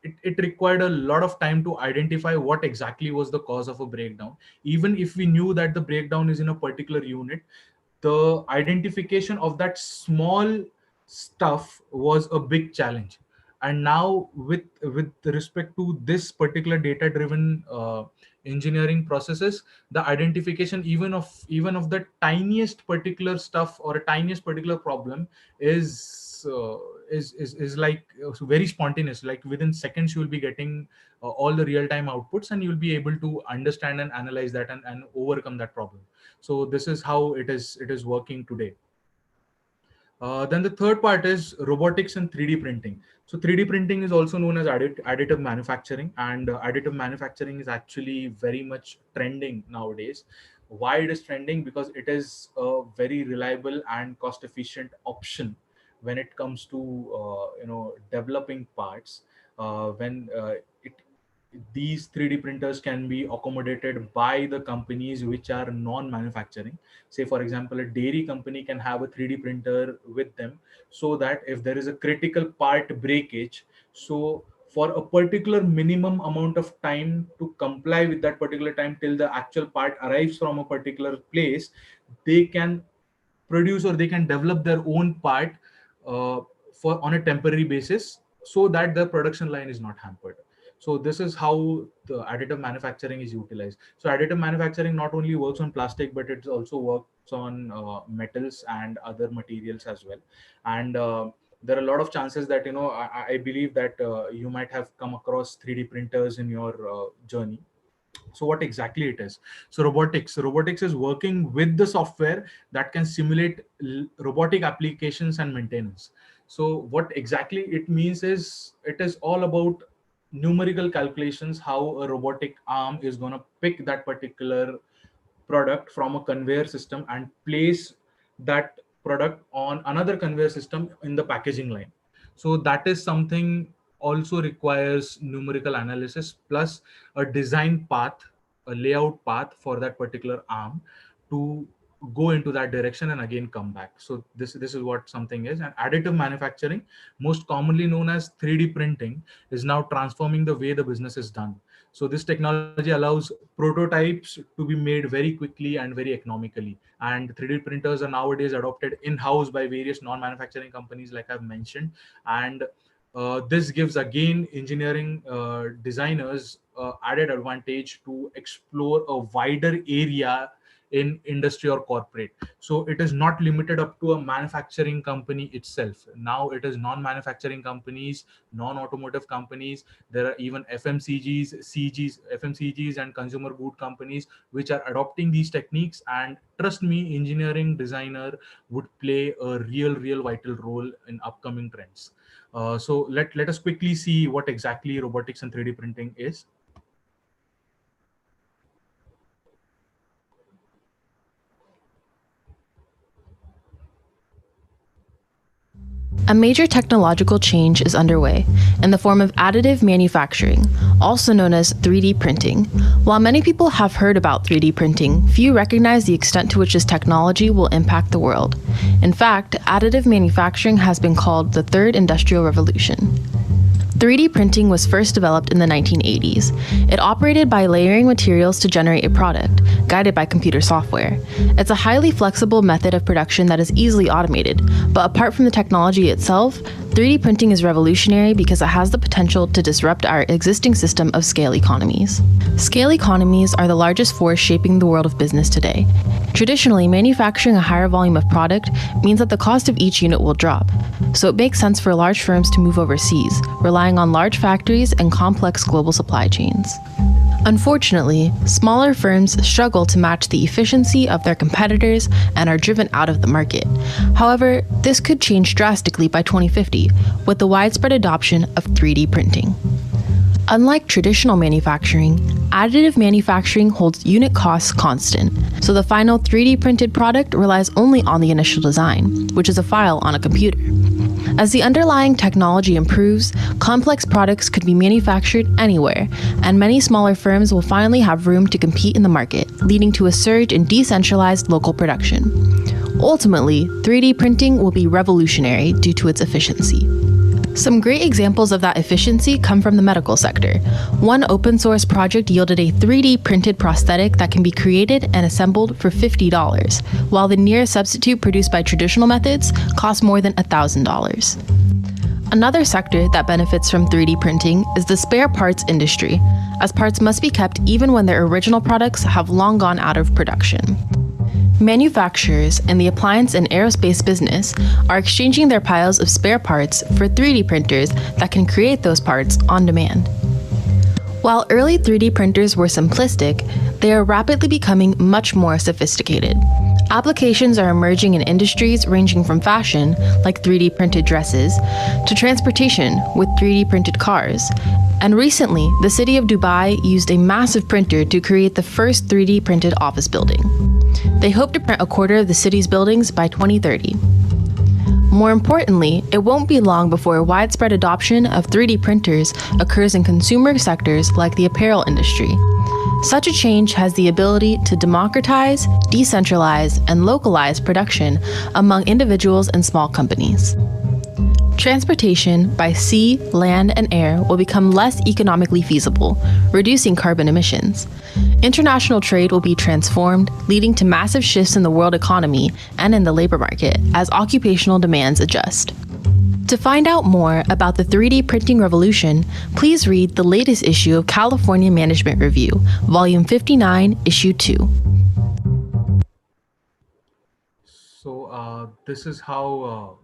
S7: it required a lot of time to identify what exactly was the cause of a breakdown. Even if we knew that the breakdown is in a particular unit, the identification of that small stuff was a big challenge. And now with respect to this particular data driven engineering processes, the identification even of the tiniest particular stuff or a tiniest particular problem is like very spontaneous. Like within seconds you will be getting all the real time outputs, and you'll be able to understand and analyze that and overcome that problem. So this is how it is working today. Then the third part is robotics and 3D printing. So 3D printing is also known as additive manufacturing, and additive manufacturing is actually very much trending nowadays. Why it is trending? Because it is a very reliable and cost efficient option when it comes to developing parts. When it these 3D printers can be accommodated by the companies which are non-manufacturing. Say, for example, a dairy company can have a 3D printer with them, so that if there is a critical part breakage, so for a particular minimum amount of time to comply with that particular time till the actual part arrives from a particular place, they can produce or they can develop their own part for on a temporary basis, so that the production line is not hampered. So this is how the additive manufacturing is utilized. So additive manufacturing not only works on plastic, but it also works on metals and other materials as well. And there are a lot of chances that I believe that you might have come across 3D printers in your journey. So what exactly it is? So robotics is working with the software that can simulate robotic applications and maintenance. So what exactly it means is, it is all about numerical calculations, how a robotic arm is going to pick that particular product from a conveyor system and place that product on another conveyor system in the packaging line. So that is something also requires numerical analysis plus a design path, a layout path for that particular arm to go into that direction and again come back. So this is what something is. And additive manufacturing, most commonly known as 3D printing, is now transforming the way the business is done. So this technology allows prototypes to be made very quickly and very economically. And 3D printers are nowadays adopted in-house by various non-manufacturing companies, like I've mentioned. And this gives again engineering designers added advantage to explore a wider area in industry or corporate. So it is not limited up to a manufacturing company itself. Now it is non-manufacturing companies, non-automotive companies. There are even FMCGs and consumer good companies which are adopting these techniques. And trust me, engineering designer would play a real vital role in upcoming trends. So let us quickly see what exactly robotics and 3D printing is.
S11: A major technological change is underway in the form of additive manufacturing, also known as 3D printing. While many people have heard about 3D printing, few recognize the extent to which this technology will impact the world. In fact, additive manufacturing has been called the third industrial revolution. 3D printing was first developed in the 1980s. It operated by layering materials to generate a product, guided by computer software. It's a highly flexible method of production that is easily automated, but apart from the technology itself, 3D printing is revolutionary because it has the potential to disrupt our existing system of scale economies. Scale economies are the largest force shaping the world of business today. Traditionally, manufacturing a higher volume of product means that the cost of each unit will drop, so it makes sense for large firms to move overseas, relying on large factories and complex global supply chains. Unfortunately, smaller firms struggle to match the efficiency of their competitors and are driven out of the market. However, this could change drastically by 2050 with the widespread adoption of 3D printing. Unlike traditional manufacturing, additive manufacturing holds unit costs constant, so the final 3D printed product relies only on the initial design, which is a file on a computer. As the underlying technology improves, complex products could be manufactured anywhere, and many smaller firms will finally have room to compete in the market, leading to a surge in decentralized local production. Ultimately, 3D printing will be revolutionary due to its efficiency. Some great examples of that efficiency come from the medical sector. One open source project yielded a 3D printed prosthetic that can be created and assembled for $50, while the nearest substitute produced by traditional methods costs more than $1,000. Another sector that benefits from 3D printing is the spare parts industry, as parts must be kept even when their original products have long gone out of production. Manufacturers in the appliance and aerospace business are exchanging their piles of spare parts for 3D printers that can create those parts on demand. While early 3D printers were simplistic, they are rapidly becoming much more sophisticated. Applications are emerging in industries ranging from fashion, like 3D printed dresses, to transportation with 3D printed cars. And recently, the city of Dubai used a massive printer to create the first 3D printed office building. They hope to print a quarter of the city's buildings by 2030. More importantly, it won't be long before widespread adoption of 3D printers occurs in consumer sectors like the apparel industry. Such a change has the ability to democratize, decentralize, and localize production among individuals and small companies. Transportation by sea, land, and air will become less economically feasible, reducing carbon emissions. International trade will be transformed, leading to massive shifts in the world economy and in the labor market as occupational demands adjust. To find out more about the 3D printing revolution, please read the latest issue of California Management Review, Volume 59, Issue 2.
S7: So this is how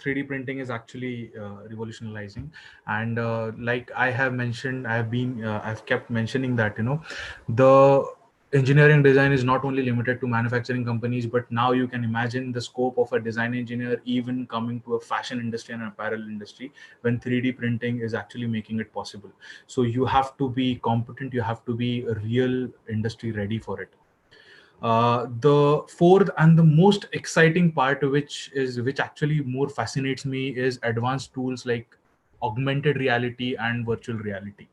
S7: 3D printing is actually revolutionizing, and like I have mentioned, I've kept mentioning that the engineering design is not only limited to manufacturing companies, but now you can imagine the scope of a design engineer even coming to a fashion industry and apparel industry when 3D printing is actually making it possible. So you have to be competent, you have to be a real industry ready for it. The fourth and the most exciting part, which actually more fascinates me, is advanced tools like augmented reality and virtual reality.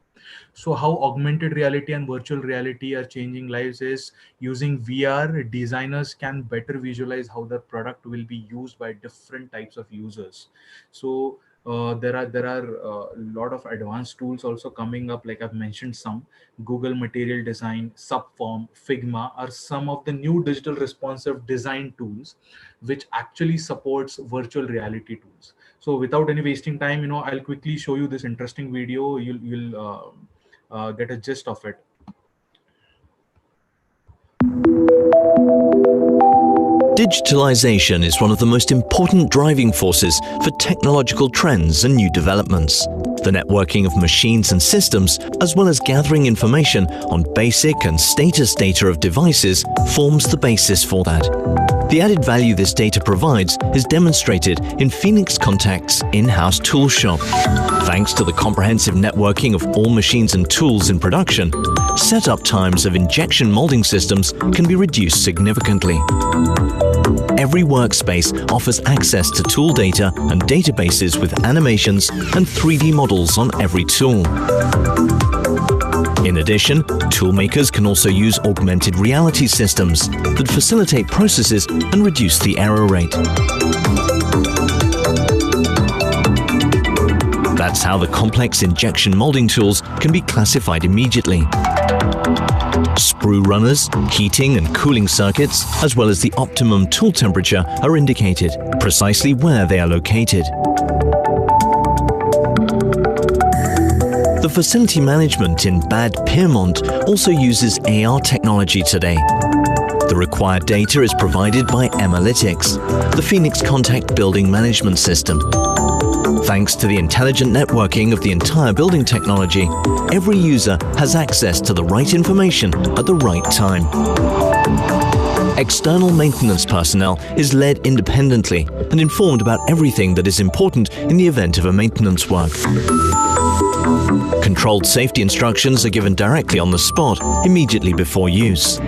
S7: So how augmented reality and virtual reality are changing lives is using VR, designers can better visualize how their product will be used by different types of users. So there are a lot of advanced tools also coming up, like I've mentioned some. Google Material Design, Subform, Figma are some of the new digital responsive design tools which actually supports virtual reality tools. So without any wasting time, I'll quickly show you this interesting video. You'll get a gist of it.
S12: Digitalization is one of the most important driving forces for technological trends and new developments. The networking of machines and systems, as well as gathering information on basic and status data of devices, forms the basis for that. The added value this data provides is demonstrated in Phoenix Contact's in-house tool shop. Thanks to the comprehensive networking of all machines and tools in production, setup times of injection molding systems can be reduced significantly. Every workspace offers access to tool data and databases with animations and 3D models on every tool. In addition, toolmakers can also use augmented reality systems that facilitate processes and reduce the error rate. That's how the complex injection molding tools can be classified immediately. Sprue runners, heating and cooling circuits, as well as the optimum tool temperature are indicated, precisely where they are located. The facility management in Bad Pyrmont also uses AR technology today. The required data is provided by Emalytics, the Phoenix Contact building management system. Thanks to the intelligent networking of the entire building technology, every user has access to the right information at the right time. External maintenance personnel is led independently and informed about everything that is important in the event of a maintenance work. Controlled safety instructions are given directly on the spot, immediately before use.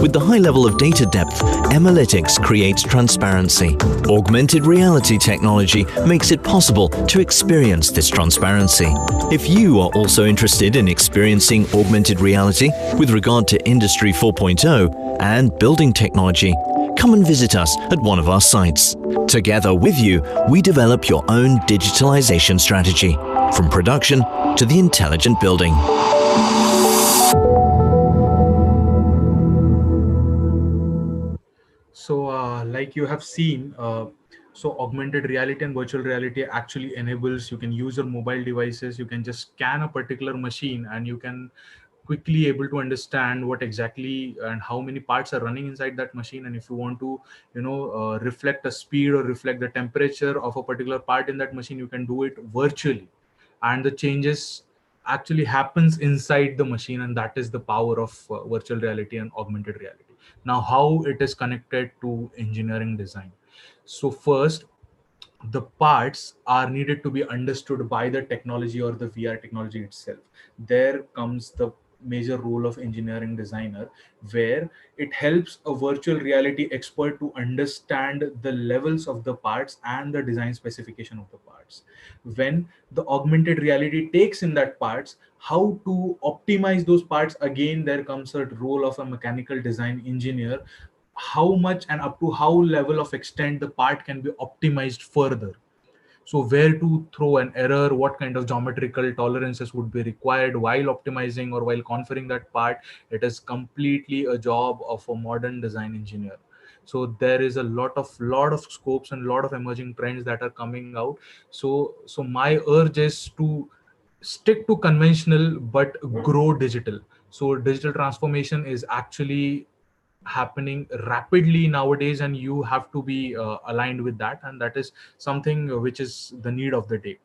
S12: With the high level of data depth, Analytics creates transparency. Augmented reality technology makes it possible to experience this transparency. If you are also interested in experiencing augmented reality with regard to Industry 4.0 and building technology, come and visit us at one of our sites. Together with you, we develop your own digitalization strategy, from production to the intelligent building.
S7: So like you have seen, so augmented reality and virtual reality actually enables, you can use your mobile devices, you can just scan a particular machine and you can quickly able to understand what exactly and how many parts are running inside that machine. And if you want to, reflect a speed or reflect the temperature of a particular part in that machine, you can do it virtually. And the changes actually happens inside the machine, and that is the power of virtual reality and augmented reality. Now, how it is connected to engineering design? So first, the parts are needed to be understood by the technology or the VR technology itself. There comes the major role of engineering designer, where it helps a virtual reality expert to understand the levels of the parts and the design specification of the parts. When the augmented reality takes in that parts, how to optimize those parts, again there comes a role of a mechanical design engineer, how much and up to how level of extent the part can be optimized further. So where to throw an error, what kind of geometrical tolerances would be required while optimizing or while configuring that part, it is completely a job of a modern design engineer. So there is a lot of scopes and lot of emerging trends that are coming out. So my urge is to stick to conventional but grow digital. So digital transformation is actually happening rapidly nowadays, and you have to be aligned with that, and that is something which is the need of the day.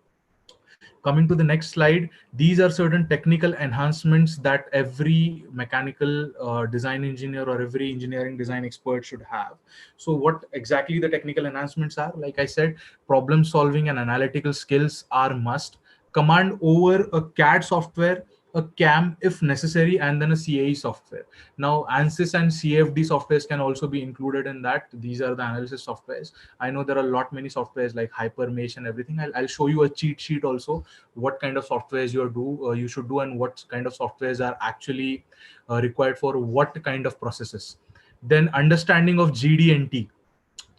S7: Coming to the next slide, these are certain technical enhancements that every mechanical design engineer or every engineering design expert should have. So what exactly the technical enhancements are? Like I said, problem solving and analytical skills are must. Command over a CAD software, a CAM if necessary, and then a CAE software. Now ANSYS and CFD softwares can also be included in that. These are the analysis softwares. I know there are a lot many softwares like Hypermesh and everything. I'll show you a cheat sheet also, what kind of softwares you should do, and what kind of softwares are actually required for what kind of processes. Then understanding of GD&T,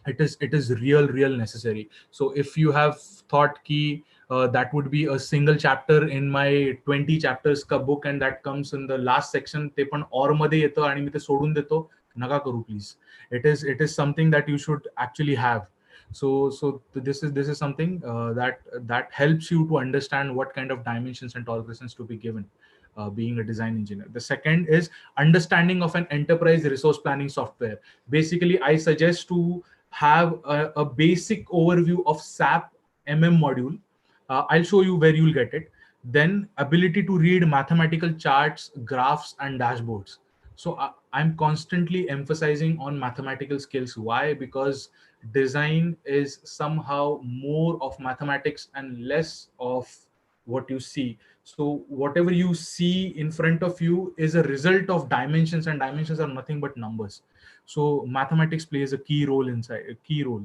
S7: it is real necessary. So if you have thought key that would be a single chapter in my 20 chapters ka book, and that comes in the last section, te पण और मध्ये येतं आणि मी ते सोडून देतो, नका करू please. It is something that you should actually have. So this is something that helps you to understand what kind of dimensions and tolerances to be given, being a design engineer. The second is understanding of an enterprise resource planning software. Basically, I suggest to have a basic overview of SAP module. I'll show you where you'll get it. Then ability to read mathematical charts, graphs, and dashboards. So I'm constantly emphasizing on mathematical skills. Why? Because design is somehow more of mathematics and less of what you see. So whatever you see in front of you is a result of dimensions, and dimensions are nothing but numbers. So mathematics plays a key role inside, a key role.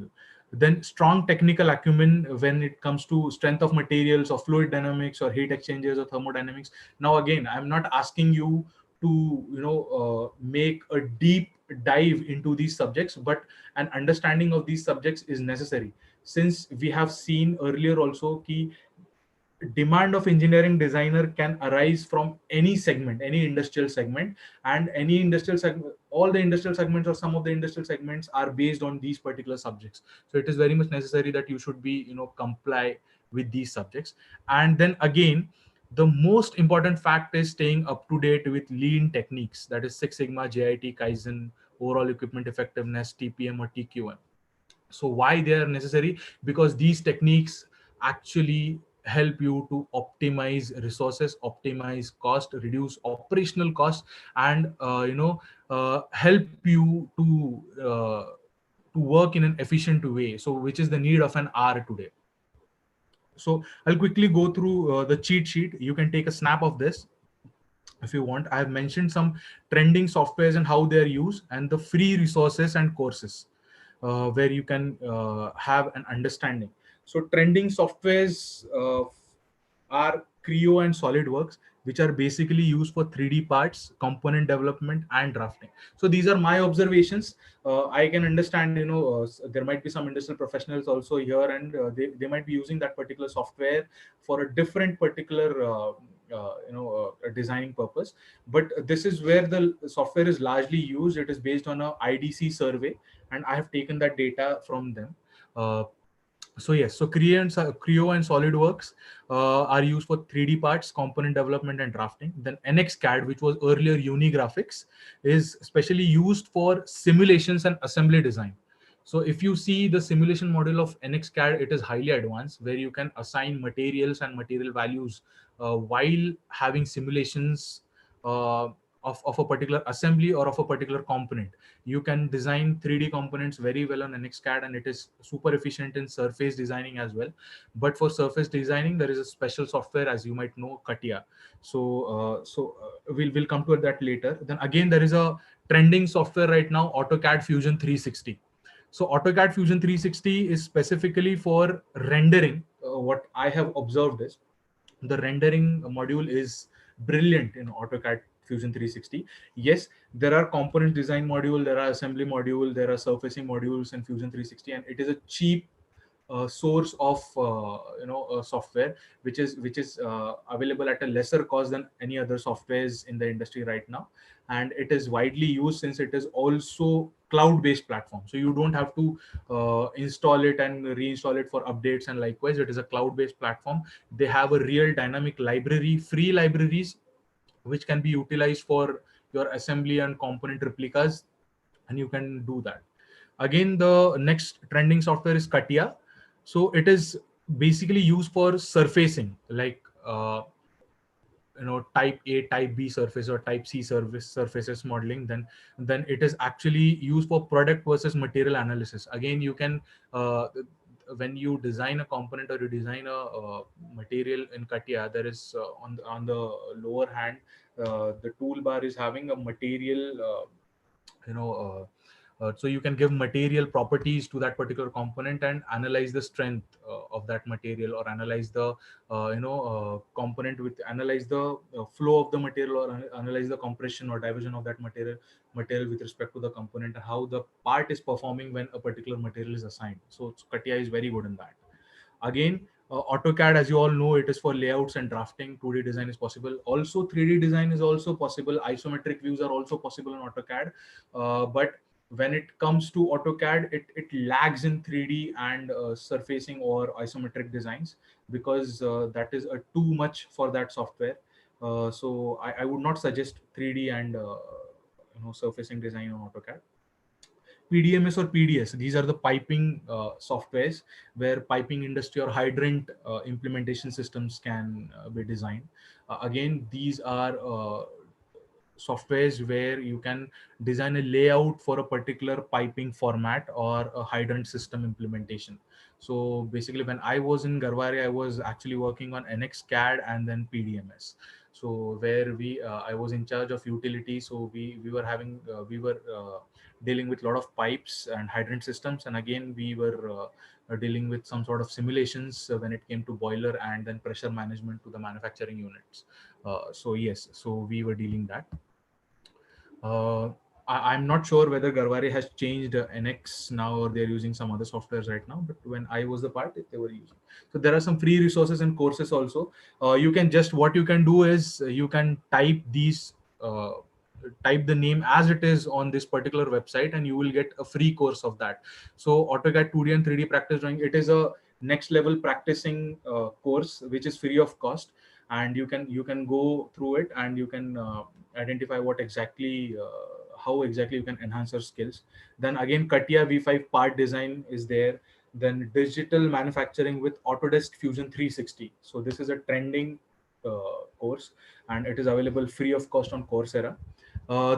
S7: Then strong technical acumen when it comes to strength of materials or fluid dynamics or heat exchangers or thermodynamics. Now again, I'm not asking you to make a deep dive into these subjects, but an understanding of these subjects is necessary, since we have seen earlier also key demand of engineering designer can arise from any segment, any industrial segment, and any industrial segment, all the industrial segments or some of the industrial segments are based on these particular subjects. So it is very much necessary that you should be comply with these subjects. And then again, the most important fact is staying up to date with lean techniques, that is Six Sigma, JIT, Kaizen, overall equipment effectiveness, TPM or TQM. So why they are necessary? Because these techniques actually help you to optimize resources, optimize cost, reduce operational cost, and help you to work in an efficient way, so which is the need of an hour today. So I'll quickly go through the cheat sheet. You can take a snap of this if you want. I have mentioned some trending softwares and how they are used, and the free resources and courses where you can have an understanding. So trending softwares are Creo and SolidWorks, which are basically used for 3D parts, component development, and drafting. So these are my observations. I can understand, there might be some industrial professionals also here, and they might be using that particular software for a different particular a designing purpose. But this is where the software is largely used. It is based on a IDC survey, and I have taken that data from them. So yes, so Creo and SolidWorks are used for 3D parts, component development, and drafting. Then NXCAD, which was earlier Unigraphics, is specially used for simulations and assembly design. So if you see the simulation module of NXCAD, it is highly advanced, where you can assign materials and material values while having simulations of a particular assembly or of a particular component. You can design 3D components very well on NXCAD, and it is super efficient in surface designing as well. But for surface designing, there is a special software, as you might know, CATIA. We'll come to that later. Then again, there is a trending software right now, AutoCAD Fusion 360. So AutoCAD Fusion 360 is specifically for rendering. What I have observed is the rendering module is brilliant in AutoCAD Fusion 360. Yes, there are component design module, there are assembly module, there are surfacing modules in Fusion 360, and it is a cheap source of software which is available at a lesser cost than any other softwares in the industry right now. And it is widely used since it is also cloud-based platform, so you don't have to install it and reinstall it for updates, and likewise it is a cloud-based platform. They have a real dynamic library, free libraries, which can be utilized for your assembly and component replicas, and you can do that. Again, the next trending software is CATIA. So it is basically used for surfacing, like type A, type B surface, or type C surfaces modeling. Then it is actually used for product versus material analysis. Again, you can when you design a component or you design a material in CATIA, there is on the lower hand, the toolbar is having a material so you can give material properties to that particular component and analyze the strength of that material, or analyze the component with analyze the flow of the material, or analyze the compression or diversion of that material with respect to the component, and how the part is performing when a particular material is assigned. So CATIA is very good in that. Again, AutoCAD, as you all know, it is for layouts and drafting. 2D design is possible. Also, 3D design is also possible. Isometric views are also possible in AutoCAD. But when it comes to AutoCAD, it lags in 3D and surfacing or isometric designs, because that is too much for that software. So I would not suggest 3D and surfacing design on AutoCAD. PDMS or PDS, these are the piping softwares where piping industry or hydrant implementation systems can be designed. Again, these are softwares where you can design a layout for a particular piping format or a hydrant system implementation. So basically, when I was in Garware, I was actually working on NXCAD and then PDMS. So where I was in charge of utility. So we were having dealing with a lot of pipes and hydrant systems, and again we were dealing with some sort of simulations when it came to boiler and then pressure management to the manufacturing units. So yes, so we were dealing that. I'm not sure whether Garware has changed NX now, or they're using some other softwares right now, but when I was the part, they were using. So there are some free resources and courses also. What you can do is you can type type the name as it is on this particular website, and you will get a free course of that. So AutoCAD 2D and 3D practice drawing, it is a next level practicing course which is free of cost, and you can go through it, and you can identify what exactly how exactly you can enhance your skills. Then again, CATIA V5 part design is there. Then digital manufacturing with Autodesk Fusion 360. So this is a trending course, and it is available free of cost on Coursera.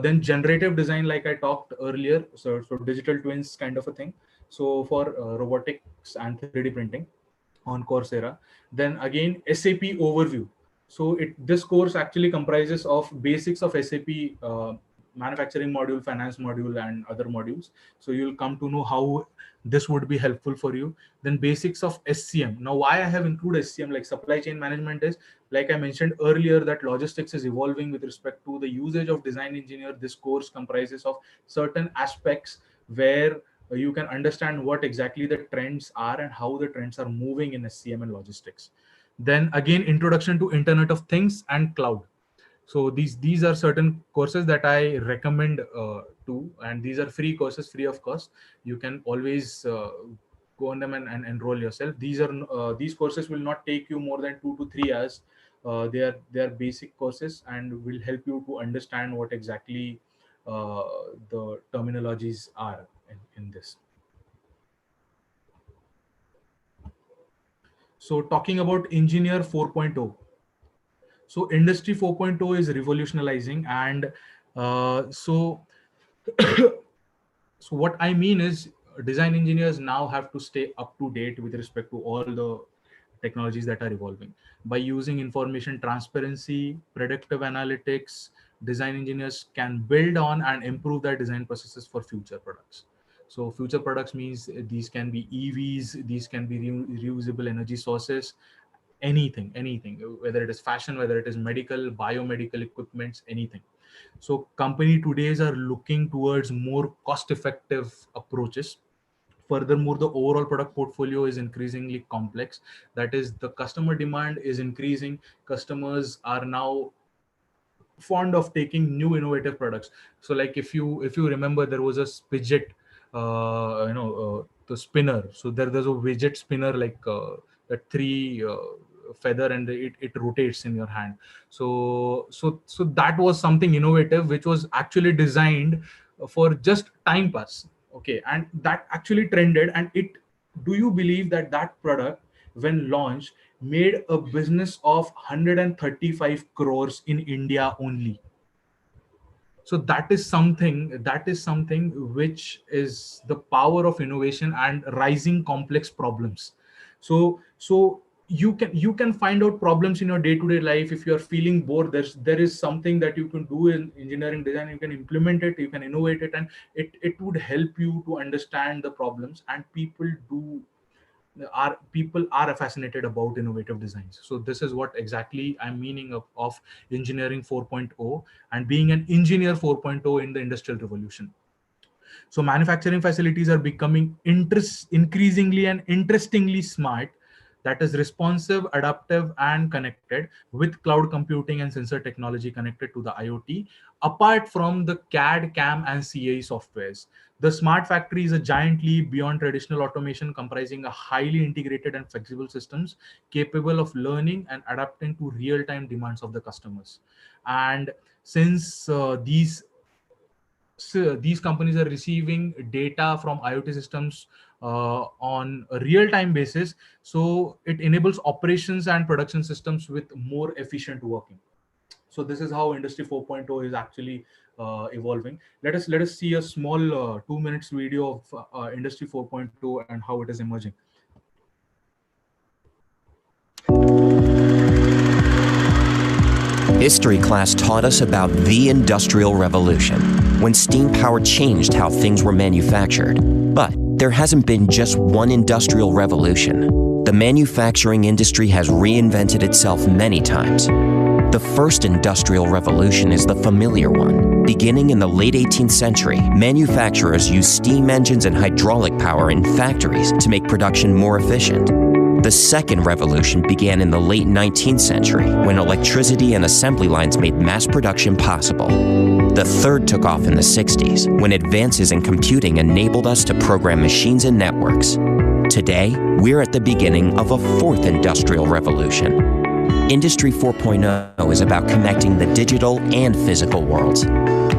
S7: Then generative design, like I talked earlier, so digital twins kind of a thing. So for robotics and 3D printing on Coursera. Then again, SAP overview. So this course actually comprises of basics of SAP manufacturing module, finance module, and other modules. So you'll come to know how this would be helpful for you. Then basics of SCM. Now, why I have included SCM, like supply chain management, is like I mentioned earlier that logistics is evolving with respect to the usage of design engineer. This course comprises of certain aspects where you can understand what exactly the trends are and how the trends are moving in SCM and logistics. Then again, introduction to Internet of Things and cloud. So these are certain courses that I recommend to, and these are free courses, free of cost. You can always go on them and enroll yourself. These courses will not take you more than 2 to 3 hours. They are basic courses and will help you to understand what exactly the terminologies are in this. So talking about Engineer 4.0. So Industry 4.0 is revolutionizing, and so what I mean is design engineers now have to stay up to date with respect to all the technologies that are evolving. By using information transparency, predictive analytics, design engineers can build on and improve their design processes for future products. So future products means these can be EVs, these can be reusable energy sources, anything, whether it is fashion, whether it is medical, biomedical equipments, anything. So company today are looking towards more cost-effective approaches. Furthermore, the overall product portfolio is increasingly complex. That is, the customer demand is increasing. Customers are now fond of taking new innovative products. So like if you remember, there was a Spidget, the spinner. So there's a widget spinner, like a three feather, and it rotates in your hand. So that was something innovative, which was actually designed for just time pass. Okay, and that actually trended, and do you believe that product, when launched, made a business of 135 crores in India only? So that is something which is the power of innovation and rising complex problems. So you can find out problems in your day-to-day life. If you are feeling bored, there is something that you can do in engineering design. You can implement it, you can innovate it, and it would help you to understand the problems. And people are fascinated about innovative designs. So this is what exactly I'm meaning of engineering 4.0 and being an engineer 4.0 in the industrial revolution. So manufacturing facilities are becoming increasingly and interestingly smart, that is responsive, adaptive, and connected with cloud computing and sensor technology connected to the IoT, apart from the CAD, CAM, and CAE softwares. The smart factory is a giant leap beyond traditional automation, comprising a highly integrated and flexible systems capable of learning and adapting to real-time demands of the customers. And since these companies are receiving data from IoT systems on a real-time basis, so it enables operations and production systems with more efficient working. So this is how Industry 4.0 is actually evolving. Let us see a small 2 minutes video of Industry 4.0 and how it is emerging.
S9: History class taught us about the Industrial Revolution, when steam power changed how things were manufactured. But there hasn't been just one industrial revolution. The manufacturing industry has reinvented itself many times. The first industrial revolution is the familiar one. Beginning in the late 18th century, manufacturers used steam engines and hydraulic power in factories to make production more efficient. The second revolution began in the late 19th century, when electricity and assembly lines made mass production possible. The third took off in the 60s, when advances in computing enabled us to program machines and networks. Today, we're at the beginning of a fourth industrial revolution. Industry 4.0 is about connecting the digital and physical worlds.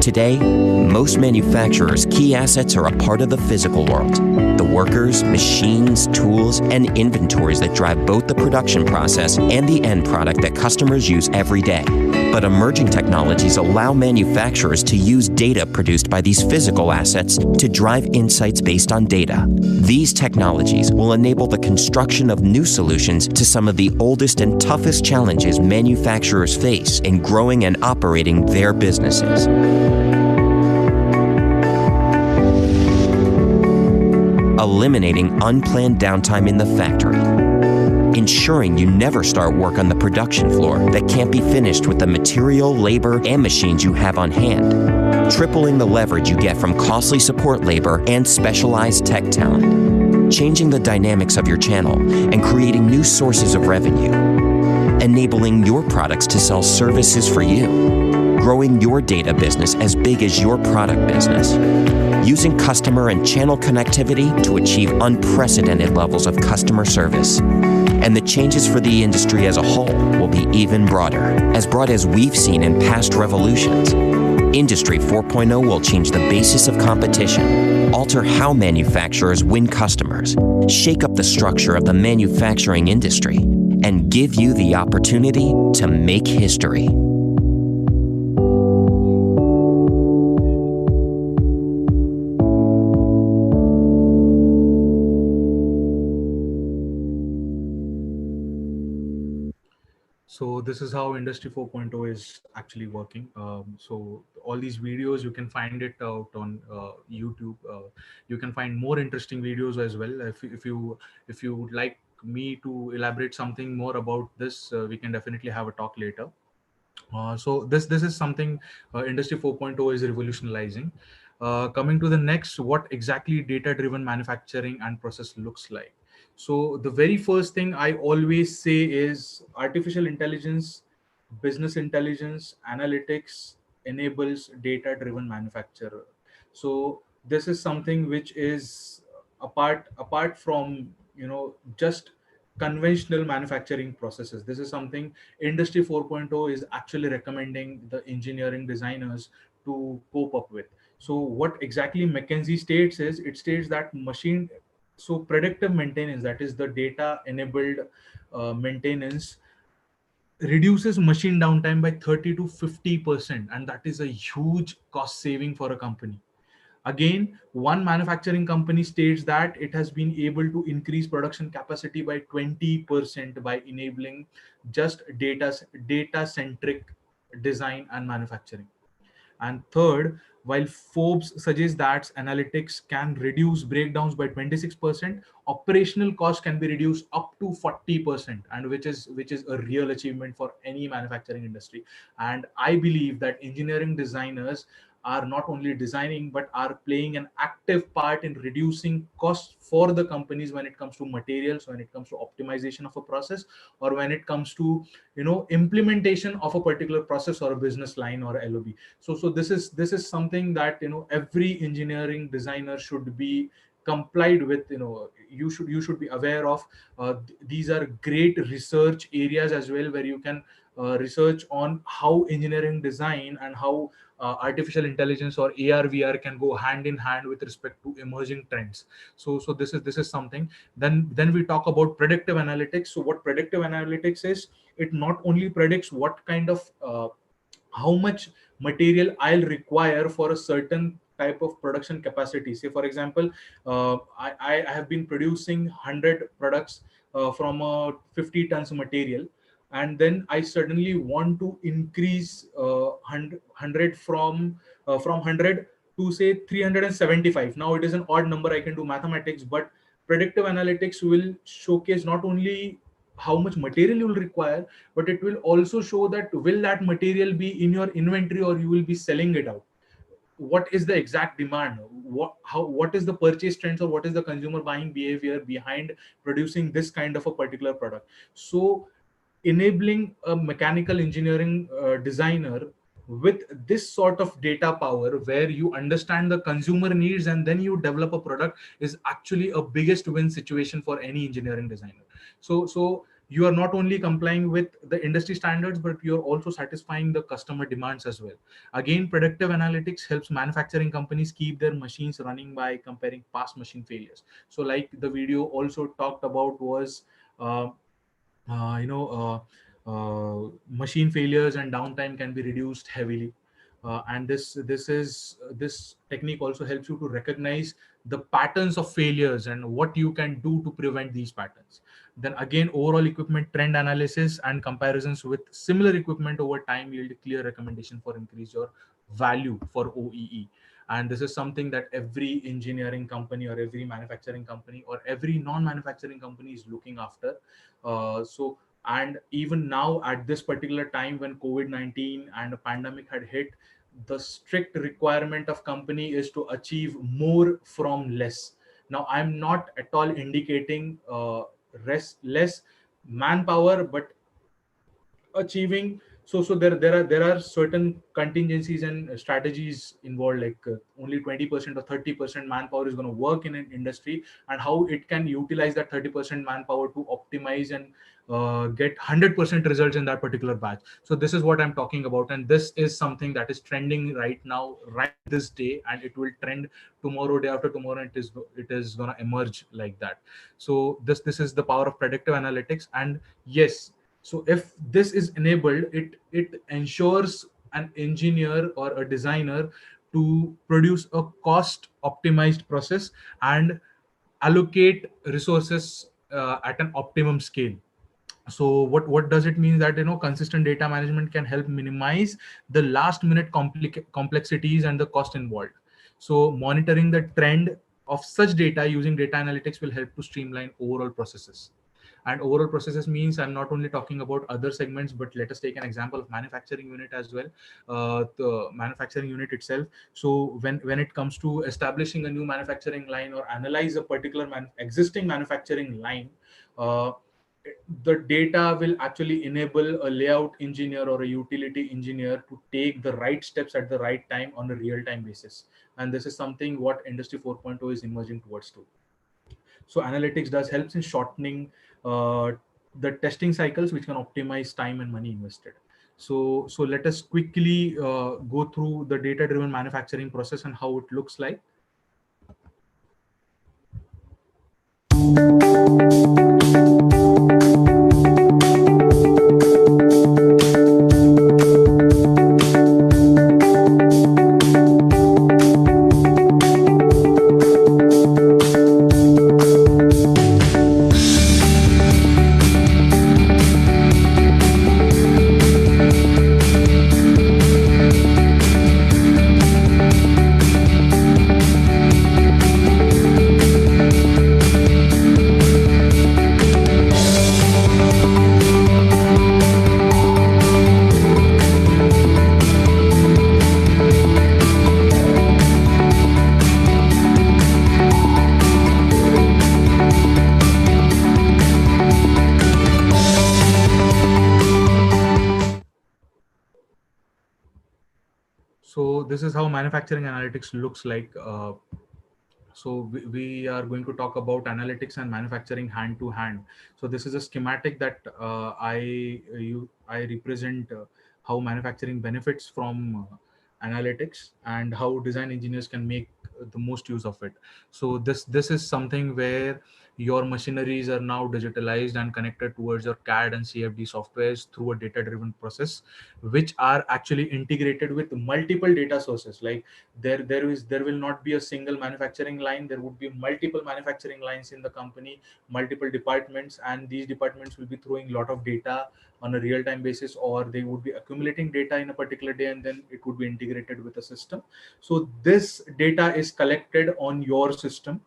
S9: Today, most manufacturers' key assets are a part of the physical world. The workers, machines, tools, and inventories that drive both the production process and the end product that customers use every day. But emerging technologies allow manufacturers to use data produced by these physical assets to drive insights based on data. These technologies will enable the construction of new solutions to some of the oldest and toughest challenges manufacturers face in growing and operating their businesses. Eliminating unplanned downtime in the factory. Ensuring you never start work on the production floor that can't be finished with the material, labor, and machines you have on hand. Tripling the leverage you get from costly support labor and specialized tech talent. Changing the dynamics of your channel and creating new sources of revenue. Enabling your products to sell services for you. Growing your data business as big as your product business. Using customer and channel connectivity to achieve unprecedented levels of customer service. And the changes for the industry as a whole will be even broader, as broad as we've seen in past revolutions. Industry 4.0 will change the basis of competition, alter how manufacturers win customers, shake up the structure of the manufacturing industry, and give you the opportunity to make history.
S7: So this is how Industry 4.0 is actually working. So all these videos, you can find it out on YouTube. You can find more interesting videos as well. If you would like me to elaborate something more about this, we can definitely have a talk later. So this is something Industry 4.0 is revolutionizing. Coming to the next, what exactly data-driven manufacturing and process looks like. So the very first thing I always say is artificial intelligence, business intelligence, analytics enables data-driven manufacturer. So this is something which is apart from just conventional manufacturing processes. This is something Industry 4.0 is actually recommending the engineering designers to cope up with. So what exactly McKinsey states is, it states that predictive maintenance, that is the data enabled maintenance, reduces machine downtime by 30 to 50%, and that is a huge cost saving for a company. Again, one manufacturing company states that it has been able to increase production capacity by 20% by enabling just data centric design and manufacturing. And third, while Forbes suggests that analytics can reduce breakdowns by 26%, operational cost can be reduced up to 40%, and which is a real achievement for any manufacturing industry. And I believe that engineering designers are not only designing but are playing an active part in reducing costs for the companies when it comes to materials, when it comes to optimization of a process, or when it comes to implementation of a particular process or a business line or LOB. So this is something that every engineering designer should be complied with. You should be aware of. These are great research areas as well, where you can research on how engineering design and how artificial intelligence or AR VR can go hand in hand with respect to emerging trends. So this is something. Then we talk about predictive analytics. So what predictive analytics is, it not only predicts what kind of how much material I'll require for a certain type of production capacity. Say, for example, I have been producing 100 products from a 50 tons material, and then I suddenly want to increase 100 from 100 to say 375. Now it is an odd number, I can do mathematics, but predictive analytics will showcase not only how much material you will require, but it will also show that will that material be in your inventory or you will be selling it out. What is the exact demand? What is the purchase trends, or what is the consumer buying behavior behind producing this kind of a particular product? So enabling a mechanical engineering designer with this sort of data power, where you understand the consumer needs and then you develop a product, is actually a biggest win situation for any engineering designer. So you are not only complying with the industry standards, but you're also satisfying the customer demands as well. Again, predictive analytics helps manufacturing companies keep their machines running by comparing past machine failures. So like the video also talked about was uh, uh, you know machine failures and downtime can be reduced heavily. And this technique also helps you to recognize the patterns of failures and what you can do to prevent these patterns. Then again, overall equipment trend analysis and comparisons with similar equipment over time yield a clear recommendation for increase your value for OEE. And this is something that every engineering company or every manufacturing company or every non-manufacturing company is looking after. And even now at this particular time when COVID-19 and a pandemic had hit, the strict requirement of company is to achieve more from less. Now I'm not at all indicating less manpower, but achieving. So there are certain contingencies and strategies involved, like only 20% or 30% manpower is going to work in an industry, and how it can utilize that 30% manpower to optimize and get 100% results in that particular batch. So this is what I'm talking about, and this is something that is trending right now, right this day, and it will trend tomorrow, day after tomorrow. It is going to emerge like that. So this is the power of predictive analytics. And yes, so if this is enabled, it ensures an engineer or a designer to produce a cost optimized process and allocate resources at an optimum scale. So what does it mean? That consistent data management can help minimize the last minute complexities and the cost involved. So monitoring the trend of such data using data analytics will help to streamline overall processes. And overall processes means I'm not only talking about other segments, but let us take an example of manufacturing unit as well. The manufacturing unit itself. So when it comes to establishing a new manufacturing line or analyze a particular existing manufacturing line, uh, the data will actually enable a layout engineer or a utility engineer to take the right steps at the right time on a real time basis. And this is something what industry 4.0 is emerging towards too. So analytics does helps in shortening uh, the testing cycles, which can optimize time and money invested. So let us quickly go through the data driven manufacturing process and how it looks like. So this is how manufacturing analytics looks like. So we are going to talk about analytics and manufacturing hand to hand. So this is a schematic that I represent how manufacturing benefits from analytics and how design engineers can make the most use of it. So this is something where your machineries are now digitalized and connected towards your CAD and CFD softwares through a data driven process, which are actually integrated with multiple data sources. Like there will not be a single manufacturing line. There would be multiple manufacturing lines in the company, multiple departments, and these departments will be throwing a lot of data on a real time basis, or they would be accumulating data in a particular day, and then it would be integrated with a system. So this data is collected on your system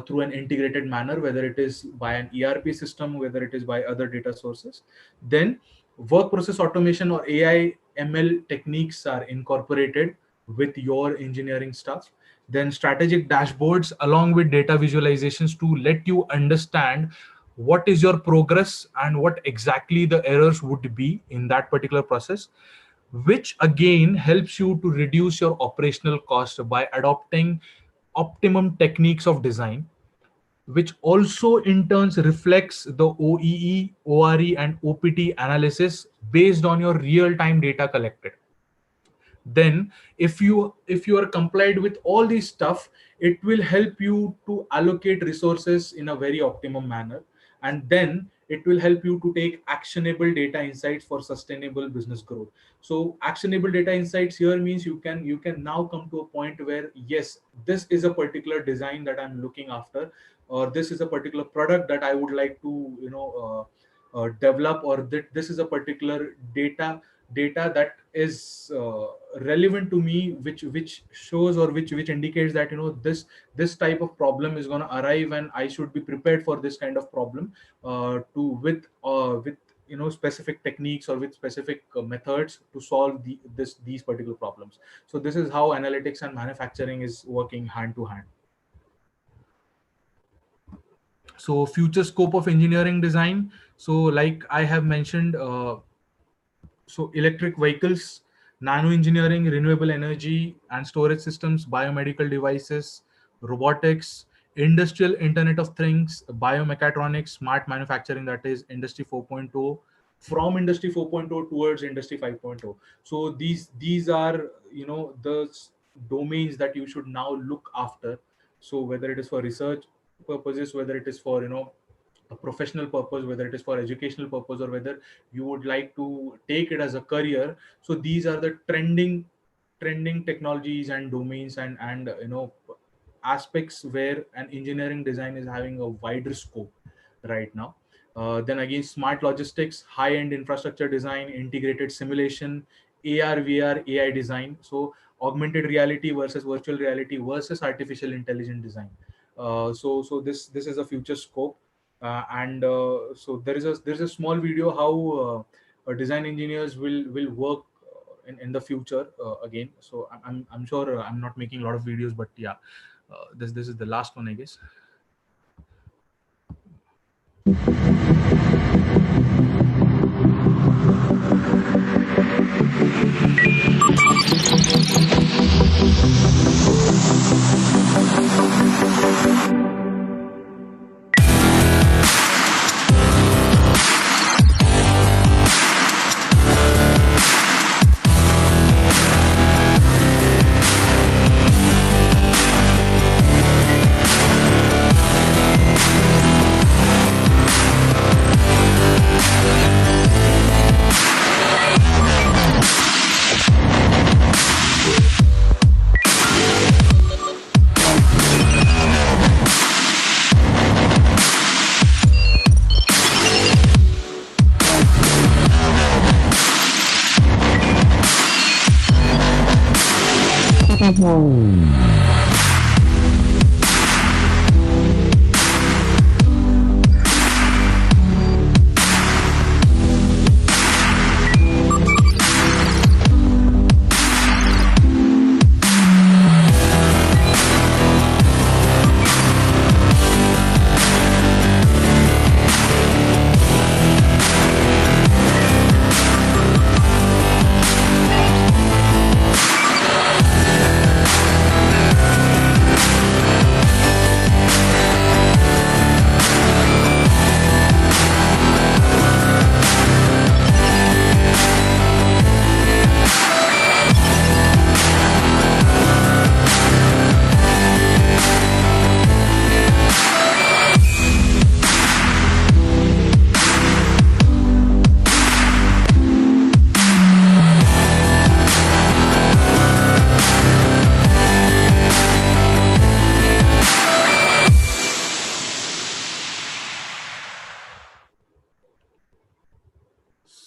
S7: through an integrated manner, whether it is by an ERP system, whether it is by other data sources. Then work process automation or AI ML techniques are incorporated with your engineering stuff. Then strategic dashboards along with data visualizations to let you understand what is your progress and what exactly the errors would be in that particular process, which again helps you to reduce your operational cost by adopting optimum techniques of design. which also in turns reflects the OEE, ORE, and OPT analysis based on your real-time data collected. Then if you are complied with all these stuff, it will help you to allocate resources in a very optimum manner, and then it will help you to take actionable data insights for sustainable business growth. So actionable data insights here means you can now come to a point where, yes, this is a particular design that I'm looking after, or this is a particular product that I would like to develop, or that this is a particular data that is relevant to me, which shows, or which indicates that this type of problem is going to arrive, and I should be prepared for this kind of problem, to with specific techniques or with specific methods to solve these particular problems. So this is how analytics and manufacturing is working hand to hand. So future scope of engineering design, so like I have mentioned, so electric vehicles, nano engineering, renewable energy and storage systems, biomedical devices, robotics, industrial internet of things, biomechatronics, smart manufacturing, that is industry 4.0, from industry 4.0 towards industry 5.0. So these are the domains that you should now look after. So whether it is for research purposes, whether it is for a professional purpose, whether it is for educational purpose, or whether you would like to take it as a career. So these are the trending technologies and domains, and aspects where an engineering design is having a wider scope right now. Then again, smart logistics, high-end infrastructure design, integrated simulation, AR, VR, AI design. So augmented reality versus virtual reality versus artificial intelligence design. So this is a future scope, and so there's a small video how design engineers will work in the future again. So I'm sure I'm not making a lot of videos, but yeah, this is the last one, I guess.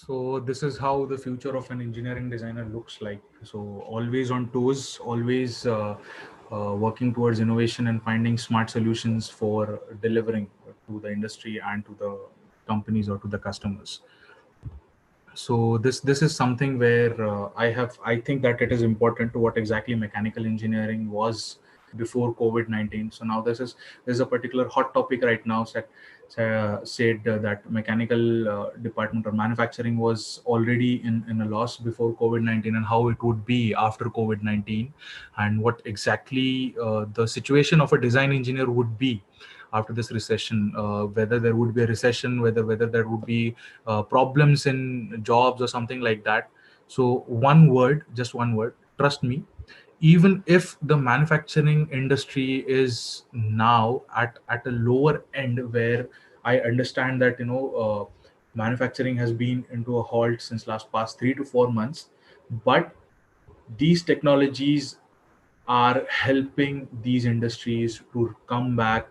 S7: So this is how the future of an engineering designer looks like. So always on toes, always working towards innovation and finding smart solutions for delivering to the industry and to the companies or to the customers. So this is something where I think that it is important to what exactly mechanical engineering was before COVID-19. So now there's a particular hot topic right now said that mechanical department or manufacturing was already in a loss before COVID-19, and how it would be after COVID-19, and what exactly the situation of a design engineer would be after this recession, whether there would be a recession, whether there would be problems in jobs or something like that. So one word, just one word, trust me. Even if the manufacturing industry is now at a lower end, where I understand that manufacturing has been into a halt since last past 3 to 4 months, but these technologies are helping these industries to come back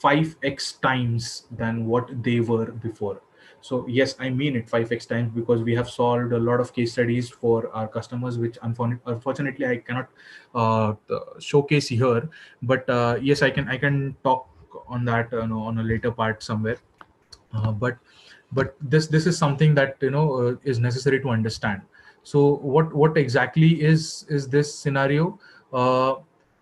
S7: 5x times than what they were before. So yes, I mean it, 5x times, because we have solved a lot of case studies for our customers, which unfortunately I cannot showcase here. But yes, I can talk on that on a later part somewhere. But this is something that is necessary to understand. So what exactly is this scenario? uh,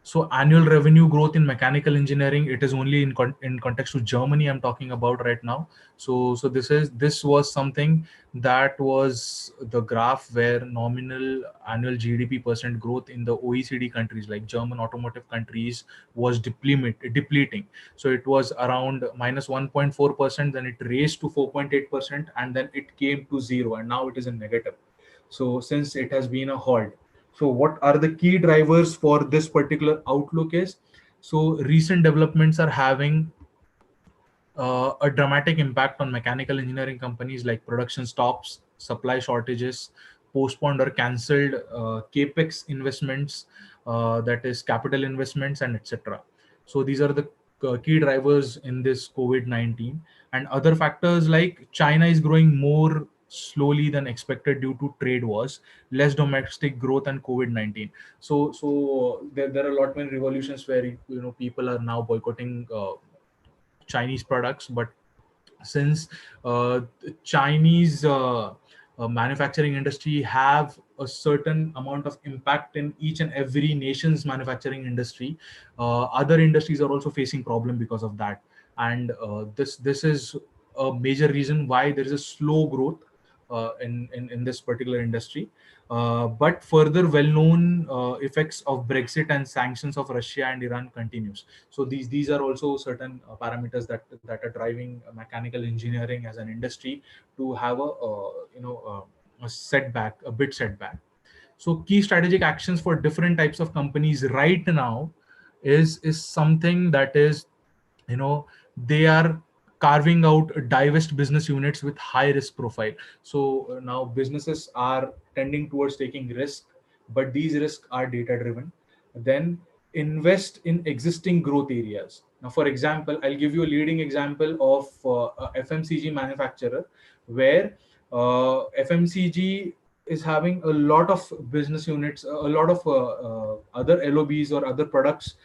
S7: so annual revenue growth in mechanical engineering, it is only in context to Germany I'm talking about right now. So this was something that was the graph where nominal annual GDP percent growth in the OECD countries, like German automotive countries, was depleting. So it was around minus 1.4%, then it raised to 4.8%, and then it came to zero, and now it is in negative. So since it has been a halt, so what are the key drivers for this particular outlook is, so recent developments are having a dramatic impact on mechanical engineering companies, like production stops, supply shortages, postponed or cancelled capex investments, that is capital investments, and etc. So these are the key drivers in this COVID-19. And other factors like China is growing more slowly than expected due to trade wars, less domestic growth, and COVID-19. So there are a lot many revolutions where people are now boycotting Chinese products. But since Chinese manufacturing industry have a certain amount of impact in each and every nation's manufacturing industry, other industries are also facing problem because of that. And this is a major reason why there is a slow growth in this particular industry. But further well-known effects of Brexit and sanctions of Russia and Iran continues. So these are also certain parameters that are driving mechanical engineering as an industry to have a setback, a bit setback. So key strategic actions for different types of companies right now is something that is, they are carving out divest business units with high risk profile. So now businesses are tending towards taking risk, but these risks are data driven. Then invest in existing growth areas. Now for example, I'll give you a leading example of a FMCG manufacturer, where FMCG is having a lot of business units, a lot of other LOBs or other products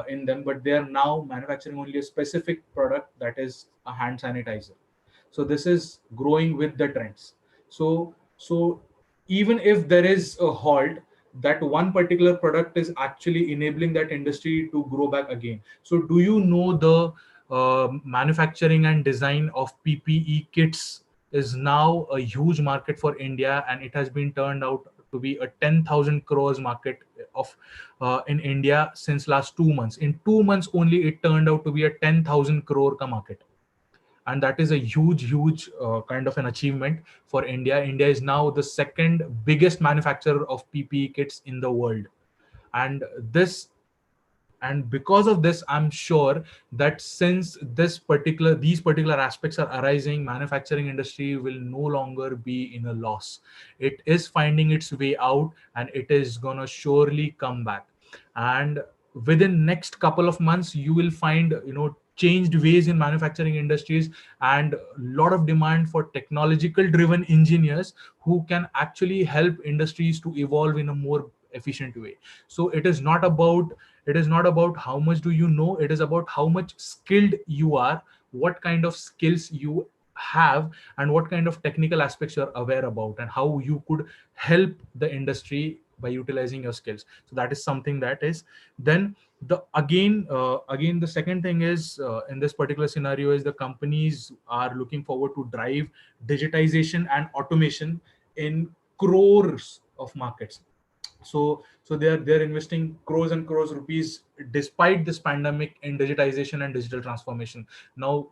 S7: in them, but they are now manufacturing only a specific product, that is a hand sanitizer. So this is growing with the trends. So even if there is a halt, that one particular product is actually enabling that industry to grow back again. So do you know the manufacturing and design of PPE kits is now a huge market for India, and it has been turned out to be a 10,000 crores market of in India since last 2 months. In 2 months only, it turned out to be a 10,000 crore ka market, and that is a huge kind of an achievement for India. India is now the second biggest manufacturer of PPE kits in the world, and this and because of this, I'm sure that since these particular aspects are arising, manufacturing industry will no longer be in a loss. It is finding its way out, and it is gonna surely come back. And within next couple of months, you will find changed ways in manufacturing industries, and a lot of demand for technological driven engineers who can actually help industries to evolve in a more efficient way. So it is not about how much do you know, it is about how much skilled you are, what kind of skills you have, and what kind of technical aspects you're aware about, and how you could help the industry by utilizing your skills. So that is something that is. Then again the second thing is, in this particular scenario, is the companies are looking forward to drive digitization and automation in crores of markets. So they're investing crores and crores rupees despite this pandemic in digitization and digital transformation. Now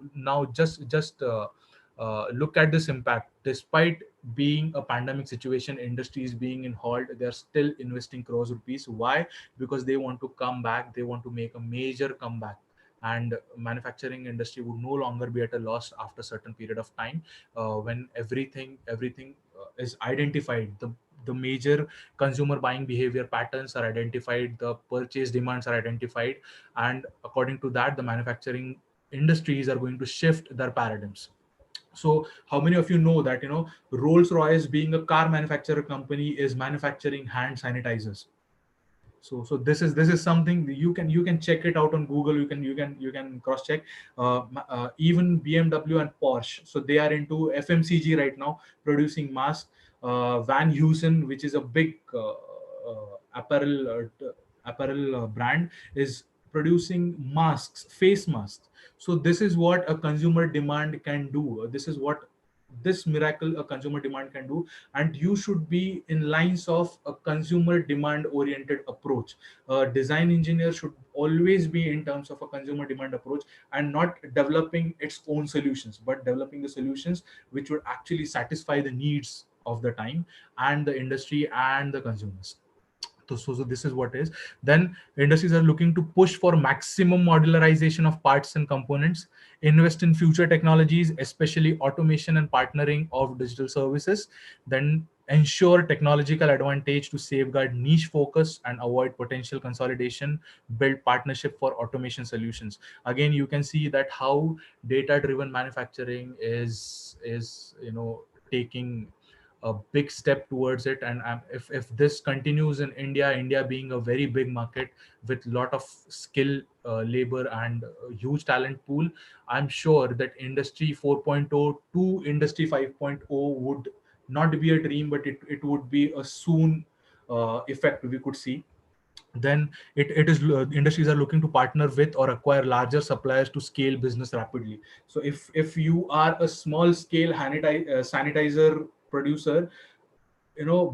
S7: just look at this impact. Despite being a pandemic situation, industries being in halt, they're still investing crores rupees. Why? Because they want to come back, they want to make a major comeback, and manufacturing industry would no longer be at a loss after a certain period of time, when everything is identified. The major consumer buying behavior patterns are identified, the purchase demands are identified, and according to that, the manufacturing industries are going to shift their paradigms. So how many of you know that, Rolls Royce, being a car manufacturer company, is manufacturing hand sanitizers? So this is something that you can check it out on Google. You can cross check. Even BMW and Porsche, so they are into FMCG right now, producing masks. Van Heusen, which is a big apparel brand, is producing masks, face masks. So this is what a consumer demand can do. This is what this miracle a consumer demand can do. And you should be in lines of a consumer demand oriented approach. A design engineer should always be in terms of a consumer demand approach, and not developing its own solutions, but developing the solutions which would actually satisfy the needs of the time and the industry and the consumers. So this is what is. Then industries are looking to push for maximum modularization of parts and components, invest in future technologies, especially automation and partnering of digital services, then ensure technological advantage to safeguard niche focus and avoid potential consolidation, build partnership for automation solutions. Again, you can see that how data driven manufacturing is taking a big step towards it. And if this continues in India being a very big market with lot of skill, labor, and huge talent pool, I'm sure that industry 4.0 to industry 5.0 would not be a dream, but it would be a soon effect we could see. Then it is industries are looking to partner with or acquire larger suppliers to scale business rapidly. So if you are a small scale sanitizer producer,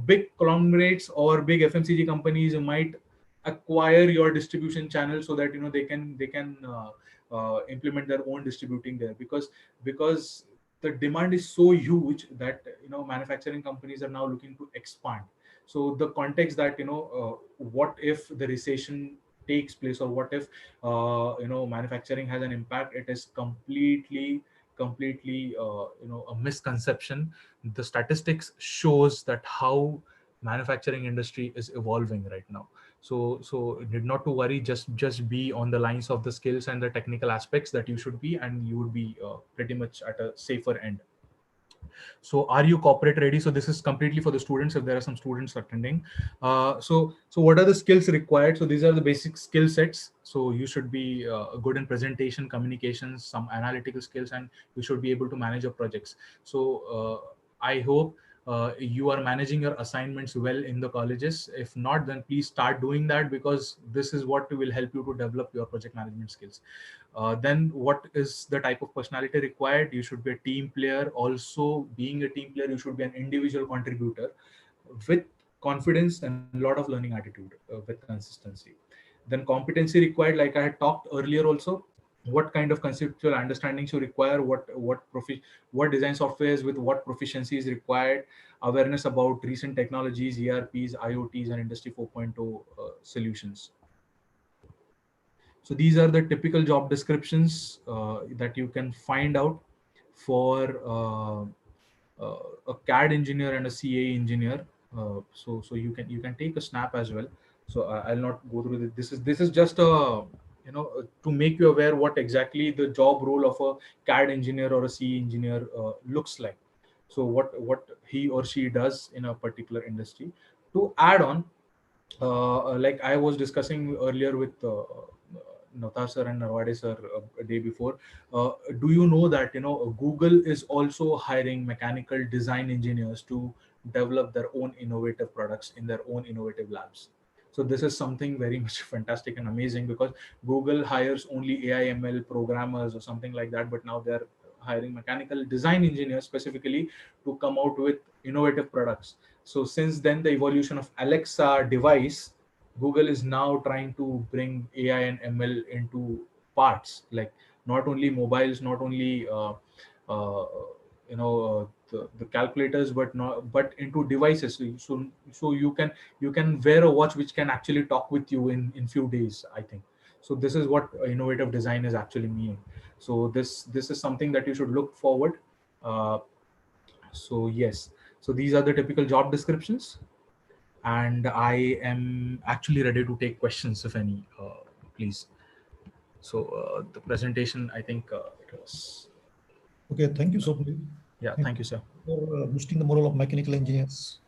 S7: big conglomerates or big FMCG companies might acquire your distribution channel, so that they can implement their own distributing there, because the demand is so huge that manufacturing companies are now looking to expand. So the context that what if the recession takes place, or what if manufacturing has an impact, it is completely a misconception. The statistics shows that how manufacturing industry is evolving right now. So need not to worry, just be on the lines of the skills and the technical aspects that you should be, and you would be pretty much at a safer end. So are you corporate ready? So this is completely for the students, if there are some students attending. So what are the skills required? So these are the basic skill sets. So you should be good in presentation, communications, some analytical skills, and you should be able to manage your projects. So I hope you are managing your assignments well in the colleges. If not, then please start doing that, because this is what will help you to develop your project management skills. Then what is the type of personality required? You should be a team player. Also, being a team player, you should be an individual contributor with confidence and a lot of learning attitude, with consistency. Then competency required, like I had talked earlier also, what kind of conceptual understandings you require, what design softwares with what proficiency is required, awareness about recent technologies, ERPs, IoTs, and industry 4.0 solutions. So these are the typical job descriptions that you can find out for a CAD engineer and a CA engineer. So you can take a snap as well. So I'll not go through this. This is just a to make you aware what exactly the job role of a CAD engineer or a CA engineer looks like. So what he or she does in a particular industry. To add on, like I was discussing earlier with Navtar sir and Narwade sir a day before, do you know that Google is also hiring mechanical design engineers to develop their own innovative products in their own innovative labs? So this is something very much fantastic and amazing, because Google hires only AI ML programmers or something like that, but now they're hiring mechanical design engineers specifically to come out with innovative products. So since then, the evolution of Alexa device, Google is now trying to bring AI and ML into parts, like not only mobiles, not only uh, the calculators, but not but into devices. So you can wear a watch which can actually talk with you in few days, I think. So this is what innovative design is actually meaning. So this is something that you should look forward. uh, so yes, so these are the typical job descriptions, and I am actually ready to take questions if any, please. So the presentation, I think it was.
S3: Okay, thank you, Swapnil.
S7: Yeah, thank you, sir.
S3: For boosting the morale of mechanical engineers.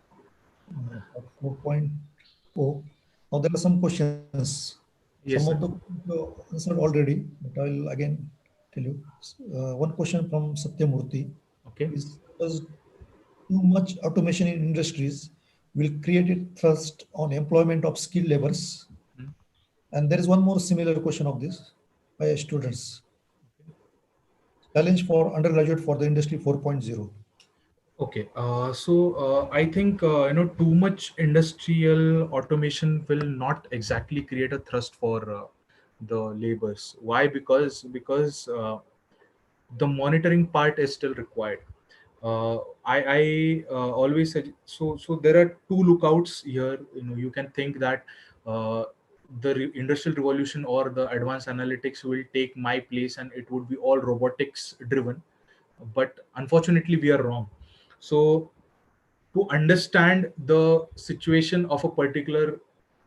S3: 4.0. Now there are some questions. Some
S7: Yes,
S3: of the
S7: sir.
S3: answered already, but I'll again tell you. One question from Satyamurthy
S7: Okay.
S3: is: does too much automation in industries will create a thrust on employment of skilled laborers?
S7: Hmm.
S3: And there is one more similar question of this by students. Challenge for undergraduate for the industry 4.0.
S7: Okay, I think too much industrial automation will not exactly create a thrust for the labors. Why? Because the monitoring part is still required. I always said, so there are two lookouts here. You can think that the industrial revolution or the advanced analytics will take my place and it would be all robotics driven, but unfortunately we are wrong. So to understand the situation of a particular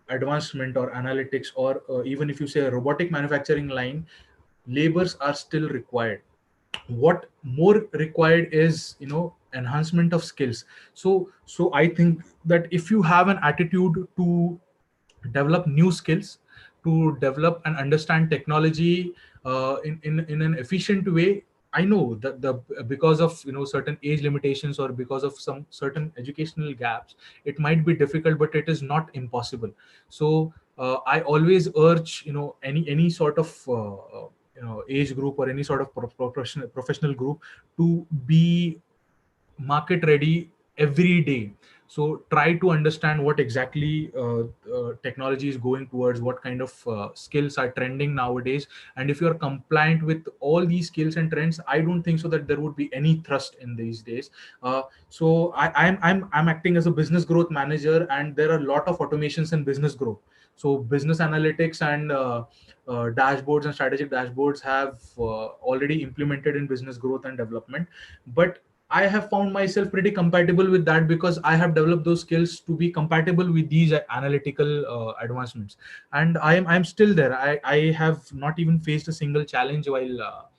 S7: advancement or analytics, or even if you say a robotic manufacturing line, labors are still required. What more required is enhancement of skills. So I think that if you have an attitude to develop new skills, to develop and understand technology in an efficient way. I know that the because of certain age limitations or because of some certain educational gaps, it might be difficult, but it is not impossible. So I always urge any sort of age group or any sort of professional group to be market ready every day. So try to understand what exactly technology is going towards, what kind of skills are trending nowadays, and if you are compliant with all these skills and trends, I don't think so that there would be any thrust in these days. I'm acting as a business growth manager, and there are a lot of automations in business growth. So business analytics and dashboards and strategic dashboards have already implemented in business growth and development, but I have found myself pretty compatible with that because I have developed those skills to be compatible with these analytical advancements, and I'm still there. I have not even faced a single challenge while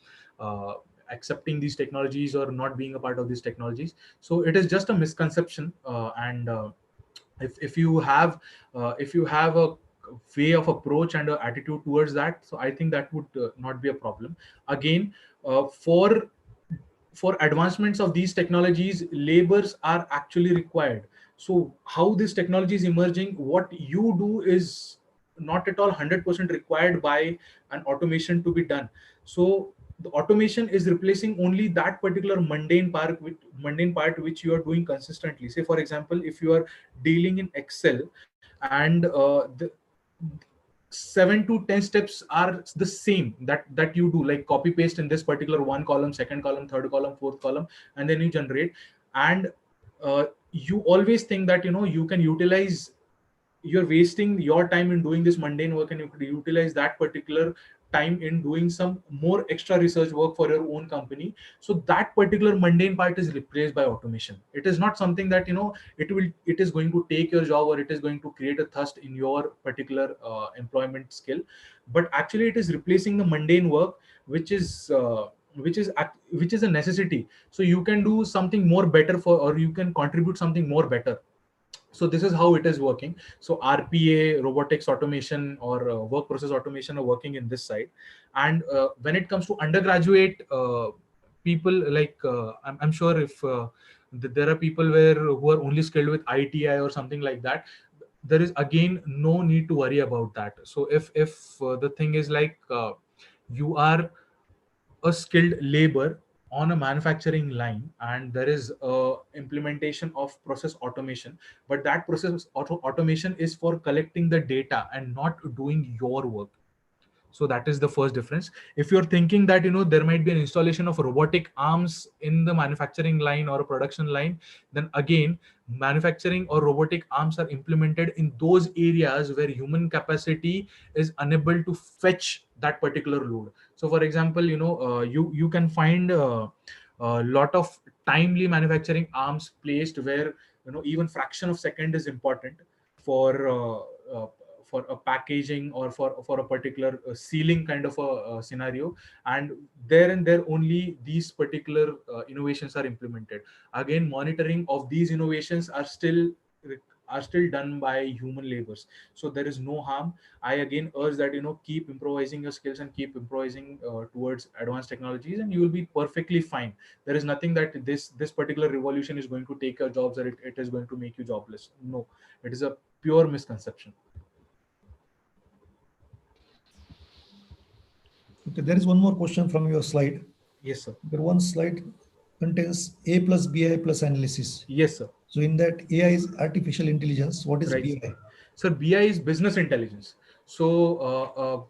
S7: accepting these technologies or not being a part of these technologies. So it is just a misconception, and if you have a way of approach and a attitude towards that, so I think that would not be a problem. Again, for advancements of these technologies, labors are actually required. So how this technology is emerging, what you do is not at all 100% required by an automation to be done. So the automation is replacing only that particular mundane part which you are doing consistently. Say for example, if you are dealing in Excel, and the 7 to 10 steps are the same that you do, like copy paste in this particular one column, second column, third column, fourth column, and then you generate. And you always think that you can utilize, you're wasting your time in doing this mundane work, and you could utilize that particular time in doing some more extra research work for your own company. So that particular mundane part is replaced by automation. It is not something that it is going to take your job, or it is going to create a thrust in your particular employment skill, but actually it is replacing the mundane work, which is which is a necessity, so you can do something more better for, or you can contribute something more better. So this is how it is working. So RPA, robotics automation, or work process automation are working in this side. And when it comes to undergraduate people, like I'm sure if there are people who are only skilled with ITI or something like that, there is again no need to worry about that. So if the thing is like you are a skilled labor, on a manufacturing line and there is a implementation of process automation, but that process automation is for collecting the data and not doing your work. So that is the first difference. If you're thinking that there might be an installation of robotic arms in the manufacturing line or a production line, then again manufacturing or robotic arms are implemented in those areas where human capacity is unable to fetch that particular load. So for example, you can find a lot of timely manufacturing arms placed where even fraction of second is important for for a packaging or for a particular sealing kind of a scenario, and there and there only these particular innovations are implemented. Again, monitoring of these innovations are still done by human labors, so there is no harm. I again urge that keep improvising your skills and keep improvising towards advanced technologies, and you will be perfectly fine. There is nothing that this particular revolution is going to take your jobs, or it is going to make you jobless. No, it is a pure misconception.
S3: Okay, there is one more question from your slide.
S7: Yes, sir.
S3: The one slide contains A plus BI plus analysis.
S7: Yes, sir.
S3: So in that, AI is artificial intelligence. What is
S7: Right.
S3: BI?
S7: Sir, BI is business intelligence. So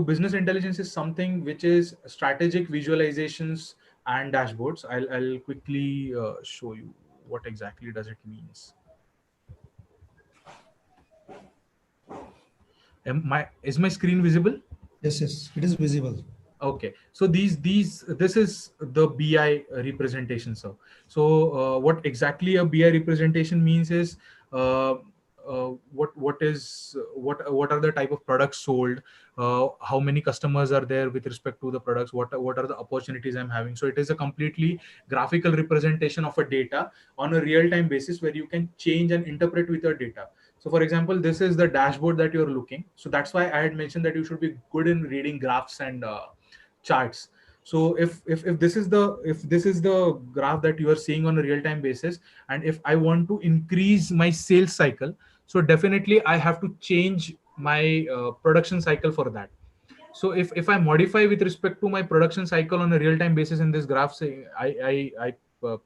S7: business intelligence is something which is strategic visualizations and dashboards. I'll quickly show you what exactly does it means. Is my screen visible?
S3: Yes, yes, it is visible.
S7: Okay, so this is the BI representation, sir. So what exactly a BI representation means is what are the type of products sold, how many customers are there with respect to the products, what are the opportunities I'm having. So it is a completely graphical representation of a data on a real-time basis where you can change and interpret with your data. So for example, this is the dashboard that you're looking. So that's why I had mentioned that you should be good in reading graphs and charts. So if this is the graph that you are seeing on a real-time basis, and if I want to increase my sales cycle, so definitely I have to change my production cycle for that. So if I modify with respect to my production cycle on a real-time basis in this graph, say I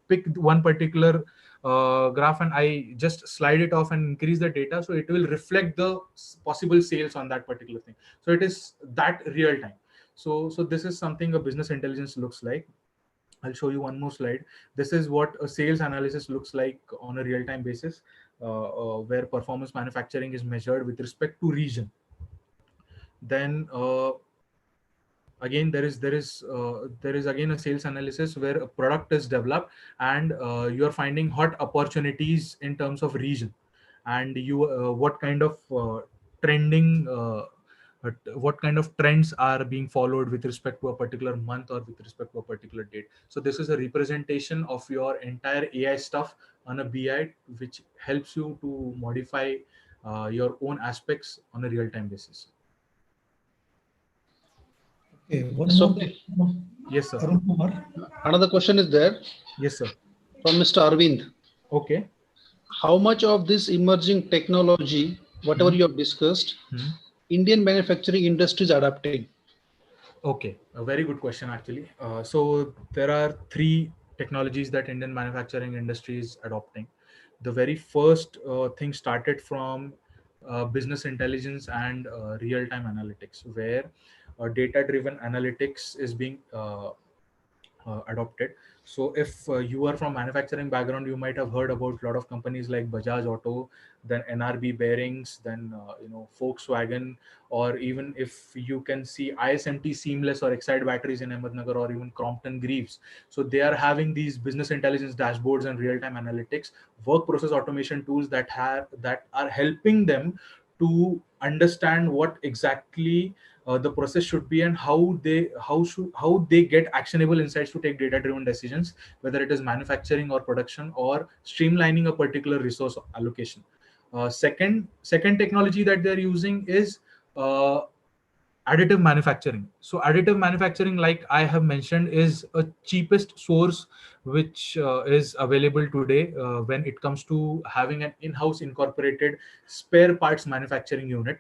S7: pick one particular graph and I just slide it off and increase the data, so it will reflect the possible sales on that particular thing. So it is that real time. So this is something a business intelligence looks like. I'll show you one more slide. This is what a sales analysis looks like on a real-time basis, where performance manufacturing is measured with respect to region. Then again there is again a sales analysis where a product is developed and you are finding hot opportunities in terms of region, and you what kind of trending what kind of trends are being followed with respect to a particular month or with respect to a particular date. So this is a representation of your entire AI stuff on a BI, which helps you to modify your own aspects on a real-time basis.
S3: Okay, one
S2: So,
S3: more.
S7: Yes, sir.
S3: Arun Kumar.
S2: Another question is there
S7: Yes, sir.
S2: from Mr. Arvind.
S7: Okay.
S2: How much of this emerging technology, whatever you have discussed, Indian manufacturing industry is adapting?
S7: Okay, a very good question actually. So there are three technologies that Indian manufacturing industry is adopting. The very first thing started from business intelligence and real-time analytics, where data-driven analytics is being adopted. So if you are from manufacturing background, you might have heard about a lot of companies like Bajaj Auto, then NRB Bearings, then Volkswagen, or even if you can see ISMT Seamless or Excite Batteries in Ahmednagar, or even Crompton Greaves. So they are having these business intelligence dashboards and real-time analytics, work process automation tools that are helping them to understand what exactly the process should be, and how they get actionable insights to take data driven decisions, whether it is manufacturing or production or streamlining a particular resource allocation. Second technology that they're using is additive manufacturing. So additive manufacturing, like I have mentioned, is a cheapest source which is available today when it comes to having an in-house incorporated spare parts manufacturing unit.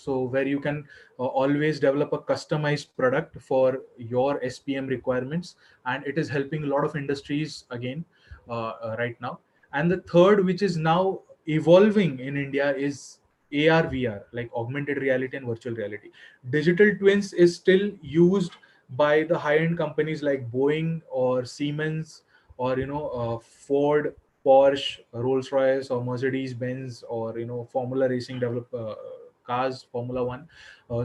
S7: So where you can always develop a customized product for your SPM requirements, and it is helping a lot of industries again right now. And the third, which is now evolving in India, is AR VR, like augmented reality and virtual reality. Digital twins is still used by the high-end companies like Boeing or Siemens, or Ford, Porsche, Rolls Royce, or Mercedes Benz, or Formula Racing develop cars, Formula One.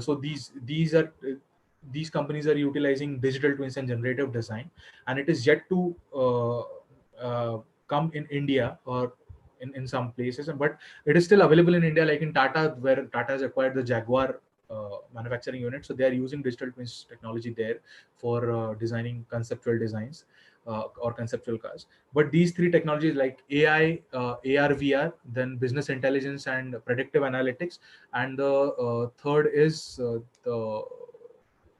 S7: So these companies are utilizing digital twins and generative design, and it is yet to come in India, or in some places, but it is still available in India, like in Tata, where Tata has acquired the Jaguar manufacturing unit. So they are using digital twins technology there for designing conceptual designs or conceptual cars. But these three technologies, like AI, AR, VR, then business intelligence and predictive analytics, and the third is the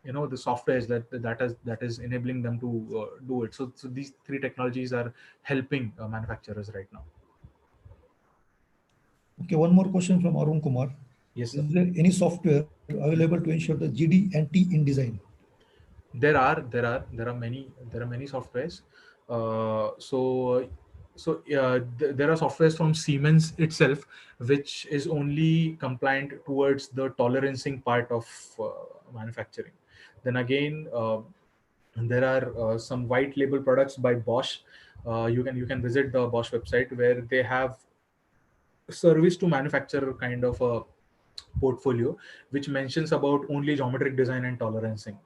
S7: softwares that is enabling them to do it. So these three technologies are helping manufacturers right now.
S3: Okay, one more question from Arun Kumar.
S7: Yes, sir.
S3: Is there any software available to ensure the GD and T in design?
S7: There are many softwares. There are softwares from Siemens itself, which is only compliant towards the tolerancing part of manufacturing. Then again, there are some white label products by Bosch. You can visit the Bosch website, where they have service to manufacture kind of a portfolio, which mentions about only geometric design and tolerancing.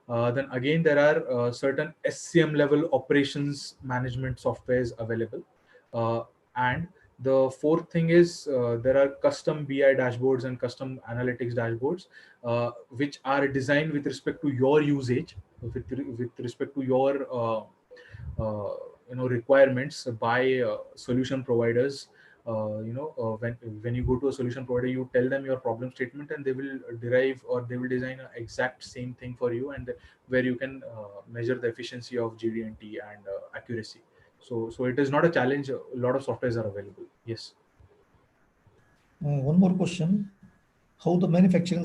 S7: Then again, there are certain SCM level operations management softwares available. And the fourth thing is, there are custom BI dashboards and custom analytics dashboards, which are designed with respect to your usage, with respect to your requirements by solution providers. When you go to a solution provider, you tell them your problem statement, and they will derive, or they will design an exact same thing for you, and where you can measure the efficiency of GD&T and accuracy. So it is not a challenge. A lot of softwares are available. Yes.
S3: One more question: how the manufacturing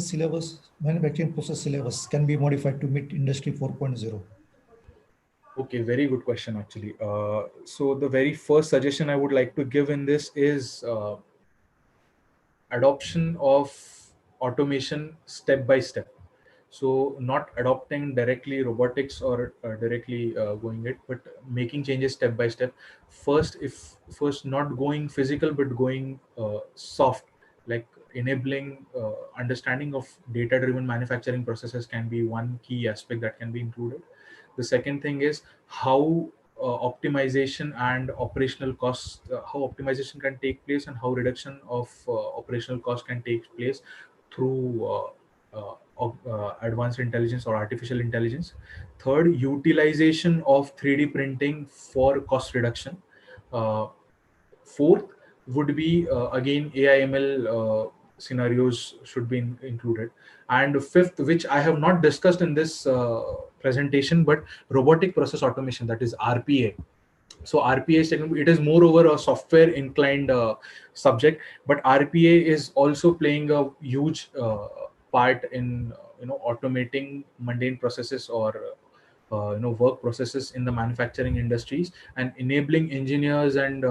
S3: process syllabus can be modified to meet Industry 4.0?
S7: Okay, very good question, actually. So the very first suggestion I would like to give in this is adoption of automation step by step. So not adopting directly robotics, or directly going it, but making changes step by step. First not going physical, but going soft, like enabling understanding of data driven manufacturing processes can be one key aspect that can be included. The second thing is how optimization and operational costs, how optimization can take place, and how reduction of operational cost can take place through advanced intelligence or artificial intelligence. Third, utilization of 3D printing for cost reduction. Fourth would be again AI/ML scenarios should be included. And fifth, which I have not discussed in this presentation, but robotic process automation, that is RPA. So RPA is it is moreover a software inclined subject, but RPA is also playing a huge part in automating mundane processes, or work processes in the manufacturing industries, and enabling engineers and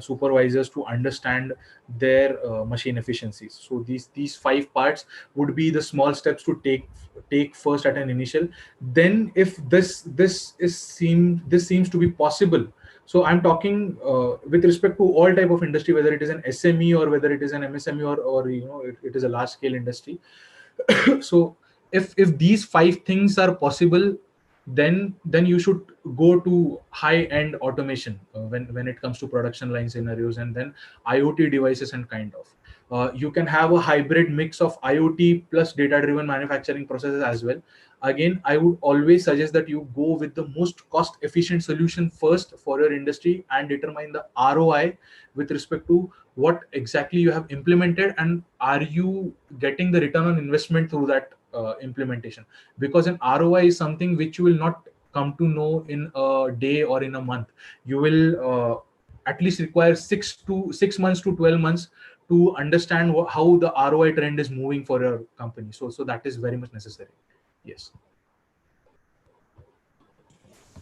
S7: supervisors to understand their machine efficiencies. So these five parts would be the small steps to take first at an initial. Then if this seems to be possible, so I'm talking with respect to all type of industry, whether it is an SME or whether it is an MSME, or it is a large scale industry. So if these five things are possible, then you should go to high end automation when it comes to production line scenarios, and then IoT devices, and kind of you can have a hybrid mix of IoT plus data driven manufacturing processes as well. Again, I would always suggest that you go with the most cost efficient solution first for your industry, and determine the ROI with respect to what exactly you have implemented, and are you getting the return on investment through that implementation. Because an ROI is something which you will not come to know in a day or in a month. You will at least require 6 months to 12 months to understand how the ROI trend is moving for your company. So that is very much necessary. Yes.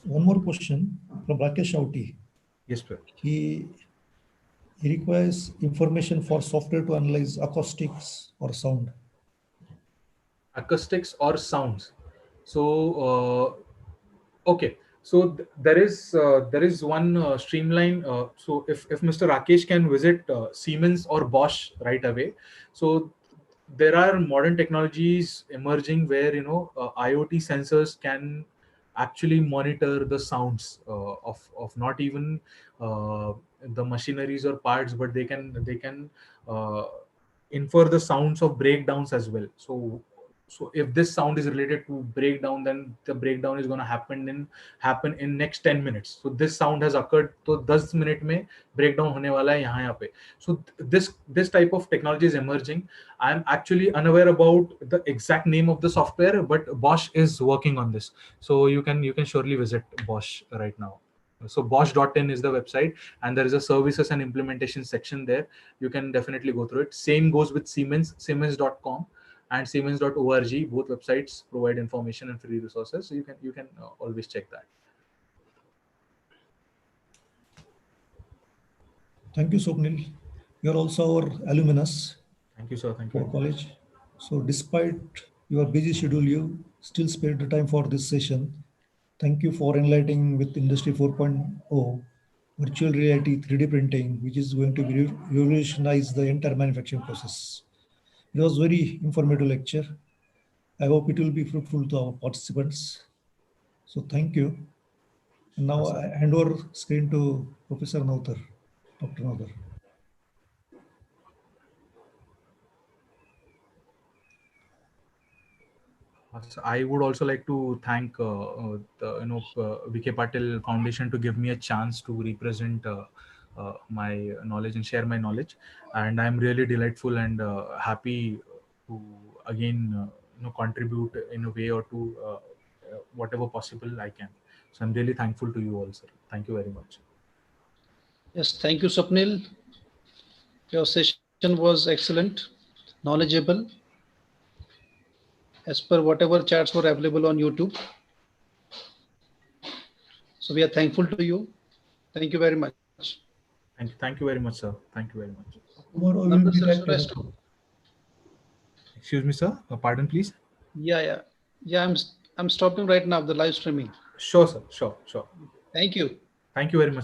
S3: One more question from Rakesh Shouti.
S7: Yes, sir.
S3: He requires information for software to analyze acoustics or sound.
S7: Acoustics or sounds. So okay. So there is one streamline. So if Mr. Rakesh can visit Siemens or Bosch right away, so there are modern technologies emerging where IoT sensors can actually monitor the sounds of not even the machineries or parts, but they can uh, infer the sounds of breakdowns as well. So if this sound is related to breakdown, then the breakdown is going to happen in next 10 minutes. So this sound has occurred, so 10 minute mein breakdown hone wala hai yahan pe. So this type of technology is emerging. I'm actually unaware about the exact name of the software, but Bosch is working on this. So you can surely visit Bosch right now. So bosch.in is the website, and there is a services and implementation section there. You can definitely go through it. Same goes with siemens.com and siemens.org. Both websites provide information and free resources, so you can always check that.
S3: Thank you, Swapnil. You are also our alumnus.
S7: Thank you, sir. Thank you
S3: for college. So despite your busy schedule, you still spared the time for this session. Thank you for enlightening with Industry 4.0, virtual reality, 3D printing, which is going to be revolutionize the entire manufacturing process. It was very informative lecture. I hope it will be fruitful to our participants. So thank you. And now I hand over screen to Professor Nautar, Dr. Nautar.
S7: So I would also like to thank the Vikhe Patil Foundation to give me a chance to represent my knowledge and share my knowledge, and I'm really delightful and happy to again contribute in a way or two, whatever possible I can. So I'm really thankful to you all, sir. Thank you very much.
S2: Yes, thank you, Swapnil. Your session was excellent, knowledgeable, as per whatever chats were available on YouTube. So we are thankful to you. Thank you very much.
S7: Thank you very much, sir. Thank you very much.
S3: Tomorrow we will meet at 10 o'clock.
S7: Excuse me, sir. Pardon, please.
S2: Yeah. I'm stopping right now the live streaming.
S7: Sure, sir. Sure.
S2: Thank you.
S7: Thank you very much.